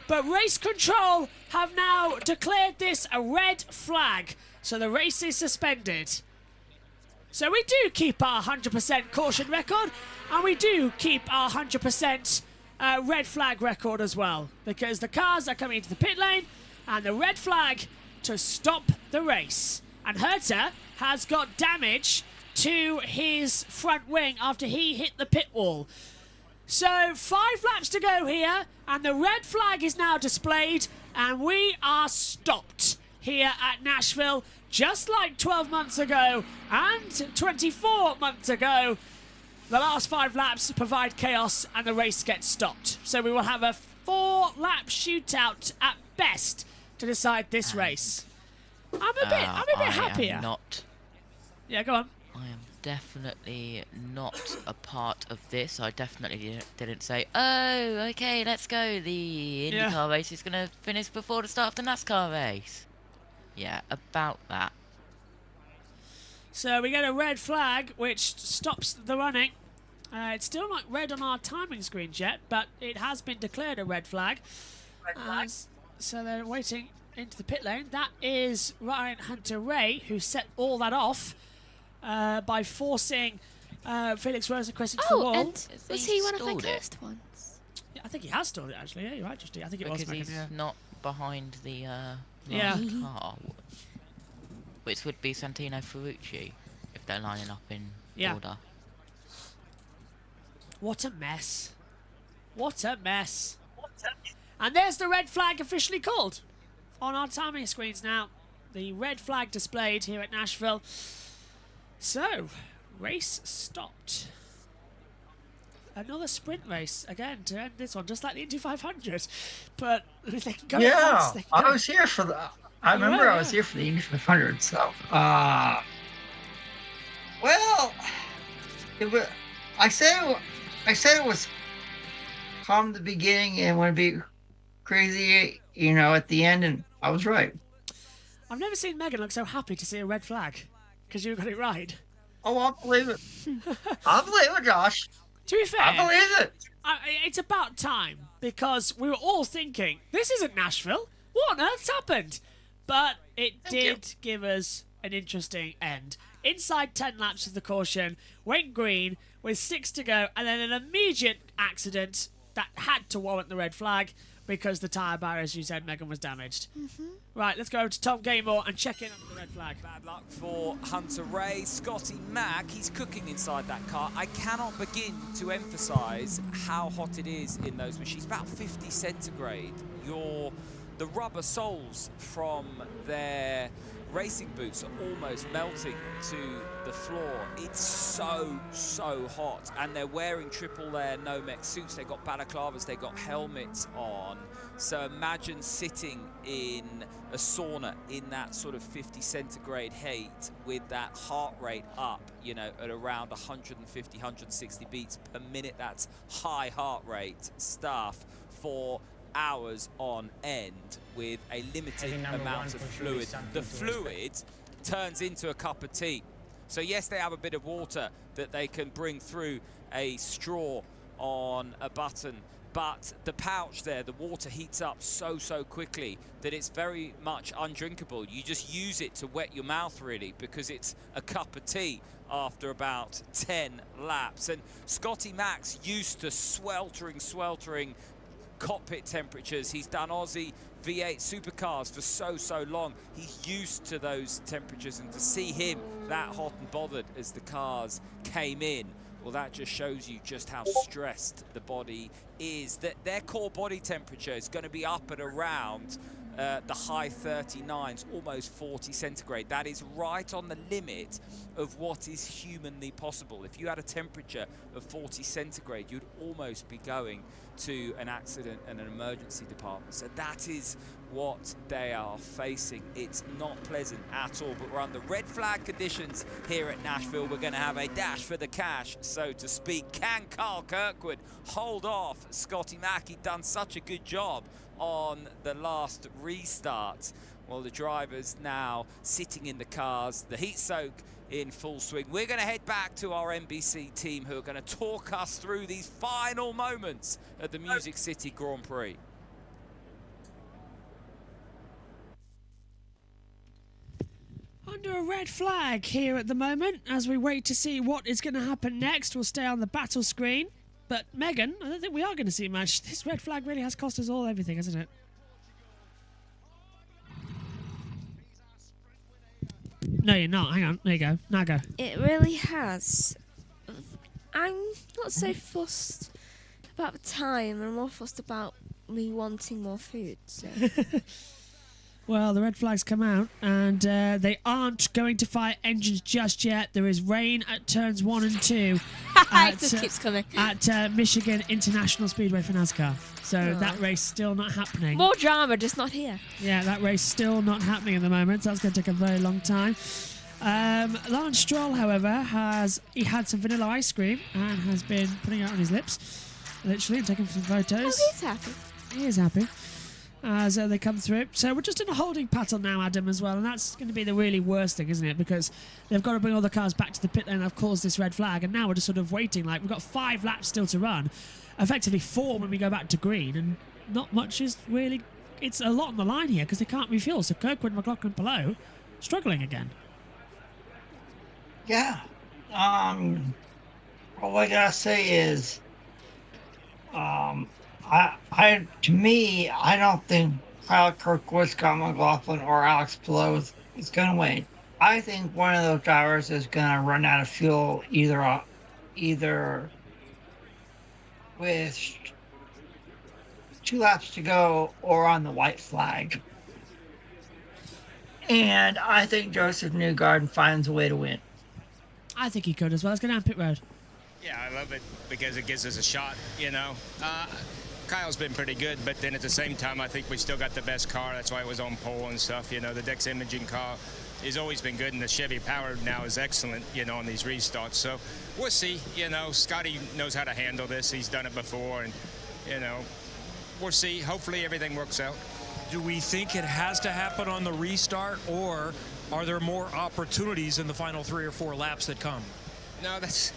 But race control have now declared this a red flag. So the race is suspended. So we do keep our 100% caution record, and we do keep our 100% red flag record as well, because the cars are coming into the pit lane, and the red flag to stop the race. And Herta has got damage to his front wing after he hit the pit wall. So 5 laps to go here, and the red flag is now displayed, and we are stopped here at Nashville, just like 12 months ago and 24 months ago. The last 5 laps provide chaos and the race gets stopped. So we will have a 4-lap shootout at best to decide this race. I'm a bit happier. Yeah, go on. I am definitely not a part of this. I definitely didn't say, oh, okay, let's go. The IndyCar race is going to finish before the start of the NASCAR race. Yeah, about that. So we get a red flag, which stops the running. It's still not red on our timing screens yet, but it has been declared a red flag. So they're waiting into the pit lane. That is Ryan Hunter-Reay, who set all that off by forcing Felix Rosenquist into the wall. And was he one of the cursed ones? Yeah, I think he has stalled it, actually. Yeah, you're right, Justy. I think it was. Because he's not behind the car, which would be Santino Ferrucci if they're lining up in order. What a mess. What a mess. And there's the red flag officially called on our timing screens now. The red flag displayed here at Nashville. So, race stopped. Another sprint race again to end this one, just like the Indy 500. But they can go at once. They can I go. was here for the. I remember I was here for the Indy 500. So, well, it was. I said it was calm at the beginning and would be crazy, at the end, and I was right. I've never seen Megan look so happy to see a red flag, because you got it right. Oh, I'll believe it. I'll believe it, Josh. To be fair, I believe it. It's about time, because we were all thinking, this isn't Nashville. What on earth's happened? But it did give us an interesting end. Inside 10 laps of the caution, went green with 6 to go, and then an immediate accident that had to warrant the red flag because the tyre barrier, as you said, Megan, was damaged. Right, let's go over to Tom Gaymore and check in on the red flag. Bad luck for Hunter-Reay. Scotty Mack, he's cooking inside that car. I cannot begin to emphasise how hot it is in those machines. About 50 centigrade. The rubber soles from their racing boots are almost melting to the floor. It's so hot, and they're wearing triple layer Nomex suits. They've got balaclavas, they've got helmets on. So imagine sitting in a sauna in that sort of 50 centigrade heat with that heart rate up, at around 150, 160 beats per minute. That's high heart rate stuff for hours on end with a limited amount of fluid. The fluid turns into a cup of tea. So yes, they have a bit of water that they can bring through a straw on a button, but the pouch there, the water heats up so quickly that it's very much undrinkable. You just use it to wet your mouth, really, because it's a cup of tea after about 10 laps. And Scotty Mack's used to sweltering cockpit temperatures. He's done Aussie V8 supercars for so long. He's used to those temperatures, and to see him that hot and bothered as the cars came in well, that just shows you just how stressed the body is. That their core body temperature is going to be up at around the high 39s, almost 40 centigrade. That is right on the limit of what is humanly possible. If you had a temperature of 40 centigrade, you'd almost be going to an accident and an emergency department. So that is what they are facing. It's not pleasant at all, but we're under red flag conditions here at Nashville. We're going to have a dash for the cash, so to speak. Can Kyle Kirkwood hold off Scotty Mackey? Done such a good job on the last restart. Well, the drivers now sitting in the cars, the heat soak in full swing. We're going to head back to our NBC team, who are going to talk us through these final moments at the Music City Grand Prix. Under a red flag here at the moment, as we wait to see what is going to happen next. We'll stay on the battle screen. But Megan, I don't think we are going to see much. This red flag really has cost us all everything, hasn't it? No, you're not. Hang on. There you go. Now go. It really has. I'm not so fussed about the time. I'm more fussed about me wanting more food. So. Well, the red flags come out, and they aren't going to fire engines just yet. There is rain at turns 1 and 2 It just keeps coming. at Michigan International Speedway for NASCAR. So that race still not happening. More drama, just not here. Yeah, that race still not happening at the moment. So that's going to take a very long time. Lance Stroll, however, he had some vanilla ice cream and has been putting it on his lips, literally, and taking some photos. Oh, he's happy. He is happy. As they come through. So we're just in a holding pattern now, Adam, as well, and that's going to be the really worst thing, isn't it? Because they've got to bring all the cars back to the pit lane and have caused this red flag, and now we're just sort of waiting. Like, we've got 5 laps still to run, effectively 4 when we go back to green, and not much is really... It's a lot on the line here because they can't refuel, so Kirkwood, McLaughlin, Palou struggling again. Yeah. All I gotta say is, to me, I don't think Kyle Kirkwood, Scott McLaughlin, or Alex Palou is going to win. I think one of those drivers is going to run out of fuel either with 2 laps to go or on the white flag. And I think Joseph Newgarden finds a way to win. I think he could as well. Let's go down pit road. Yeah, I love it because it gives us a shot, you know. Kyle's been pretty good, but then at the same time, I think we still got the best car. That's why it was on pole and stuff. You know, the Dex Imaging car has always been good, and the Chevy Power now is excellent, you know, on these restarts. So we'll see. You know, Scotty knows how to handle this. He's done it before, and, you know, we'll see. Hopefully everything works out. Do we think it has to happen on the restart, or are there more opportunities in the final 3 or 4 laps that come? No, that's...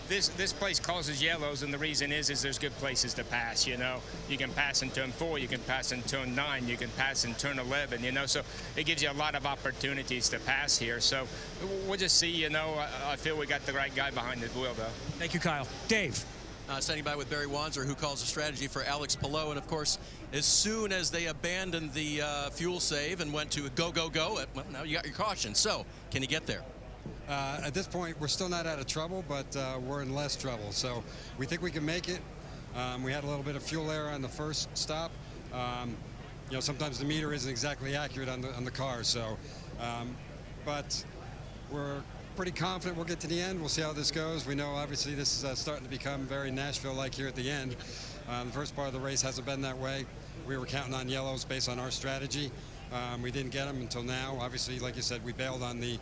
This place causes yellows, and the reason is there's good places to pass, you know. You can pass in turn 4, you can pass in turn 9, you can pass in turn 11, you know. So it gives you a lot of opportunities to pass here. So we'll just see, you know. I feel we got the right guy behind the wheel, though. Thank you, Kyle. Dave. Standing by with Barry Wanzer, who calls the strategy for Alex Palou. And, of course, as soon as they abandoned the fuel save and went to go, go, go, well, now you got your caution. So can you get there? At this point, we're still not out of trouble, but we're in less trouble. So we think we can make it. We had a little bit of fuel error on the first stop. You know, sometimes the meter isn't exactly accurate on the car. So, but we're pretty confident we'll get to the end. We'll see how this goes. We know, obviously, this is starting to become very Nashville-like here at the end. The first part of the race hasn't been that way. We were counting on yellows based on our strategy. We didn't get them until now. Obviously, like you said, we bailed on the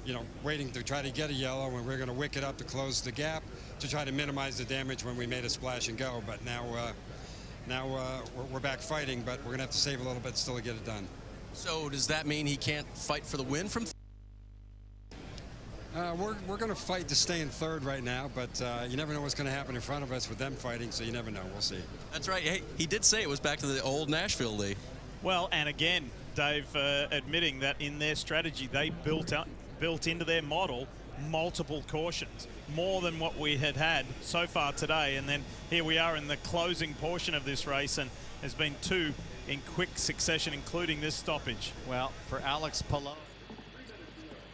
you know, waiting to try to get a yellow, and we're going to wick it up to close the gap to try to minimize the damage when we made a splash and go. But now we're back fighting, but we're going to have to save a little bit still to get it done. So does that mean he can't fight for the win from? We're going to fight to stay in third right now, but you never know what's going to happen in front of us with them fighting, so you never know. We'll see. That's right. Hey, he did say it was back to the old Nashville Lee. Well, and again, Dave admitting that in their strategy, they built into their model multiple cautions, more than what we had so far today. And then here we are in the closing portion of this race, and there's been 2 in quick succession, including this stoppage. Well, for Alex Palou.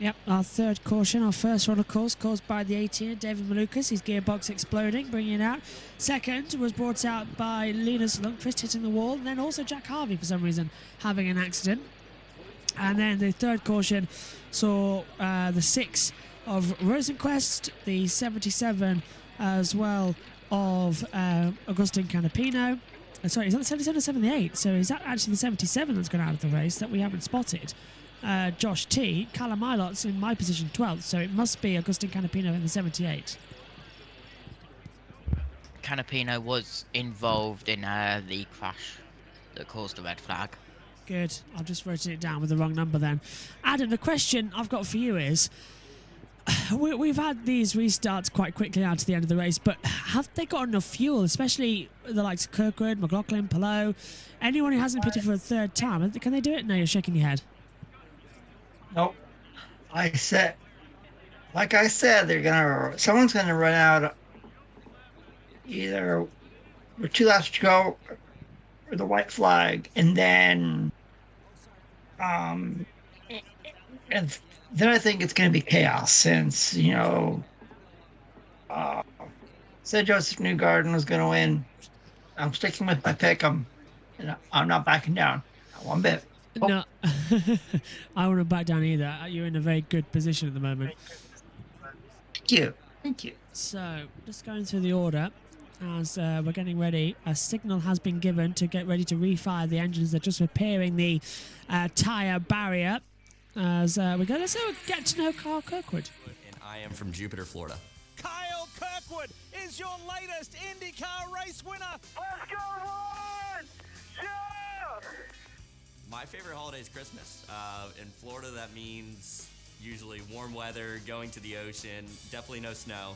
Yep, our third caution, our first one, of course, caused by the 18, David Malukas, his gearbox exploding, bringing it out. Second was brought out by Linus Lundqvist hitting the wall, and then also Jack Harvey, for some reason, having an accident. And then the third caution saw the 6 of Rosenquist, the 77 as well of Agustin Canapino. Sorry, is that the 77 or 78? So is that actually the 77 that's gone out of the race that we haven't spotted? Josh T. Callum Milot's in my position 12th, so it must be Agustin Canapino in the 78. Canapino was involved in the crash that caused the red flag. Good. I've just written it down with the wrong number then. Adam, the question I've got for you is, we've had these restarts quite quickly out to the end of the race, but have they got enough fuel, especially the likes of Kirkwood, McLaughlin, Palou, anyone who hasn't pitted for a third time? Can they do it? No, you're shaking your head. Nope. Like I said, someone's gonna run out either with 2 laps to go or the white flag, and then I think it's gonna be chaos since said Joseph Newgarden was gonna win. I'm sticking with my pick. I'm not backing down, not one bit. No, I wouldn't back down either. You're in a very good position at the moment. Thank you. So, just going through the order as we're getting ready. A signal has been given to get ready to refire the engines. They're just repairing the tyre barrier. As we go, let's get to know Kyle Kirkwood. And I am from Jupiter, Florida. Kyle Kirkwood is your latest IndyCar race winner. Let's go, Ron! Yeah! My favorite holiday is Christmas. In Florida, that means usually warm weather, going to the ocean, definitely no snow,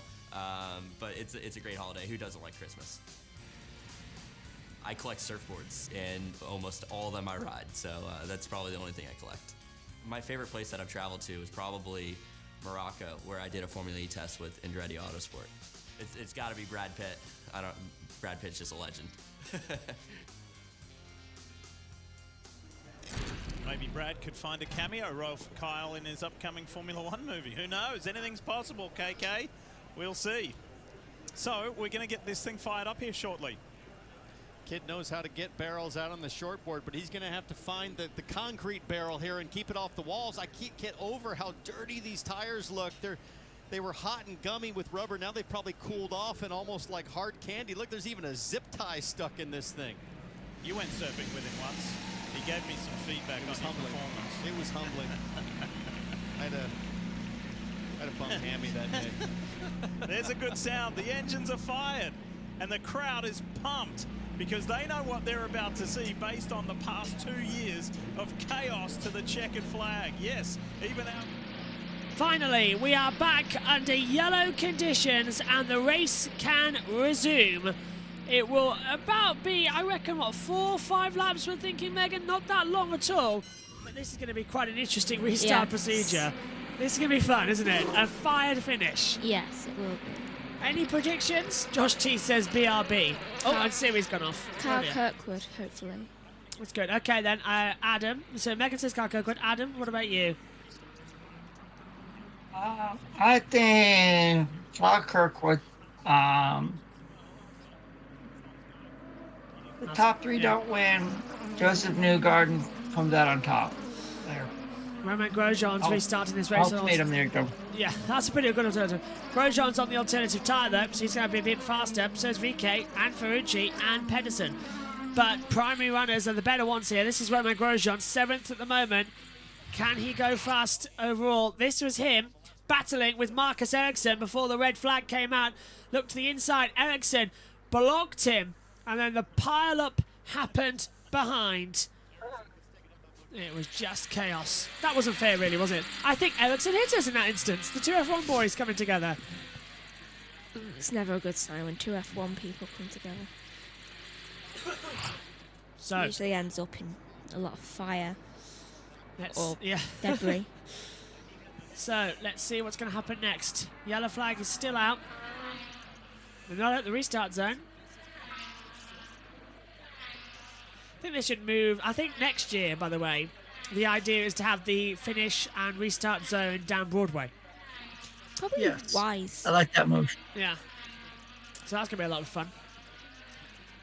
but it's a great holiday. Who doesn't like Christmas? I collect surfboards, and almost all of them I ride, so that's probably the only thing I collect. My favorite place that I've traveled to is probably Morocco, where I did a Formula E test with Andretti Autosport. It's got to be Brad Pitt. Brad Pitt's just a legend. Maybe Brad could find a cameo role for Kyle in his upcoming Formula One movie. Who knows? Anything's possible, KK. We'll see. So, we're going to get this thing fired up here shortly. Kid knows how to get barrels out on the shortboard, but he's going to have to find the concrete barrel here and keep it off the walls. I can't get over how dirty these tires look. They were hot and gummy with rubber. Now they've probably cooled off and almost like hard candy. Look, there's even a zip tie stuck in this thing. You went surfing with him once. He gave me some feedback on his performance. It was humbling. I had a bum hammy that day. There's a good sound. The engines are fired, and the crowd is pumped because they know what they're about to see based on the past 2 years of chaos to the checkered flag. Yes, even our... Finally, we are back under yellow conditions and the race can resume. It will about be, I reckon, what, 4 or 5 laps we're thinking, Megan? Not that long at all. But this is going to be quite an interesting restart procedure. This is going to be fun, isn't it? A fired finish. Yes, it will be. Any predictions? Josh T says BRB. Oh, and Siri's gone off. Kyle Kirkwood, hopefully. That's good. Okay, then, Adam. So Megan says Kyle Kirkwood. Adam, what about you? I think Kyle Kirkwood. The top 3 don't win. Joseph Newgarden comes out on top. There. Romain Grosjean's restarting this race. Ultimatum, there you go. Yeah, that's a pretty good alternative. Grosjean's on the alternative tyre though, so he's going to be a bit faster. So is VK and Ferrucci and Pedersen. But primary runners are the better ones here. This is Romain Grosjean, 7th at the moment. Can he go fast overall? This was him battling with Marcus Ericsson before the red flag came out. Look to the inside. Ericsson blocked him. And then the pile-up happened behind. It was just chaos. That wasn't fair, really, was it? I think Ericsson hit us in that instance. The two F1 boys coming together. It's never a good sign when 2 F1 people come together. So it usually ends up in a lot of fire or yeah. debris. So let's see what's going to happen next. Yellow flag is still out. They're not at the restart zone. I think they should move. I think next year, by the way, the idea is to have the finish and restart zone down Broadway. Probably wise. I like that move. Yeah. So that's going to be a lot of fun.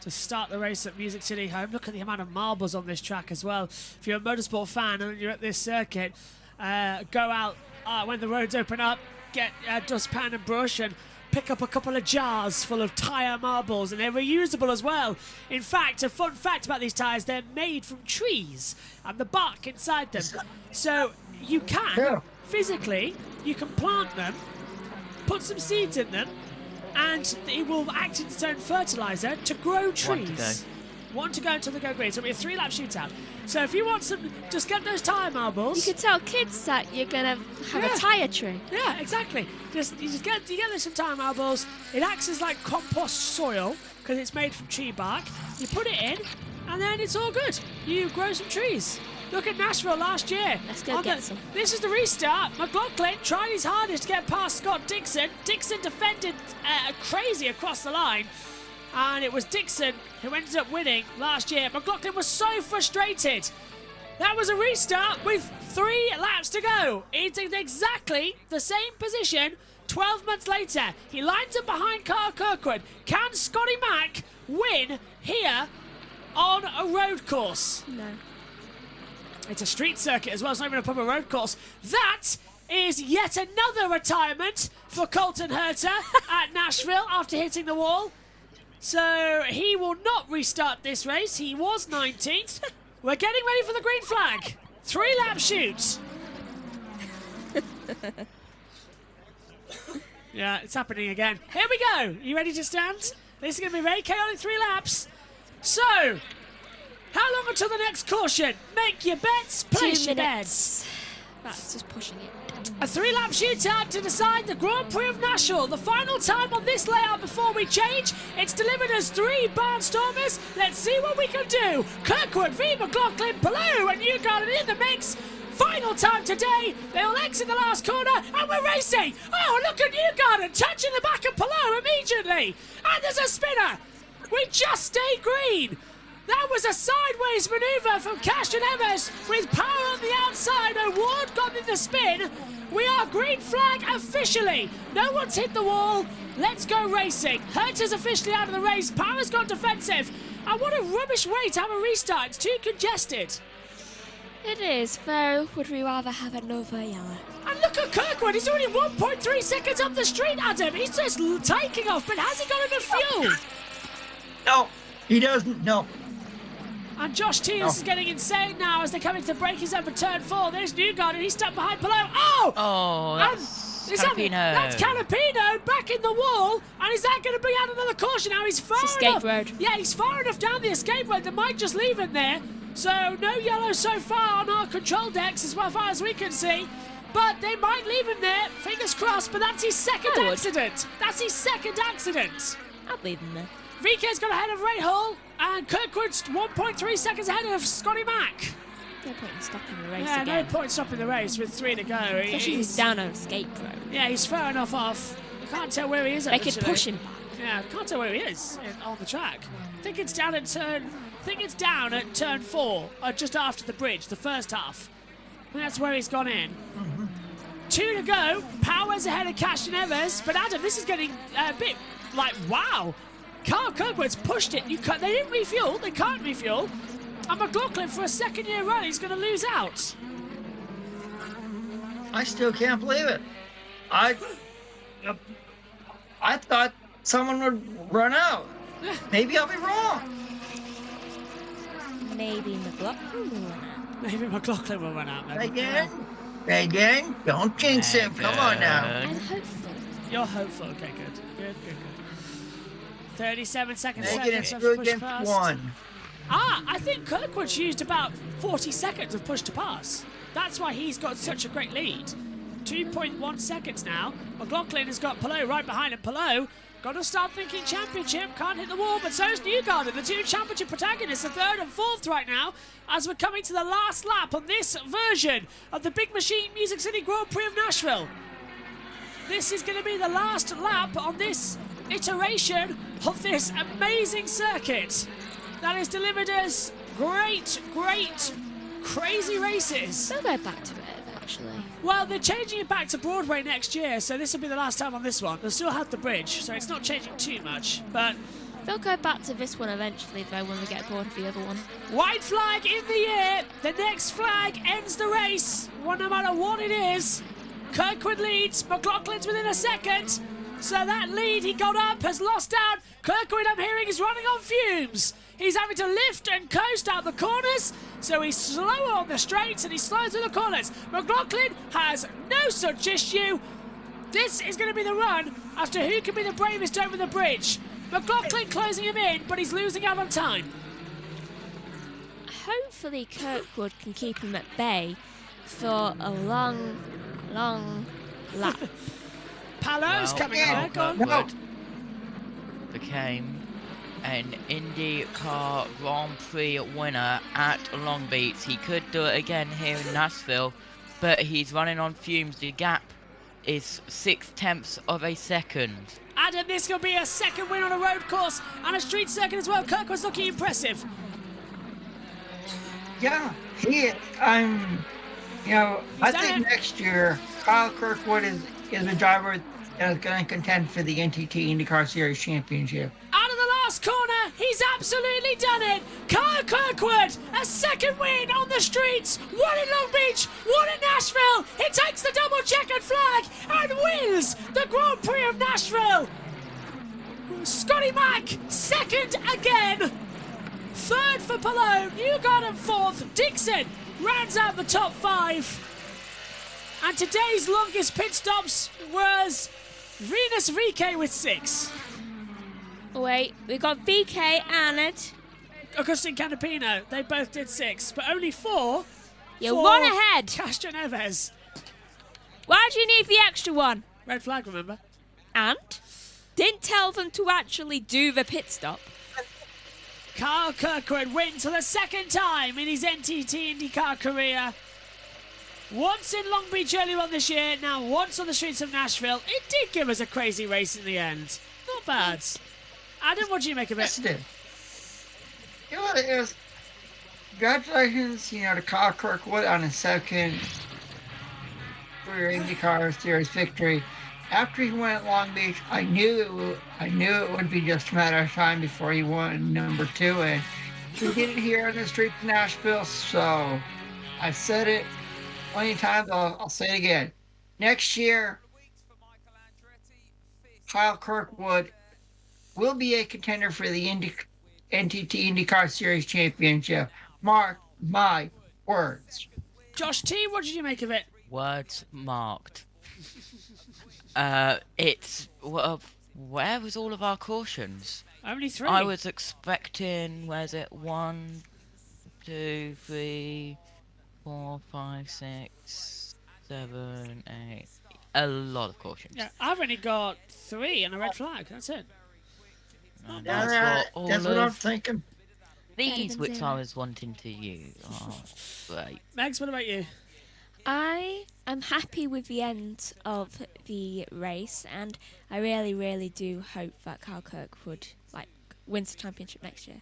To start the race at Music City home. Look at the amount of marbles on this track as well. If you're a motorsport fan and you're at this circuit, go out when the roads open up, get a dustpan and brush and pick up a couple of jars full of tyre marbles, and they're reusable as well. In fact, a fun fact about these tyres, they're made from trees and the bark inside them. So you can, physically, you can plant them, put some seeds in them, and it will act as its own fertiliser to grow trees. One to go until they go green. So it'll be a 3-lap shootout. So if you want some, just get those tyre marbles. You can tell kids that you're going to have a tyre tree. Yeah, exactly. You get some tyre marbles. It acts as like compost soil because it's made from tree bark. You put it in, and then it's all good. You grow some trees. Look at Nashville last year. Let's go get some. This is the restart. McLaughlin tried his hardest to get past Scott Dixon. Dixon defended crazy across the line. And it was Dixon who ended up winning last year. McLaughlin was so frustrated. That was a restart with 3 laps to go. It's in exactly the same position 12 months later. He lines up behind Carl Kirkwood. Can Scotty Mack win here on a road course? No. It's a street circuit as well, it's not even a proper road course. That is yet another retirement for Colton Herter at Nashville after hitting the wall. So he will not restart this race. He was 19th. We're getting ready for the green flag. 3-lap shoot. Yeah, it's happening again. Here we go. You ready to stand? This is going to be very chaotic 3 laps. So, how long until the next caution? Make your bets, place 2 your minutes. bets. That's just pushing it. A 3-lap shootout to decide the Grand Prix of Nashville. The final time on this layout before we change. It's delivered as 3 barnstormers. Let's see what we can do. Kirkwood v McLaughlin, Palou and Newgarden in the mix. Final time today. They will exit the last corner and we're racing. Oh, look at Newgarden touching the back of Palou immediately. And there's a spinner. We just stayed green. That was a sideways manoeuvre from Cashton Evers with power on the outside. O'Ward got in the spin. We are green flag officially. No one's hit the wall. Let's go racing. Herter's officially out of the race. Power's gone defensive. And what a rubbish way to have a restart. It's too congested. It is, though. Would we rather have another yellow? And look at Kirkwood. He's only 1.3 seconds up the street, Adam. He's just taking off, but has he got enough fuel? No, he doesn't. No. And Josh Tears is getting insane now as they're coming to break his over turn 4. There's Newgarden. He's stuck behind Palou. Oh! Oh, that's Canapino. That's Canapino back in the wall. And is that going to bring out another caution? Now he's far enough. Road. Yeah, he's far enough down the escape road. They might just leave him there. So no yellow so far on our control decks as far as we can see. But they might leave him there. Fingers crossed. But that's his second accident. That's his second accident. I'd leave him there. VK's got ahead of Ray Hall, and Kirkwood's 1.3 seconds ahead of Scotty Mack. No point in stopping the race Yeah, again. no point stopping the race with 3 to go. Especially he's down on escape road. Yeah, he's far enough off. Can't tell where he is. They could actually. push him back. Yeah, can't tell where he is on the track. I think it's down at turn 4, just after the bridge, the first half. That's where he's gone in. 2 to go. Power's ahead of Cashton Evers, but Adam, this is getting a bit like wow. Carl Kirkwood's pushed it. They didn't refuel. They can't refuel. And McLaughlin, for a second-year run, he's going to lose out. I still can't believe it. I thought someone would run out. Maybe I'll be wrong. Maybe McLaughlin will run out. Maybe McLaughlin will run out. Again, don't jinx him. Come on now. I'm hopeful. You're hopeful. Okay, good. Good. 37 seconds. Negative 2 against 1. I think Kirkwood's used about 40 seconds of push to pass. That's why he's got such a great lead. 2.1 seconds now. McLaughlin has got Palou right behind him. Palou got to start thinking championship. Can't hit the wall, but so's Newgarden. The 2 championship protagonists are 3rd and 4th right now as we're coming to the last lap on this version of the Big Machine Music City Grand Prix of Nashville. This is going to be the last lap on this iteration of this amazing circuit that has delivered us great crazy races. They'll go back to it eventually. Well, they're changing it back to Broadway next year, so this will be the last time on this one. They'll still have the bridge, so it's not changing too much, but... They'll go back to this one eventually, though, when we get bored of the other one. White flag in the air. The next flag ends the race, no matter what it is. Kirkwood leads. McLaughlin's within a second. So that lead he got up has lost out. Kirkwood, I'm hearing, is running on fumes. He's having to lift and coast out the corners, so he's slower on the straights and he's slower through the corners. McLaughlin has no such issue. This is going to be the run as to who can be the bravest over the bridge. McLaughlin closing him in, but he's losing out on time. Hopefully Kirkwood can keep him at bay for a long, long lap. Palos coming in. Kirkwood became an IndyCar Grand Prix winner at Long Beach. He could do it again here in Nashville, but he's running on fumes. The gap is 0.6 of a second. Adam, this could be a second win on a road course and a street circuit as well. Kirkwood's looking impressive. Yeah, I think next year Kyle Kirkwood is a driver that is going to contend for the NTT IndyCar Series Championship. Out of the last corner, he's absolutely done it. Kyle Kirkwood, a second win on the streets. One in Long Beach, one in Nashville. He takes the double checkered flag and wins the Grand Prix of Nashville. Scotty Mack, second again. Third for Palou, Newgarden fourth. Dixon rounds out the top 5. And today's longest pit stops was Venus VK with 6. Wait, we got VK and Agustin Canapino, they both did 6, but only 4. You're one ahead. Castro Neves. Why do you need the extra one? Red flag, remember? And? Didn't tell them to actually do the pit stop. Kyle Kirkwood wins for the second time in his NTT IndyCar career. Once in Long Beach earlier on this year, now once on the streets of Nashville. It did give us a crazy race in the end. Not bad. Adam, what do you make of it? Yes, it did. You know what it is? Congratulations, to Kyle Kirkwood on his second career IndyCar Series victory. After he won at Long Beach, I knew it would be just a matter of time before he won number 2, and he did it here on the streets of Nashville. So I've said it plenty of times. I'll say it again. Next year, Kyle Kirkwood will be a contender for the NTT IndyCar Series Championship. Mark my words. Josh T, what did you make of it? Words marked. Where was all of our cautions? Only 3. I was expecting, where's it? 1, 2, 3, 4, 5, 6, 7, 8. A lot of cautions. Yeah, I've only got 3 and a red flag. That's it. That's what I'm thinking. These which I was wanting to use. Oh, great. Megs, what about you? I am happy with the end of the race, and I really, really do hope that Kyle Kirkwood wins the championship next year.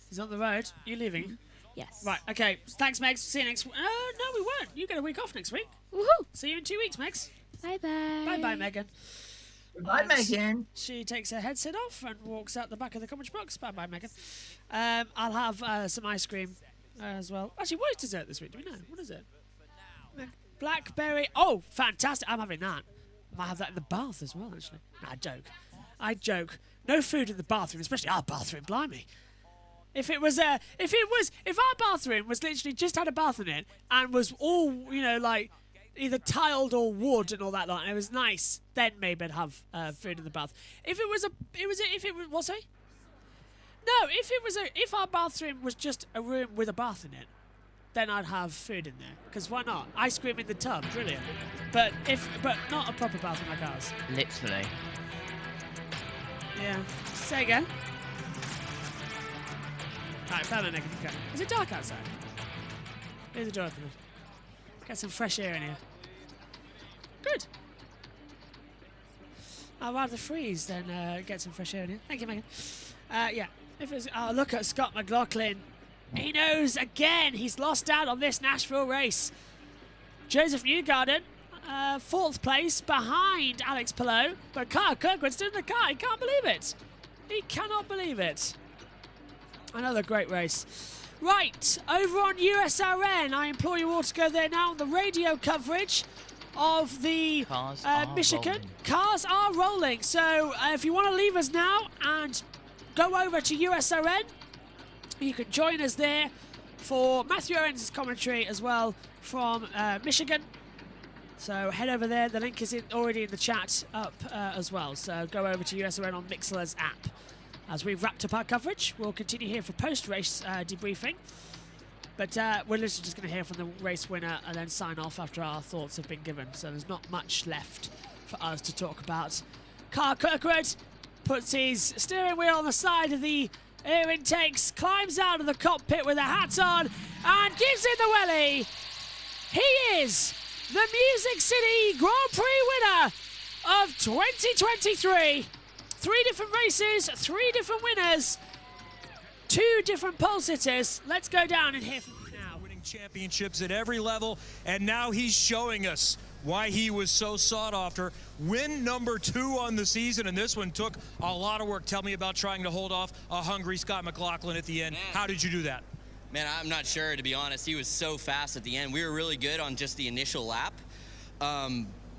He's on the road. You leaving? Yes. Right. Okay. Thanks, Megs. See you next week. No, we won't. You get a week off next week. Woohoo! See you in 2 weeks, Megs. Bye bye. Bye bye, Megan. Bye, Megan. She takes her headset off and walks out the back of the commentary box. Bye bye, Megan. I'll have some ice cream as well. Actually, what is dessert this week? Do we know? What is it? Blackberry. Oh, fantastic. I'm having that. I might have that in the bath as well, actually. No, I joke. No food in the bathroom, especially our bathroom, blimey. If our bathroom was literally just had a bath in it and was all, either tiled or wood and all that lot, and it was nice, then maybe I'd have food in the bath. If our bathroom was just a room with a bath in it, then I'd have food in there. Because why not? Ice cream in the tub, brilliant. But not a proper bathroom like ours. Literally. Yeah. Say again. Right, fella, Nick, okay. Is it dark outside? Leave the door open. Get some fresh air in here. Good. I'd rather freeze than get some fresh air in here. Thank you, Megan. Yeah. If it's, look at Scott McLaughlin He knows again he's lost out on this Nashville race. Joseph Newgarden, 4th place behind Alex Palou, but Kyle Kirkwood's still in the car. He can't believe it. He cannot believe it. Another great race. Right, over on USRN, I implore you all to go there now. The radio coverage of the Michigan. Rolling. Cars are rolling. So if you want to leave us now and go over to USRN, you can join us there for Matthew Owens' commentary as well from Michigan. So head over there. The link is already in the chat up as well. So go over to USRN on Mixler's app. As we've wrapped up our coverage, we'll continue here for post-race debriefing. But we're literally just going to hear from the race winner and then sign off after our thoughts have been given. So there's not much left for us to talk about. Kyle Kirkwood puts his steering wheel on the side of the air intakes, climbs out of the cockpit with a hat on, and gives it the welly. He is the Music City Grand Prix winner of 2023. 3 different races, 3 different winners, 2 different pole sitters. Let's go down and hear from him now. Winning championships at every level, and now he's showing us why he was so sought after. Win number 2 on the season, and this one took a lot of work. Tell me about trying to hold off a hungry Scott McLaughlin at the end. How did you do that? Man, I'm not sure, to be honest. He was so fast at the end. We were really good on just the initial lap.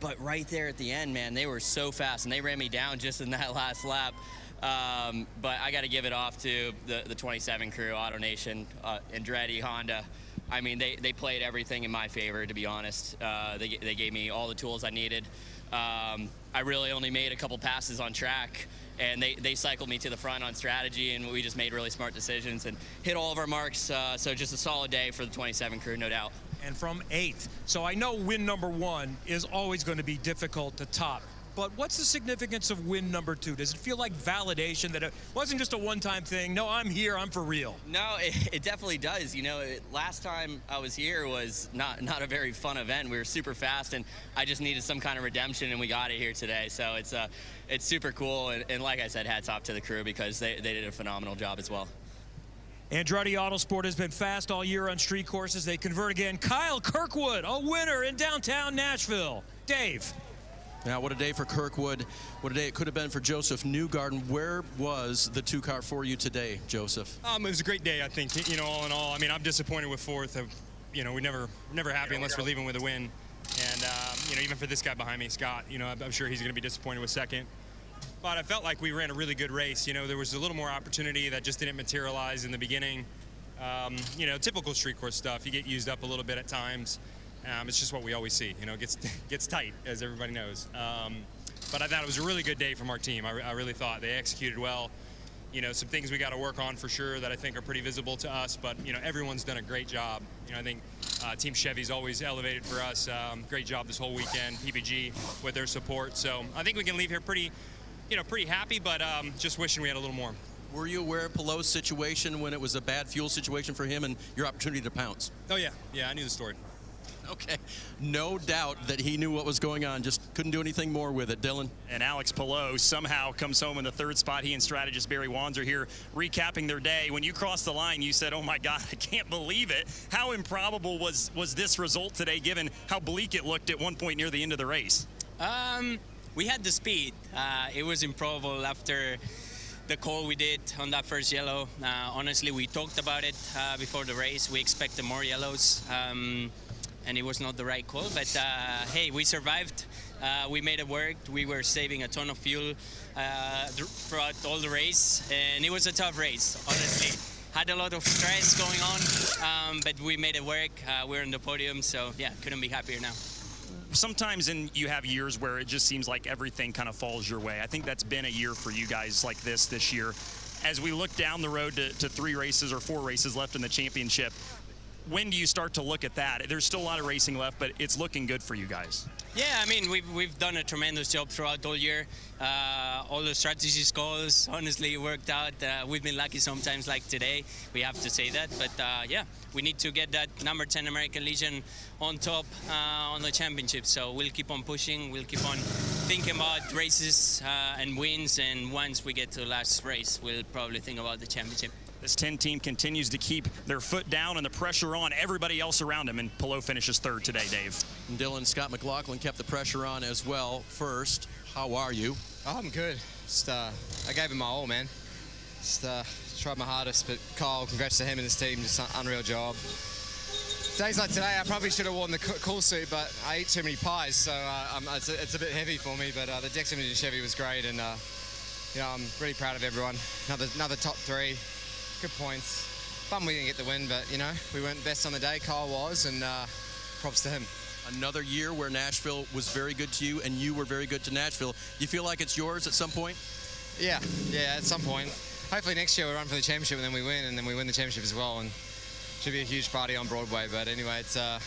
But right there at the end, man, they were so fast, and they ran me down just in that last lap. But I got to give it off to the 27 crew, AutoNation, Andretti, Honda. I mean, they played everything in my favor, to be honest. They gave me all the tools I needed. I really only made a couple passes on track, and they cycled me to the front on strategy, and we just made really smart decisions and hit all of our marks. So just a solid day for the 27 crew, no doubt. And from 8th. So I know win number 1 is always going to be difficult to top. But what's the significance of win number 2? Does it feel like validation that it wasn't just a one-time thing? No, I'm here, I'm for real. No, it definitely does. You know, last time I was here was not a very fun event. We were super fast, and I just needed some kind of redemption, and we got it here today. So it's super cool. And like I said, hats off to the crew because they did a phenomenal job as well. Andretti Autosport has been fast all year on street courses. They convert again. Kyle Kirkwood, a winner in downtown Nashville. Dave. Now, what a day for Kirkwood. What a day it could have been for Joseph Newgarden. Where was the 2-car for you today, Joseph? It was a great day, I think. You know, all in all, I mean, I'm disappointed with 4th. You know, we're never happy unless we're leaving with a win. And, you know, even for this guy behind me, Scott, you know, I'm sure he's going to be disappointed with 2nd. But I felt like we ran a really good race. You know, there was a little more opportunity that just didn't materialize in the beginning. You know, typical street course stuff. You get used up a little bit at times. It's just what we always see. You know, it gets tight, as everybody knows. But I thought it was a really good day from our team. I really thought they executed well. You know, some things we got to work on for sure that I think are pretty visible to us. But, you know, everyone's done a great job. You know, I think Team Chevy's always elevated for us. Great job this whole weekend, PPG, with their support. So I think we can leave here pretty happy, but just wishing we had a little more. Were you aware of Palou's situation when it was a bad fuel situation for him and your opportunity to pounce? Oh, yeah. Yeah, I knew the story. Okay. No doubt that he knew what was going on, just couldn't do anything more with it. Dylan? And Alex Palou somehow comes home in the 3rd spot. He and strategist Barry Wanzer here recapping their day. When you crossed the line, you said, oh my God, I can't believe it. How improbable was this result today, given how bleak it looked at one point near the end of the race? We had the speed. It was improbable after the call we did on that first yellow. Honestly, we talked about it before the race. We expected more yellows, and it was not the right call. But hey, we survived. We made it work. We were saving a ton of fuel throughout all the race, and it was a tough race, honestly. Had a lot of stress going on, but we made it work. We're on the podium, so yeah, couldn't be happier now. Sometimes you have years where it just seems like everything kind of falls your way. I think that's been a year for you guys like this year. As we look down the road to 3 races or 4 races left in the championship, when do you start to look at that? There's still a lot of racing left, but it's looking good for you guys. Yeah, I mean, we've done a tremendous job throughout all year. All the strategies calls, honestly, worked out. We've been lucky sometimes, like today. We have to say that. But yeah, we need to get that number 10 American Legion on top on the championship. So we'll keep on pushing. We'll keep on thinking about races and wins. And once we get to the last race, we'll probably think about the championship. This 10 team continues to keep their foot down and the pressure on everybody else around him, and Palou finishes third today, Dave. And Dylan, Scott McLaughlin kept the pressure on as well. First, how are you? Oh, I'm good. Just, I gave him my all, man. Just tried my hardest, but Kyle, congrats to him and his team, just an unreal job. Days like today, I probably should have worn the cool suit, but I ate too many pies, so it's a bit heavy for me, but the Dex Imaging Chevy was great, and you know, I'm really proud of everyone. Another top 3. Good points. Bum we didn't get the win, but, you know, we weren't best on the day. Kyle was, and props to him. Another year where Nashville was very good to you, and you were very good to Nashville. You feel like it's yours at some point? Yeah, at some point. Hopefully next year we run for the championship, and then we win, the championship as well, and should be a huge party on Broadway. But anyway, it's I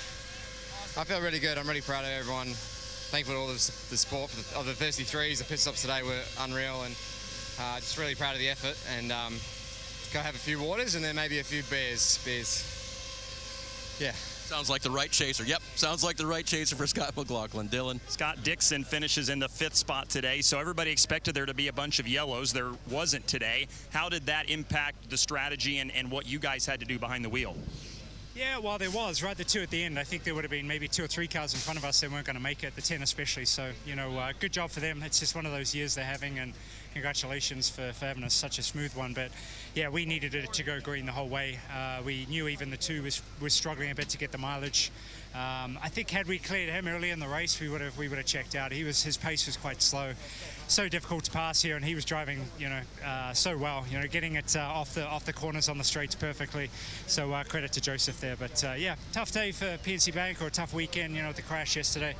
feel really good. I'm really proud of everyone. Thankful to all the support of the 33s. The pit stops today were unreal, and just really proud of the effort, and go have a few waters and then maybe a few beers. Yeah. Sounds like the right chaser. Yep, sounds like the right chaser for Scott McLaughlin. Dylan. Scott Dixon finishes in the 5th spot today, so everybody expected there to be a bunch of yellows. There wasn't today. How did that impact the strategy and what you guys had to do behind the wheel? Yeah, well, there was, right, the 2 at the end. I think there would have been maybe 2 or 3 cars in front of us that weren't going to make it, the 10 especially. So, you know, good job for them. It's just one of those years they're having, and congratulations for having such a smooth one. But, yeah, we needed it to go green the whole way. We knew even the 2 was struggling a bit to get the mileage. I think had we cleared him early in the race, we would have checked out. His pace was quite slow. So difficult to pass here, and he was driving, you know, so well, you know, getting it off the corners on the straights perfectly. So credit to Joseph there. But yeah, tough day for PNC Bank, or a tough weekend, you know, with the crash yesterday.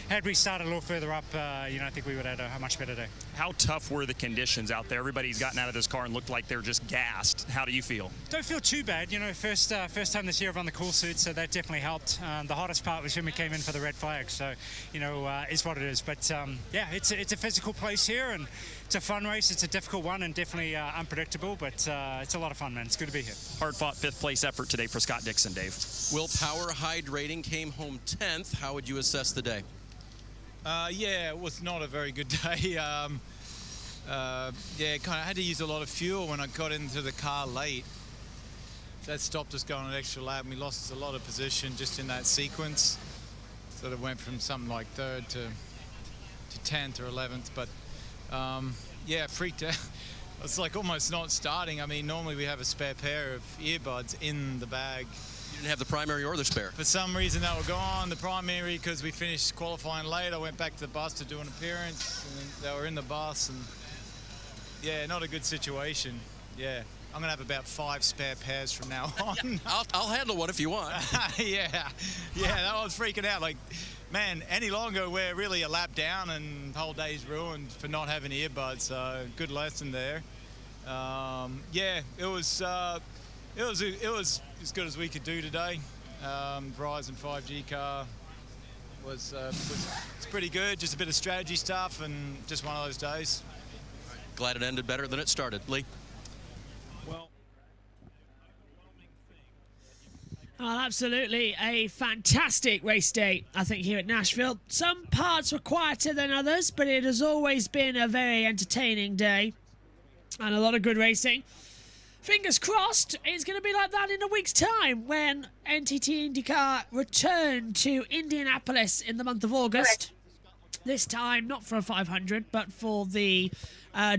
Had we started a little further up, you know, I think we would have had a much better day. How tough were the conditions out there? Everybody's gotten out of this car and looked like they're just gassed. How do you feel? Don't feel too bad. You know, first time this year I've run the cool suit, so that definitely helped. The hottest part was when we came in for the red flag, so, you know, it's what it is. But, yeah, it's a physical place here, and it's a fun race. It's a difficult one and definitely unpredictable, but it's a lot of fun, man. It's good to be here. Hard-fought 5th place effort today for Scott Dixon, Dave. Will Power Hydrating came home 10th. How would you assess the day? Yeah, it was not a very good day. Yeah, kind of had to use a lot of fuel when I got into the car late. That stopped us going an extra lap, and we lost a lot of position just in that sequence. Sort of went from something like 3rd to 10th or 11th, but yeah, freaked out. It's like almost not starting. I mean, normally we have a spare pair of earbuds in the bag. You didn't have the primary or the spare. For some reason, they were gone. The primary, because we finished qualifying late, I went back to the bus to do an appearance, and they were in the bus, and yeah, not a good situation. Yeah, I'm gonna have about 5 spare pairs from now on. I'll handle one if you want. yeah, that was freaking out. Like, man, any longer we're really a lap down, and the whole day's ruined for not having earbuds. So good lesson there. Yeah, it was as good as we could do today. Verizon 5G car was it's pretty good. Just a bit of strategy stuff, and just one of those days. Glad it ended better than it started. Lee? Well, absolutely a fantastic race day, I think, here at Nashville. Some parts were quieter than others, but it has always been a very entertaining day and a lot of good racing. Fingers crossed it's going to be like that in a week's time when NTT IndyCar return to Indianapolis in the month of August. This time, not for a 500, but for the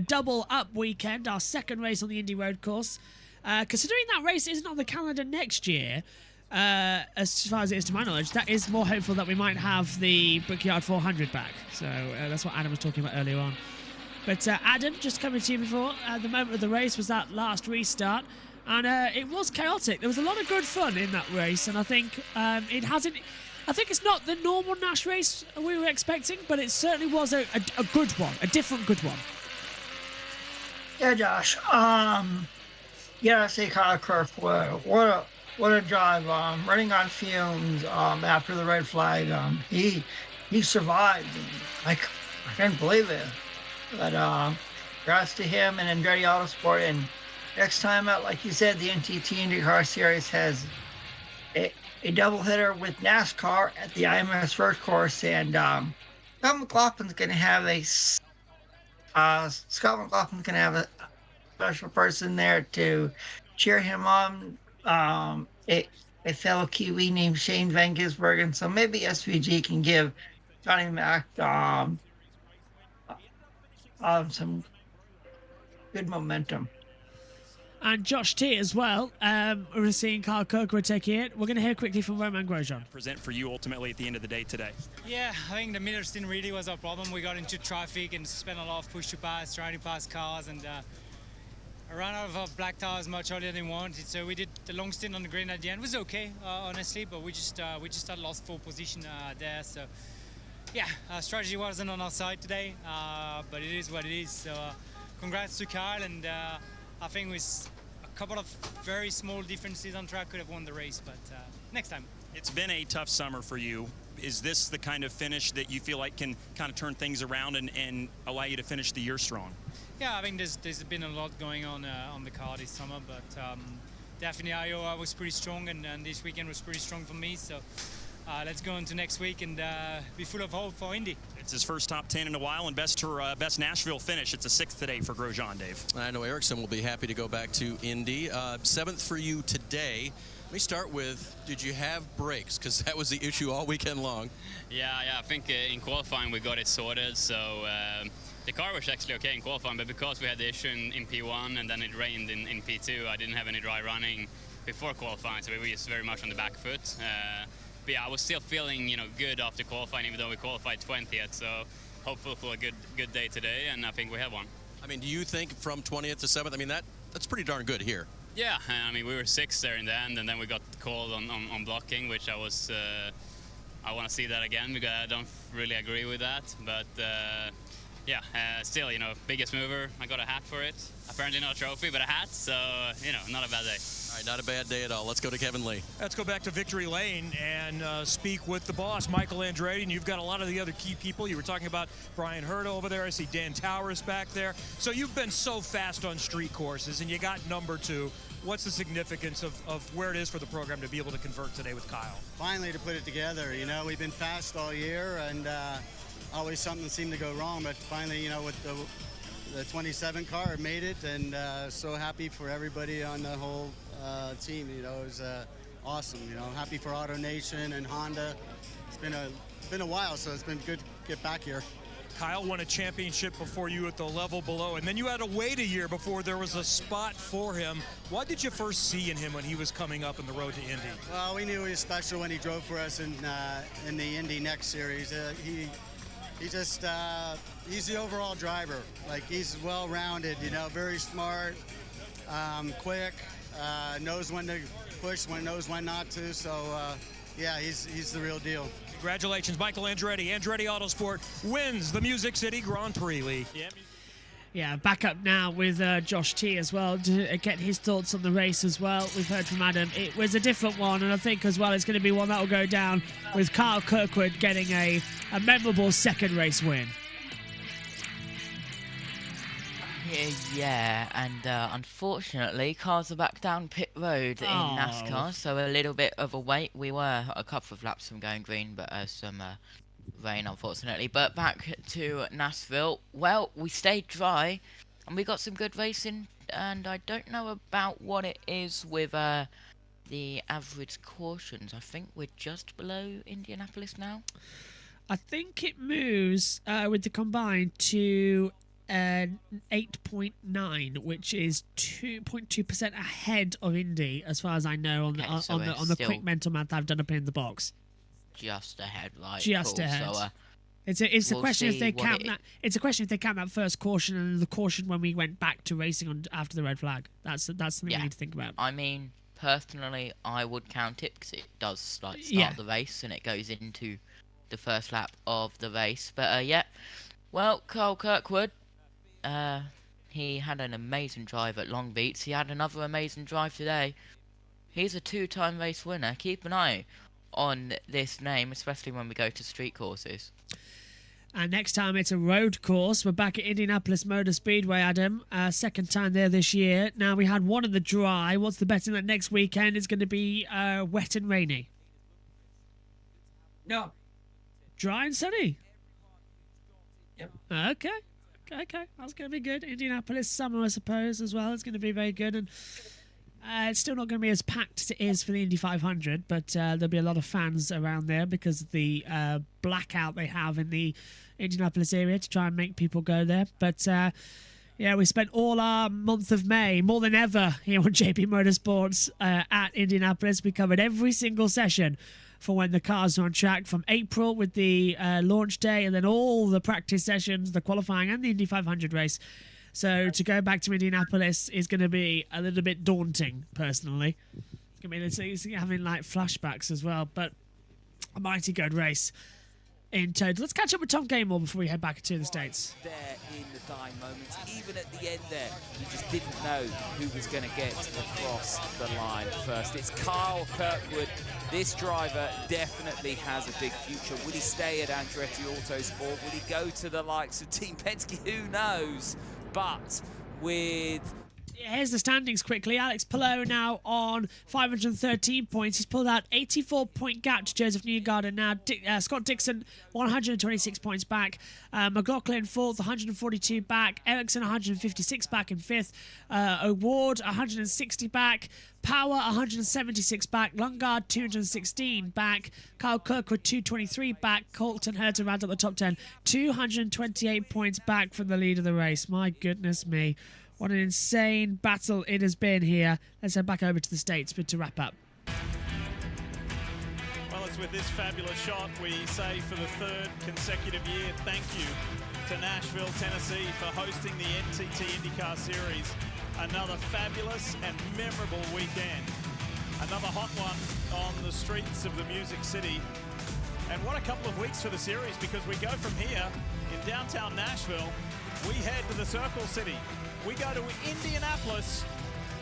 double up weekend, our second race on the Indy Road Course. Considering that race isn't on the calendar next year, as far as it is to my knowledge, that is more hopeful that we might have the Brickyard 400 back. So that's what Adam was talking about earlier on. But Adam, just coming to you before, the moment of the race was that last restart, and it was chaotic. There was a lot of good fun in that race, and I think it hasn't... I think it's not the normal Nash race we were expecting, but it certainly was a good one, a different good one. Yeah, Josh. Yeah, I say Kyle Kerf, what a drive. Running on fumes after the red flag. He survived. I can't believe it. But congrats to him and Andretti Autosport. And next time out, like you said, the NTT IndyCar Series has a doubleheader with NASCAR at the IMS first course. And Scott McLaughlin's going to have a special person there to cheer him on. A fellow Kiwi named Shane Van Gisbergen. So maybe SVG can give Johnny Mac some good momentum. And Josh T as well. We're seeing Kyle Kirkwood taking it. We're going to hear quickly from Roman Grosjean. Present for you ultimately at the end of the day today. Yeah, I think the middle stint really was our problem. We got into traffic and spent a lot of push to pass, trying to pass cars, and I ran out of our black tires much earlier than we wanted. So we did the long stint on the green at the end. It was okay, honestly, but we just had lost 4 position there. So yeah, our strategy wasn't on our side today, but it is what it is. So congrats to Kyle, and I think with a couple of very small differences on track could have won the race, but next time. It's been a tough summer for you. Is this the kind of finish that you feel like can kind of turn things around and allow you to finish the year strong? Yeah, I think there's been a lot going on the car this summer, but definitely Iowa was pretty strong, and this weekend was pretty strong for me. So let's go into next week and be full of hope for Indy. It's his first top 10 in a while and best Nashville finish. It's a 6th today for Grosjean, Dave. I know Ericsson will be happy to go back to Indy. 7th for you today. Let me start with, did you have brakes? Because that was the issue all weekend long. Yeah, I think in qualifying we got it sorted. So the car was actually okay in qualifying, but because we had the issue in P1 and then it rained in P2, I didn't have any dry running before qualifying, so we were just very much on the back foot. But yeah, I was still feeling, good after qualifying, even though we qualified 20th. So hopeful for a good day today, and I think we have one. I mean, do you think from 20th to 7th? I mean, that's pretty darn good here. Yeah, I mean, we were 6th there in the end, and then we got called on blocking, which I was. I want to see that again because I don't really agree with that. But yeah, still, biggest mover. I got a hat for it. Apparently not a trophy, but a hat. So not a bad day. All right, not a bad day at all. Let's go to Kevin Lee. Let's go back to Victory Lane and speak with the boss, Michael Andretti. And you've got a lot of the other key people. You were talking about Brian Hurta over there. I see Dan Towers back there. So you've been so fast on street courses, and you got number 2. What's the significance of where it is for the program to be able to convert today with Kyle? Finally to put it together. We've been fast all year, and always something seemed to go wrong. But finally, with the 27 car, it made it, and so happy for everybody on the whole team. It was awesome. Happy for Auto Nation and Honda. It's been a while, so it's been good to get back here. Kyle won a championship before you at the level below, and then you had to wait a year before there was a spot for him. What did you first see in him when he was coming up in the road to Indy? Well, we knew he was special when he drove for us in the Indy Next Series. He's the overall driver. Like, he's well-rounded, very smart, quick, knows when to push, knows when not to. So, yeah, he's the real deal. Congratulations, Michael Andretti. Andretti Autosport wins the Music City Grand Prix, Lee. Yeah, back up now with Josh T as well to get his thoughts on the race as well. We've heard from Adam. It was a different one, and I think as well it's going to be one that will go down with Kyle Kirkwood getting a memorable second race win. Yeah, and unfortunately, cars are back down pit road in NASCAR, so a little bit of a wait. We were a couple of laps from going green, but some rain, unfortunately. But back to Nashville. Well, we stayed dry, and we got some good racing, and I don't know about what it is with the average cautions. I think we're just below Indianapolis now. I think it moves with the combined to 8.9, which is 2.2% ahead of Indy, as far as I know on the quick mental math I've done up in the box. Just ahead, right? Just cool. ahead. So, it's a we'll question if they count it that. It's a question if they count that first caution and the caution when we went back to racing after the red flag. That's something we need to think about. I mean, personally, I would count it because it does start the race and it goes into the first lap of the race. But yeah, well, Kyle Kirkwood. He had an amazing drive at Long Beach. He had another amazing drive today. He's a 2-time race winner. Keep an eye on this name, especially when we go to street courses. And next time it's a road course. We're back at Indianapolis Motor Speedway, Adam. Second time there this year. Now we had one in the dry. What's the betting that next weekend is going to be wet and rainy? No. Dry and sunny? Yep. Okay, that's going to be good. Indianapolis summer, I suppose, as well. It's going to be very good. And It's still not going to be as packed as it is for the Indy 500, but there'll be a lot of fans around there because of the blackout they have in the Indianapolis area to try and make people go there. But yeah, we spent all our month of May, more than ever, here on JB Motorsports at Indianapolis. We covered every single session for when the cars are on track, from April with the launch day, and then all the practice sessions, the qualifying and the Indy 500 race. So to go back to Indianapolis is going to be a little bit daunting, personally. It's going to be having like flashbacks as well, but a mighty good race in total. Let's catch up with Tom Gaymore before we head back to the States. There in the dying moments, even at the end there, you just didn't know who was going to get across the line first. It's Kyle Kirkwood. This driver definitely has a big future. Will he stay at Andretti Autosport? Will he go to the likes of Team Penske? Who knows? But with... Here's the standings quickly. Alex Palou now on 513 points. He's pulled out 84-point gap to Joseph Newgarden now. Scott Dixon, 126 points back. McLaughlin fourth, 142 back. Ericsson, 156 back in fifth. O'Ward, 160 back. Power, 176 back. Lundgaard, 216 back. Kyle Kirkwood, 223 back. Colton Herta rounds up the top 10. 228 points back from the lead of the race. My goodness me. What an insane battle it has been here. Let's head back over to the States but to wrap up. Well, it's with this fabulous shot we say for the third consecutive year, thank you to Nashville, Tennessee for hosting the NTT IndyCar Series. Another fabulous and memorable weekend. Another hot one on the streets of the Music City. And what a couple of weeks for the series, because we go from here in downtown Nashville, we head to the Circle City. We go to Indianapolis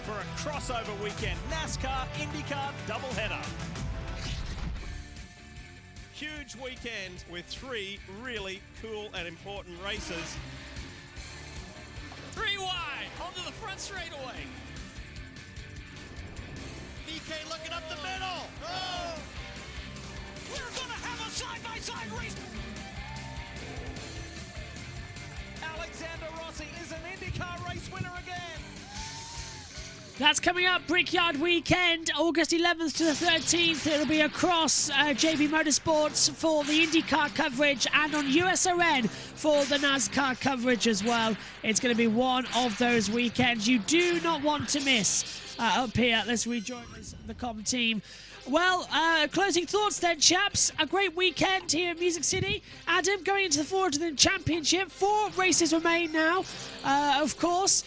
for a crossover weekend. NASCAR, IndyCar, doubleheader. Huge weekend with three really cool and important races. 3 wide, onto the front straightaway. VK looking up the middle. Oh! We're gonna have a side-by-side race. Alexander Rossi is an IndyCar race winner again. That's coming up, Brickyard Weekend, August 11th to the 13th. It'll be across JB Motorsports for the IndyCar coverage and on USRN for the NASCAR coverage as well. It's going to be one of those weekends you do not want to miss. Up here, let's rejoin the comm team. Well, closing thoughts then, chaps. A great weekend here in Music City. Adam, going into the Ford Championship. 4 races remain now, of course.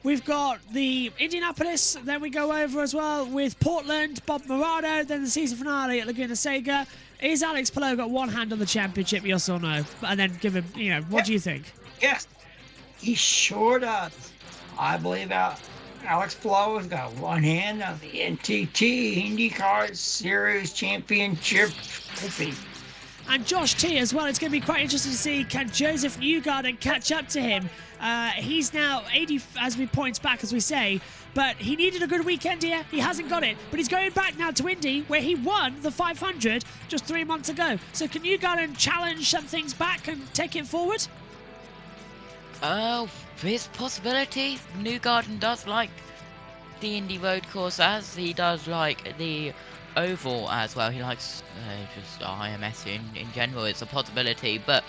We've got the Indianapolis, then we go over as well with Portland, Bob Morado, then the season finale at Laguna Seca. Is Alex Palou got one hand on the championship, yes or no? And then give him, what do you think? Yes, he sure does. I believe Alex Palou has got one hand on the NTT IndyCar Series Championship trophy. And Josh T as well. It's going to be quite interesting to see, can Joseph Newgarden catch up to him? He's now 80 as we points back, as we say, but he needed a good weekend here. He hasn't got it, but he's going back now to Indy, where he won the 500 just 3 months ago. So can Newgarden challenge some things back and take it forward? There's possibility. Newgarden does like the Indy road course, as he does like the oval as well. He likes just IMS in general. It's a possibility, but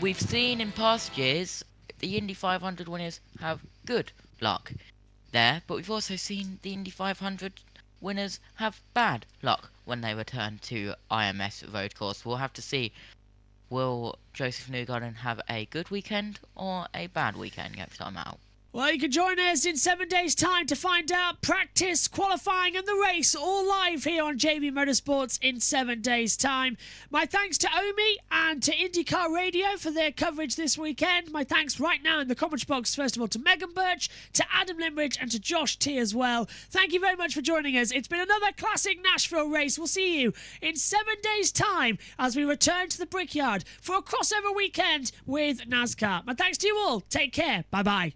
we've seen in past years the Indy 500 winners have good luck there, but we've also seen the Indy 500 winners have bad luck when they return to IMS road course. We'll have to see. Will Joseph Newgarden have a good weekend or a bad weekend next time out? Well, you can join us in 7 days' time to find out practice, qualifying and the race all live here on JB Motorsports in 7 days' time. My thanks to Omi and to IndyCar Radio for their coverage this weekend. My thanks right now in the comment box, first of all, to Megan Birch, to Adam Limridge and to Josh T as well. Thank you very much for joining us. It's been another classic Nashville race. We'll see you in 7 days' time as we return to the Brickyard for a crossover weekend with NASCAR. My thanks to you all. Take care. Bye-bye.